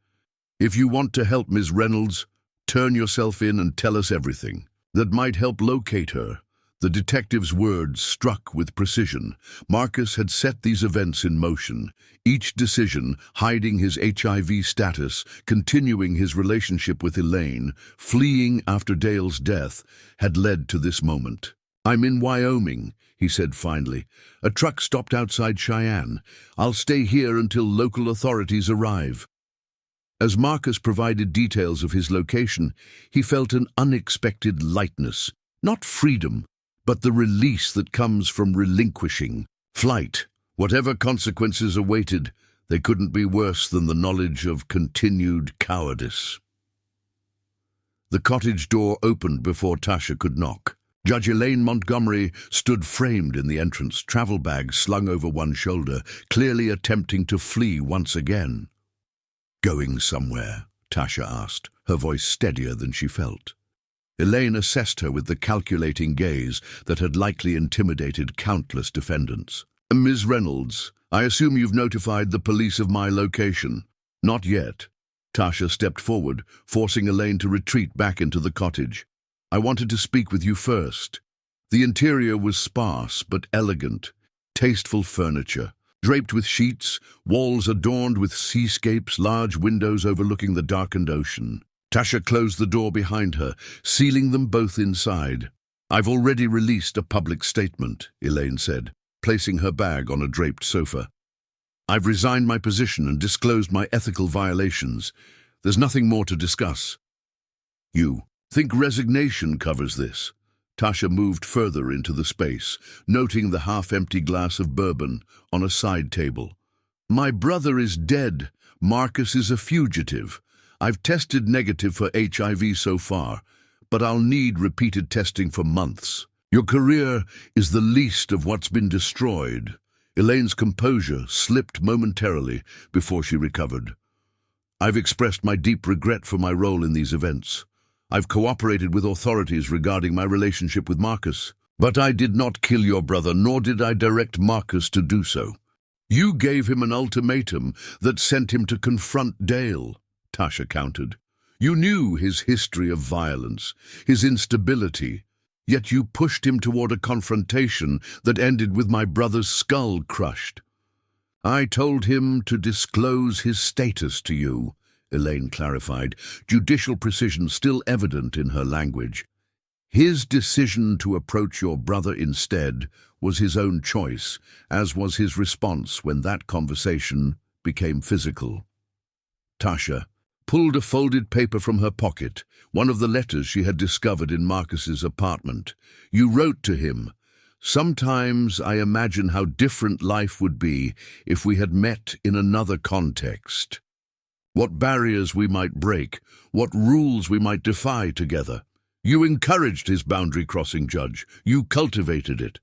If you want to help Ms. Reynolds, turn yourself in and tell us everything. That might help locate her." The detective's words struck with precision. Marcus had set these events in motion, each decision hiding his HIV status, continuing his relationship with Elaine, fleeing after Dale's death, had led to this moment. "I'm in Wyoming," he said finally. "A truck stopped outside Cheyenne. I'll stay here until local authorities arrive." As Marcus provided details of his location, he felt an unexpected lightness, not freedom, but the release that comes from relinquishing flight. Whatever consequences awaited, they couldn't be worse than the knowledge of continued cowardice. The cottage door opened before Tasha could knock. Judge Elaine Montgomery stood framed in the entrance, travel bag slung over one shoulder, clearly attempting to flee once again. "Going somewhere?" Tasha asked, her voice steadier than she felt. Elaine assessed her with the calculating gaze that had likely intimidated countless defendants. "Ms. Reynolds, I assume you've notified the police of my location." "Not yet. Tasha stepped forward, forcing Elaine to retreat back into the cottage. "I wanted to speak with you first." The interior was sparse but elegant, tasteful furniture, draped with sheets, walls adorned with seascapes, large windows overlooking the darkened ocean. Tasha closed the door behind her, sealing them both inside. "I've already released a public statement," Elaine said, placing her bag on a draped sofa. "I've resigned my position and disclosed my ethical violations. There's nothing more to discuss." "You think resignation covers this?" Tasha moved further into the space, noting the half-empty glass of bourbon on a side table. "My brother is dead. Marcus is a fugitive. I've tested negative for HIV so far, but I'll need repeated testing for months. Your career is the least of what's been destroyed." Elaine's composure slipped momentarily before she recovered. "I've expressed my deep regret for my role in these events. I've cooperated with authorities regarding my relationship with Marcus. But I did not kill your brother, nor did I direct Marcus to do so. You gave him an ultimatum that sent him to confront Dale," Tasha countered. "You knew his history of violence, his instability, yet you pushed him toward a confrontation that ended with my brother's skull crushed. I told him to disclose his status to you," Elaine clarified, judicial precision still evident in her language. "His decision to approach your brother instead was his own choice, as was his response when that conversation became physical." Tasha pulled a folded paper from her pocket, one of the letters she had discovered in Marcus's apartment. "You wrote to him, 'Sometimes I imagine how different life would be if we had met in another context. What barriers we might break, what rules we might defy together.' You encouraged his boundary-crossing, Judge. You cultivated it.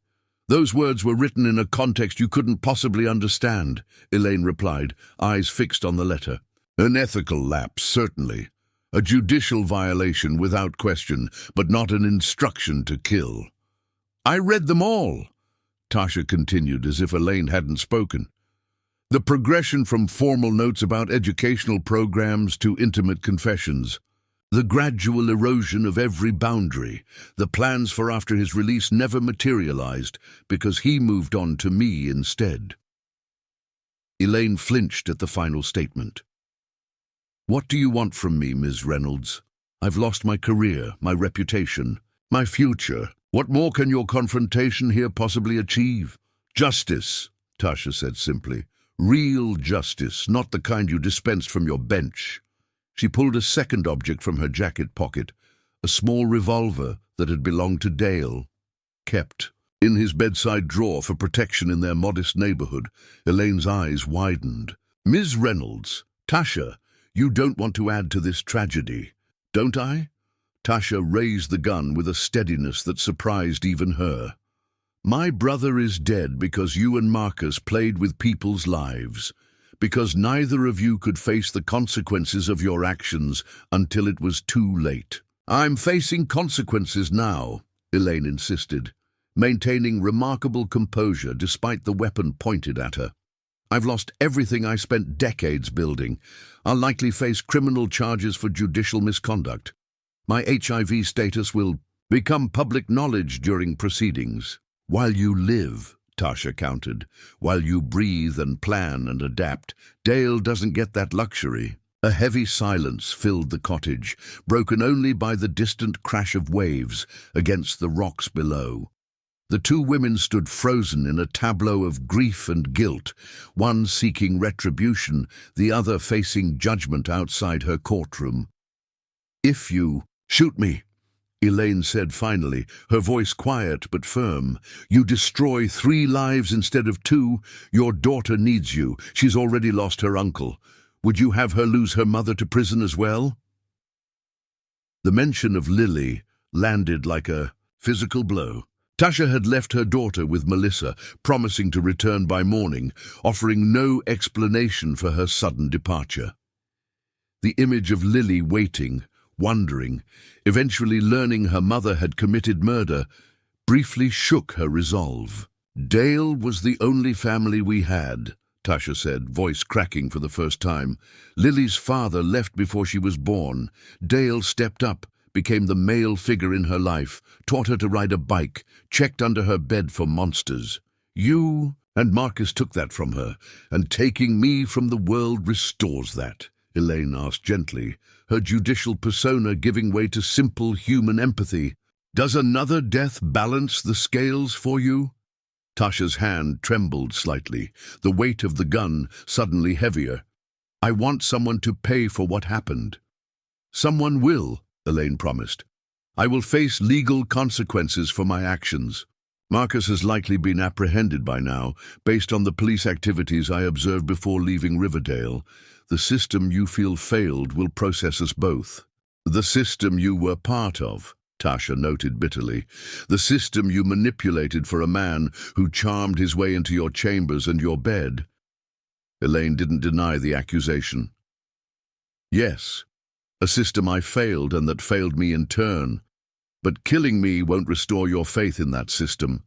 Those words were written in a context you couldn't possibly understand," Elaine replied, eyes fixed on the letter. "An ethical lapse, certainly. A judicial violation without question, but not an instruction to kill." "I read them all," Tasha continued as if Elaine hadn't spoken. "The progression from formal notes about educational programs to intimate confessions. The gradual erosion of every boundary. The plans for after his release never materialized because he moved on to me instead." Elaine flinched at the final statement. "What do you want from me, Ms. Reynolds? I've lost my career, my reputation, my future. What more can your confrontation here possibly achieve?" "Justice," Tasha said simply. "Real justice, not the kind you dispensed from your bench." She pulled a second object from her jacket pocket, a small revolver that had belonged to Dale, kept in his bedside drawer for protection in their modest neighborhood. Elaine's eyes widened. "Ms. Reynolds, Tasha, you don't want to add to this tragedy, don't I?" Tasha raised the gun with a steadiness that surprised even her. "My brother is dead because you and Marcus played with people's lives, because neither of you could face the consequences of your actions until it was too late." "I'm facing consequences now," Elaine insisted, maintaining remarkable composure despite the weapon pointed at her. "I've lost everything I spent decades building. I'll likely face criminal charges for judicial misconduct. My HIV status will become public knowledge during proceedings. While you live," Tasha countered, "while you breathe and plan and adapt, Dale doesn't get that luxury." A heavy silence filled the cottage, broken only by the distant crash of waves against the rocks below. The two women stood frozen in a tableau of grief and guilt, one seeking retribution, the other facing judgment outside her courtroom. "If you shoot me," Elaine said finally, her voice quiet but firm, "you destroy 3 lives instead of 2. Your daughter needs you. She's already lost her uncle. Would you have her lose her mother to prison as well?" The mention of Lily landed like a physical blow. Tasha had left her daughter with Melissa, promising to return by morning, offering no explanation for her sudden departure. The image of Lily waiting, wondering, eventually learning her mother had committed murder, briefly shook her resolve. "Dale was the only family we had," Tasha said, voice cracking for the first time. Lily's father left before she was born. Dale stepped up, became the male figure in her life, taught her to ride a bike, checked under her bed for monsters. You and Marcus took that from her, and taking me from the world restores that, Elaine asked gently, her judicial persona giving way to simple human empathy. Does another death balance the scales for you? Tasha's hand trembled slightly, the weight of the gun suddenly heavier. I want someone to pay for what happened. Someone will, Elaine promised. I will face legal consequences for my actions. Marcus has likely been apprehended by now, based on the police activities I observed before leaving Riverdale. The system you feel failed will process us both. The system you were part of, Tasha noted bitterly. The system you manipulated for a man who charmed his way into your chambers and your bed. Elaine didn't deny the accusation. Yes, a system I failed and that failed me in turn. But killing me won't restore your faith in that system.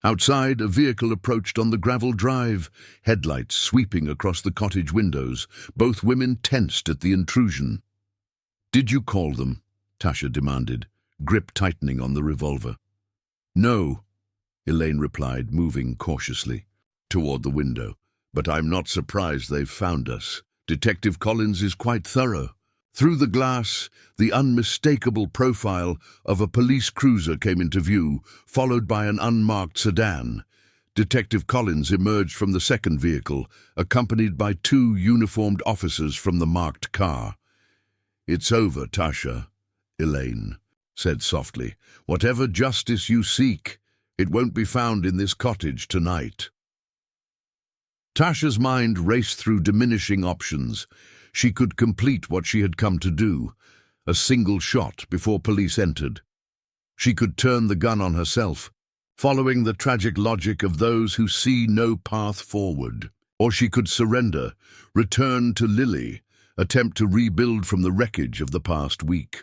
Outside, a vehicle approached on the gravel drive, headlights sweeping across the cottage windows. Both women tensed at the intrusion. Did you call them? Tasha demanded, grip tightening on the revolver. No, Elaine replied, moving cautiously toward the window. But I'm not surprised they've found us. Detective Collins is quite thorough. Through the glass, the unmistakable profile of a police cruiser came into view, followed by an unmarked sedan. Detective Collins emerged from the second vehicle, accompanied by two uniformed officers from the marked car. It's over, Tasha, Elaine said softly. Whatever justice you seek, it won't be found in this cottage tonight. Tasha's mind raced through diminishing options. She could complete what she had come to do, a single shot before police entered. She could turn the gun on herself, following the tragic logic of those who see no path forward. Or she could surrender, return to Lily, attempt to rebuild from the wreckage of the past week.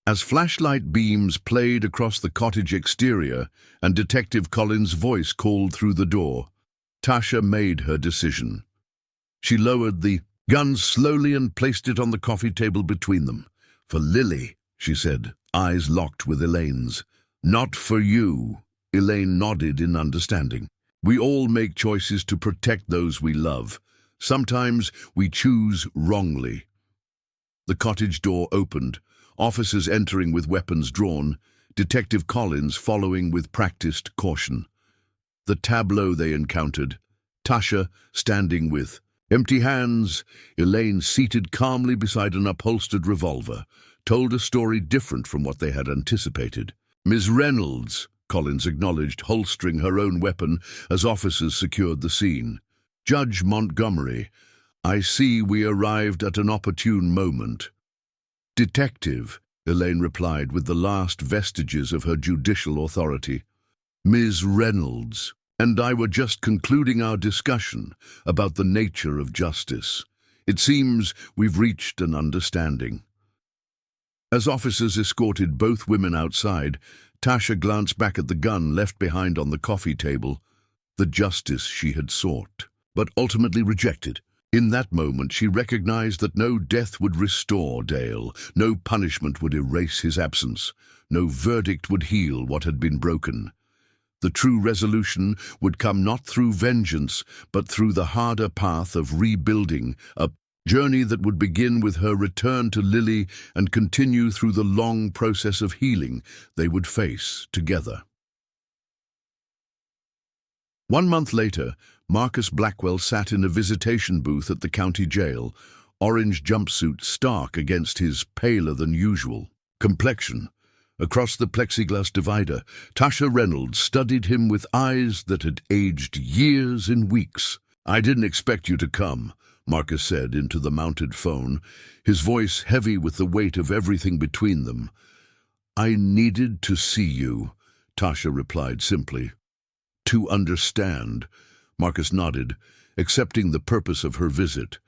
As flashlight beams played across the cottage exterior and Detective Collins' voice called through the door, Tasha made her decision. She lowered the gun slowly and placed it on the coffee table between them. For Lily, she said, eyes locked with Elaine's. Not for you. Elaine nodded in understanding. We all make choices to protect those we love. Sometimes we choose wrongly. The cottage door opened, officers entering with weapons drawn, Detective Collins following with practiced caution. The tableau they encountered, Tasha standing with empty hands, Elaine seated calmly beside an upholstered revolver, told a story different from what they had anticipated. Ms. Reynolds, Collins acknowledged, holstering her own weapon as officers secured the scene. Judge Montgomery, I see we arrived at an opportune moment. Detective, Elaine replied with the last vestiges of her judicial authority. Ms. Reynolds and I were just concluding our discussion about the nature of justice. It seems we've reached an understanding. As officers escorted both women outside, Tasha glanced back at the gun left behind on the coffee table, the justice she had sought, but ultimately rejected. In that moment, she recognized that no death would restore Dale, no punishment would erase his absence, no verdict would heal what had been broken. The true resolution would come not through vengeance, but through the harder path of rebuilding, a journey that would begin with her return to Lily and continue through the long process of healing they would face together. 1 month later, Marcus Blackwell sat in a visitation booth at the county jail, orange jumpsuit stark against his paler-than-usual complexion. Across the plexiglass divider, Tasha Reynolds studied him with eyes that had aged years in weeks. I didn't expect you to come, Marcus said into the mounted phone, his voice heavy with the weight of everything between them. I needed to see you, Tasha replied simply. To understand, Marcus nodded, accepting the purpose of her visit.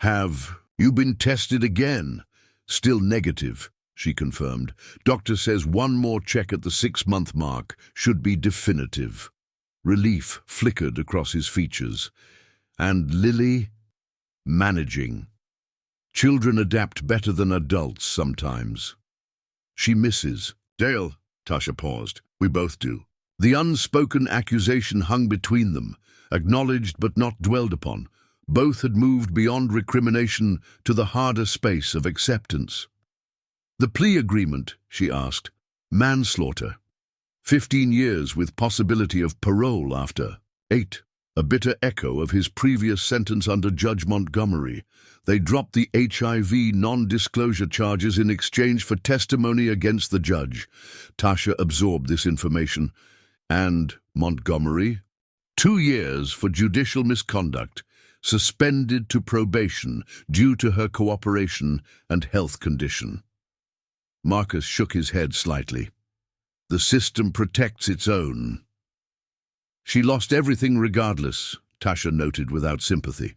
Have you been tested again? Still negative, she confirmed. Doctor says one more check at the 6-month mark should be definitive. Relief flickered across his features. And Lily? Managing. Children adapt better than adults sometimes. She misses. Dale, Tasha paused. We both do. The unspoken accusation hung between them, acknowledged but not dwelled upon. Both had moved beyond recrimination to the harder space of acceptance. The plea agreement, she asked. Manslaughter. 15 years with possibility of parole after. 8. A bitter echo of his previous sentence under Judge Montgomery. They dropped the HIV non-disclosure charges in exchange for testimony against the judge. Tasha absorbed this information. And Montgomery? 2 years for judicial misconduct, suspended to probation due to her cooperation and health condition. Marcus shook his head slightly. The system protects its own. She lost everything regardless, Tasha noted without sympathy.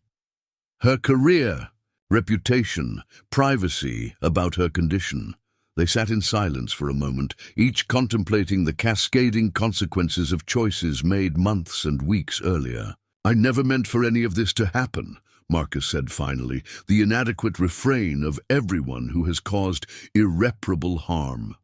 Her career, reputation, privacy about her condition. They sat in silence for a moment, each contemplating the cascading consequences of choices made months and weeks earlier. I never meant for any of this to happen, Marcus said finally, the inadequate refrain of everyone who has caused irreparable harm.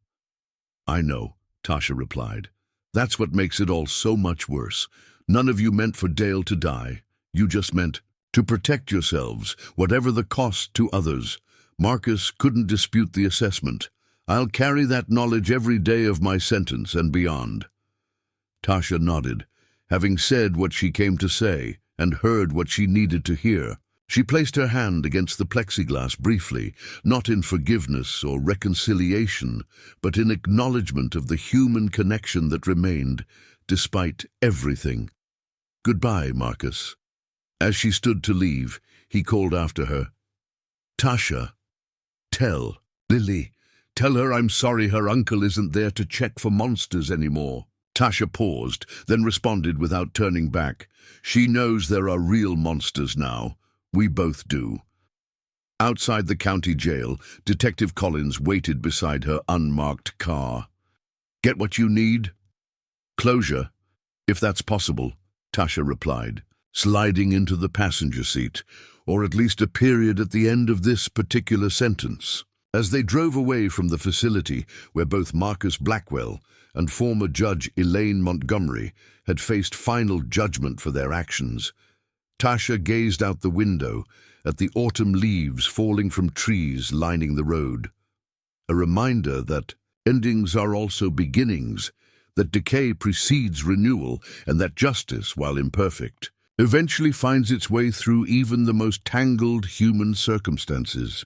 I know, Tasha replied. That's what makes it all so much worse. None of you meant for Dale to die. You just meant to protect yourselves, whatever the cost to others. Marcus couldn't dispute the assessment. I'll carry that knowledge every day of my sentence and beyond. Tasha nodded. Having said what she came to say and heard what she needed to hear, she placed her hand against the plexiglass briefly, not in forgiveness or reconciliation, but in acknowledgement of the human connection that remained, despite everything. Goodbye, Marcus. As she stood to leave, he called after her. Tasha, tell Lily. Tell her I'm sorry her uncle isn't there to check for monsters anymore. Tasha paused, then responded without turning back. She knows there are real monsters now. We both do. Outside the county jail, Detective Collins waited beside her unmarked car. Get what you need? Closure, if that's possible, Tasha replied, sliding into the passenger seat, or at least a period at the end of this particular sentence. As they drove away from the facility where both Marcus Blackwell and former Judge Elaine Montgomery had faced final judgment for their actions, Tasha gazed out the window at the autumn leaves falling from trees lining the road. A reminder that endings are also beginnings, that decay precedes renewal, and that justice, while imperfect, eventually finds its way through even the most tangled human circumstances.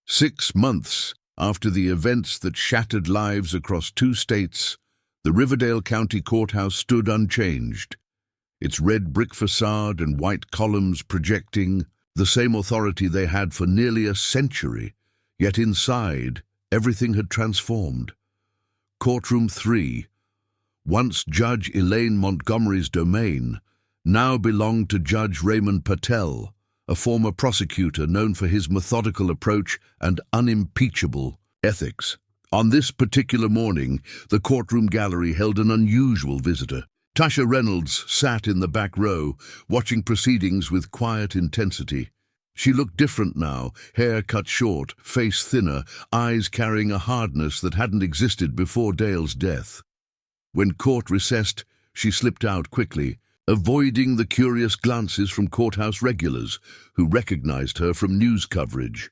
6 months after the events that shattered lives across 2 states, the Riverdale County Courthouse stood unchanged, its red brick facade and white columns projecting the same authority they had for nearly a century, yet inside, everything had transformed. Courtroom 3, once Judge Elaine Montgomery's domain, now belonged to Judge Raymond Patel, a former prosecutor known for his methodical approach and unimpeachable ethics. On this particular morning, the courtroom gallery held an unusual visitor. Tasha Reynolds sat in the back row, watching proceedings with quiet intensity. She looked different now, hair cut short, face thinner, eyes carrying a hardness that hadn't existed before Dale's death. When court recessed, she slipped out quickly, avoiding the curious glances from courthouse regulars, who recognized her from news coverage.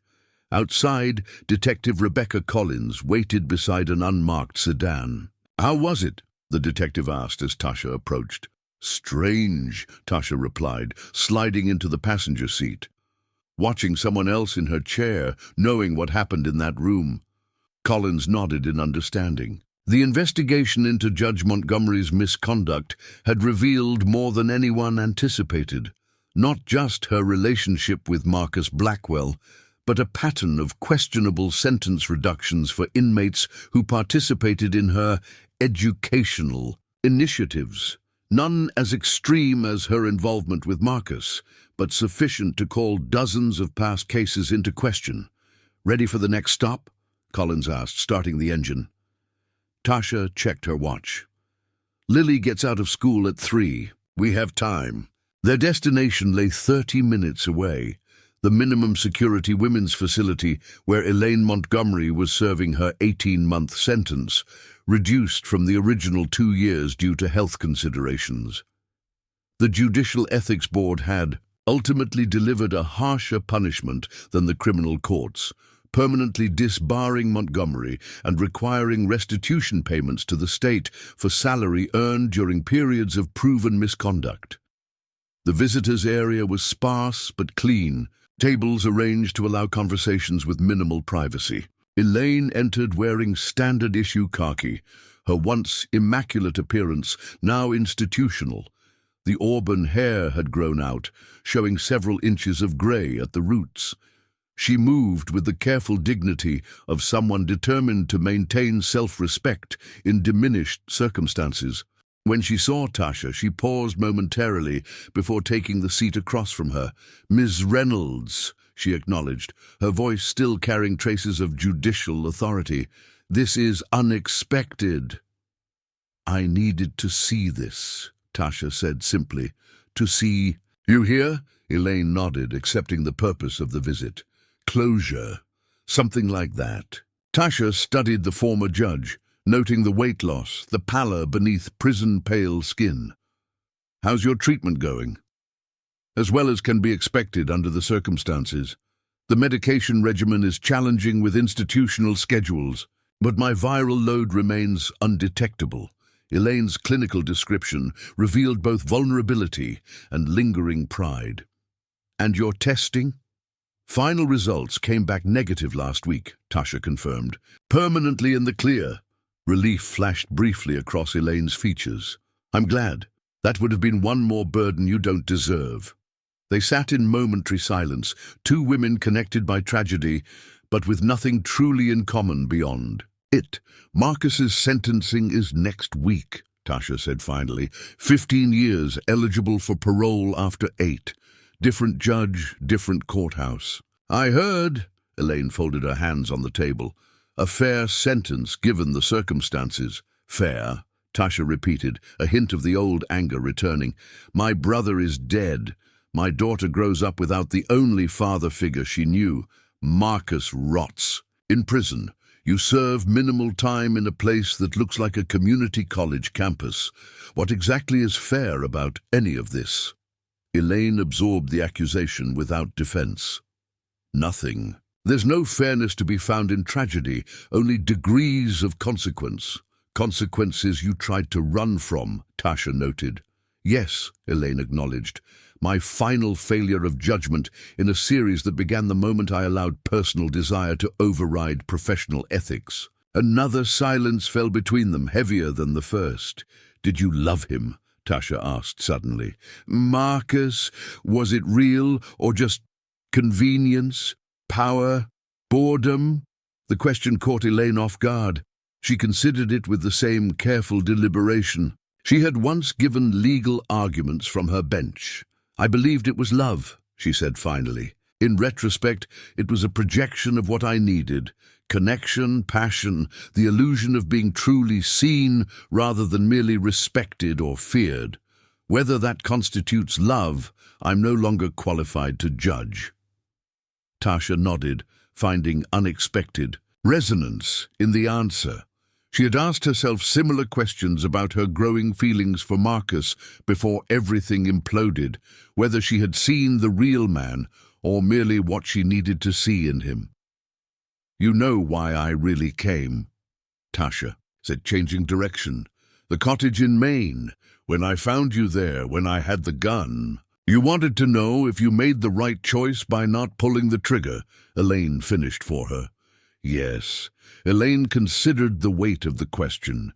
Outside, Detective Rebecca Collins waited beside an unmarked sedan. "How was it?" the detective asked as Tasha approached. "Strange," Tasha replied, sliding into the passenger seat. Watching someone else in her chair, knowing what happened in that room. Collins nodded in understanding. The investigation into Judge Montgomery's misconduct had revealed more than anyone anticipated, not just her relationship with Marcus Blackwell, but a pattern of questionable sentence reductions for inmates who participated in her educational initiatives. None as extreme as her involvement with Marcus, but sufficient to call dozens of past cases into question. "Ready for the next stop?" Collins asked, starting the engine. Tasha checked her watch. Lily gets out of school at 3. We have time. Their destination lay 30 minutes away, the minimum security women's facility where Elaine Montgomery was serving her 18-month sentence, reduced from the original 2 years due to health considerations. The Judicial Ethics Board had ultimately delivered a harsher punishment than the criminal courts, permanently disbarring Montgomery and requiring restitution payments to the state for salary earned during periods of proven misconduct. The visitors' area was sparse but clean, tables arranged to allow conversations with minimal privacy. Elaine entered wearing standard-issue khaki, her once immaculate appearance now institutional. The auburn hair had grown out, showing several inches of grey at the roots. She moved with the careful dignity of someone determined to maintain self-respect in diminished circumstances. When she saw Tasha, she paused momentarily before taking the seat across from her. "Ms. Reynolds," she acknowledged, her voice still carrying traces of judicial authority. "This is unexpected." "I needed to see this," Tasha said simply. "To see—" "You hear?" Elaine nodded, accepting the purpose of the visit. "Closure. Something like that." Tasha studied the former judge, noting the weight loss, the pallor beneath prison-pale skin. "How's your treatment going?" "As well as can be expected under the circumstances. The medication regimen is challenging with institutional schedules, but my viral load remains undetectable." Elaine's clinical description revealed both vulnerability and lingering pride. "And your testing?" "Final results came back negative last week," Tasha confirmed. "Permanently in the clear." Relief flashed briefly across Elaine's features. "I'm glad. That would have been one more burden you don't deserve." They sat in momentary silence, two women connected by tragedy, but with nothing truly in common beyond it. "Marcus's sentencing is next week," Tasha said finally. 15 years, eligible for parole after 8. Different judge, different courthouse. "I heard," Elaine folded her hands on the table. "A fair sentence given the circumstances." "Fair," Tasha repeated, a hint of the old anger returning. "My brother is dead. My daughter grows up without the only father figure she knew. Marcus rots. In prison. You serve minimal time in a place that looks like a community college campus. What exactly is fair about any of this?" Elaine absorbed the accusation without defense. "Nothing. There's no fairness to be found in tragedy, only degrees of consequence. Consequences you tried to run from," Tasha noted. "Yes," Elaine acknowledged. "My final failure of judgment in a series that began the moment I allowed personal desire to override professional ethics." Another silence fell between them, heavier than the first. "Did you love him?" Tasha asked suddenly. "Marcus, was it real or just convenience? Power? Boredom?" The question caught Elaine off guard. She considered it with the same careful deliberation. She had once given legal arguments from her bench. "I believed it was love," she said finally. "In retrospect, it was a projection of what I needed. Connection, passion, the illusion of being truly seen rather than merely respected or feared. Whether that constitutes love, I'm no longer qualified to judge." Tasha nodded, finding unexpected resonance in the answer. She had asked herself similar questions about her growing feelings for Marcus before everything imploded, whether she had seen the real man or merely what she needed to see in him. "You know why I really came," Tasha said, changing direction. "The cottage in Maine, when I found you there, when I had the gun. You wanted to know if you made the right choice by not pulling the trigger," Elaine finished for her. "Yes." Elaine considered the weight of the question.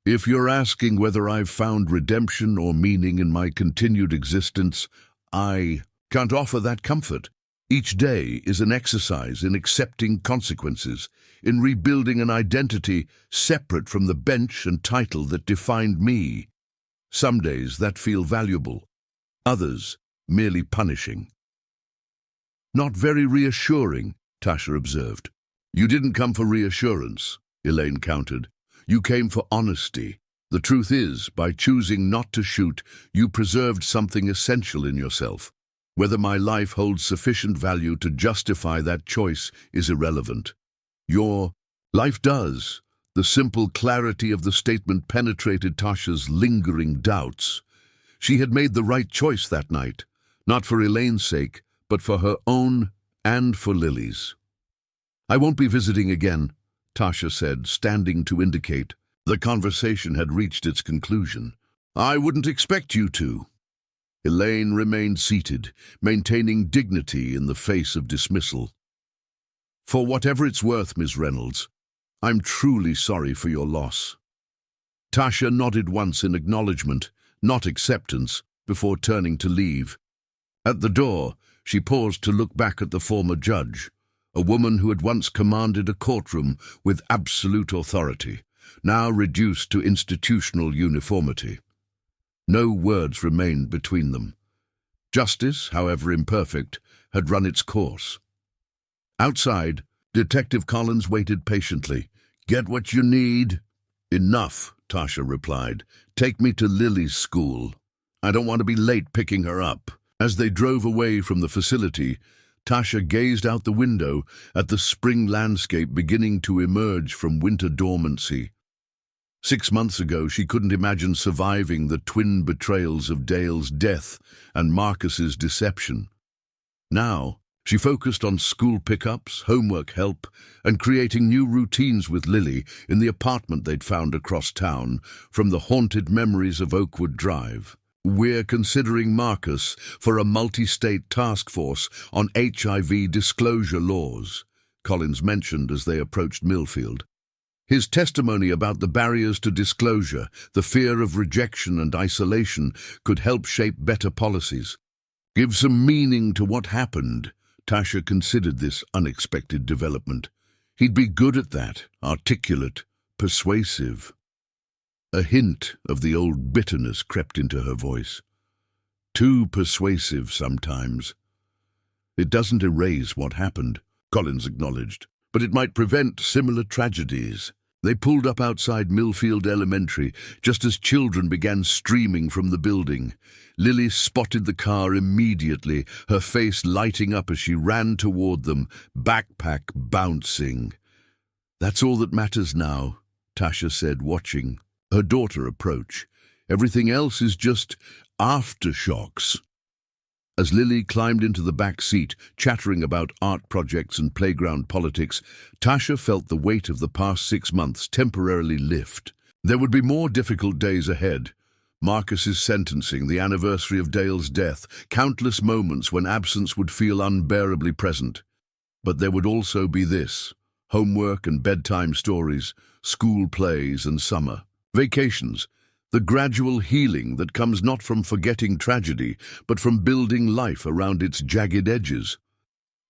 "If you're asking whether I've found redemption or meaning in my continued existence, I can't offer that comfort. Each day is an exercise in accepting consequences, in rebuilding an identity separate from the bench and title that defined me. Some days that feel valuable, others merely punishing." "Not very reassuring," Tasha observed. "You didn't come for reassurance," Elaine countered. "You came for honesty. The truth is, by choosing not to shoot, you preserved something essential in yourself. Whether my life holds sufficient value to justify that choice is irrelevant. Your life does. The simple clarity of the statement penetrated Tasha's lingering doubts. She had made the right choice that night, not for Elaine's sake, but for her own and for Lily's. "I won't be visiting again," Tasha said, standing to indicate the conversation had reached its conclusion. "I wouldn't expect you to." Elaine remained seated, maintaining dignity in the face of dismissal. "For whatever it's worth, Miss Reynolds, I'm truly sorry for your loss." Tasha nodded once in acknowledgement, not acceptance, before turning to leave. At the door, she paused to look back at the former judge, a woman who had once commanded a courtroom with absolute authority, now reduced to institutional uniformity. No words remained between them. Justice, however imperfect, had run its course. Outside, Detective Collins waited patiently. "Get what you need?" "Enough," Tasha replied. "Take me to Lily's school. I don't want to be late picking her up." As they drove away from the facility, Tasha gazed out the window at the spring landscape beginning to emerge from winter dormancy. 6 months ago, she couldn't imagine surviving the twin betrayals of Dale's death and Marcus's deception. Now, she focused on school pickups, homework help, and creating new routines with Lily in the apartment they'd found across town from the haunted memories of Oakwood Drive. "We're considering Marcus for a multi-state task force on HIV disclosure laws," Collins mentioned as they approached Millfield. His testimony about the barriers to disclosure, the fear of rejection and isolation, could help shape better policies. Give some meaning to what happened. Tasha considered this unexpected development. He'd be good at that, articulate, persuasive. A hint of the old bitterness crept into her voice. Too persuasive sometimes. "It doesn't erase what happened," Collins acknowledged, "but it might prevent similar tragedies." They pulled up outside Millfield Elementary just as children began streaming from the building. Lily spotted the car immediately, her face lighting up as she ran toward them, backpack bouncing. "That's all that matters now," Tasha said, watching her daughter approach. "Everything else is just aftershocks." As Lily climbed into the back seat, chattering about art projects and playground politics, Tasha felt the weight of the past 6 months temporarily lift. There would be more difficult days ahead. Marcus's sentencing, the anniversary of Dale's death, countless moments when absence would feel unbearably present. But there would also be this: homework and bedtime stories, school plays and summer vacations. The gradual healing that comes not from forgetting tragedy, but from building life around its jagged edges.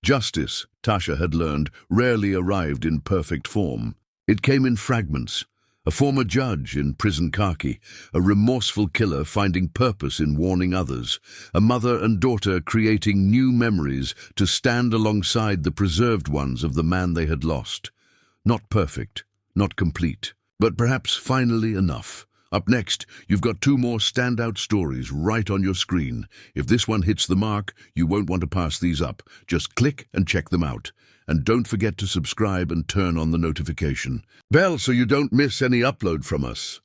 Justice, Tasha had learned, rarely arrived in perfect form. It came in fragments. A former judge in prison khaki, a remorseful killer finding purpose in warning others, a mother and daughter creating new memories to stand alongside the preserved ones of the man they had lost. Not perfect, not complete, but perhaps finally enough. Up next, you've got 2 more standout stories right on your screen. If this one hits the mark, you won't want to pass these up. Just click and check them out. And don't forget to subscribe and turn on the notification bell so you don't miss any upload from us.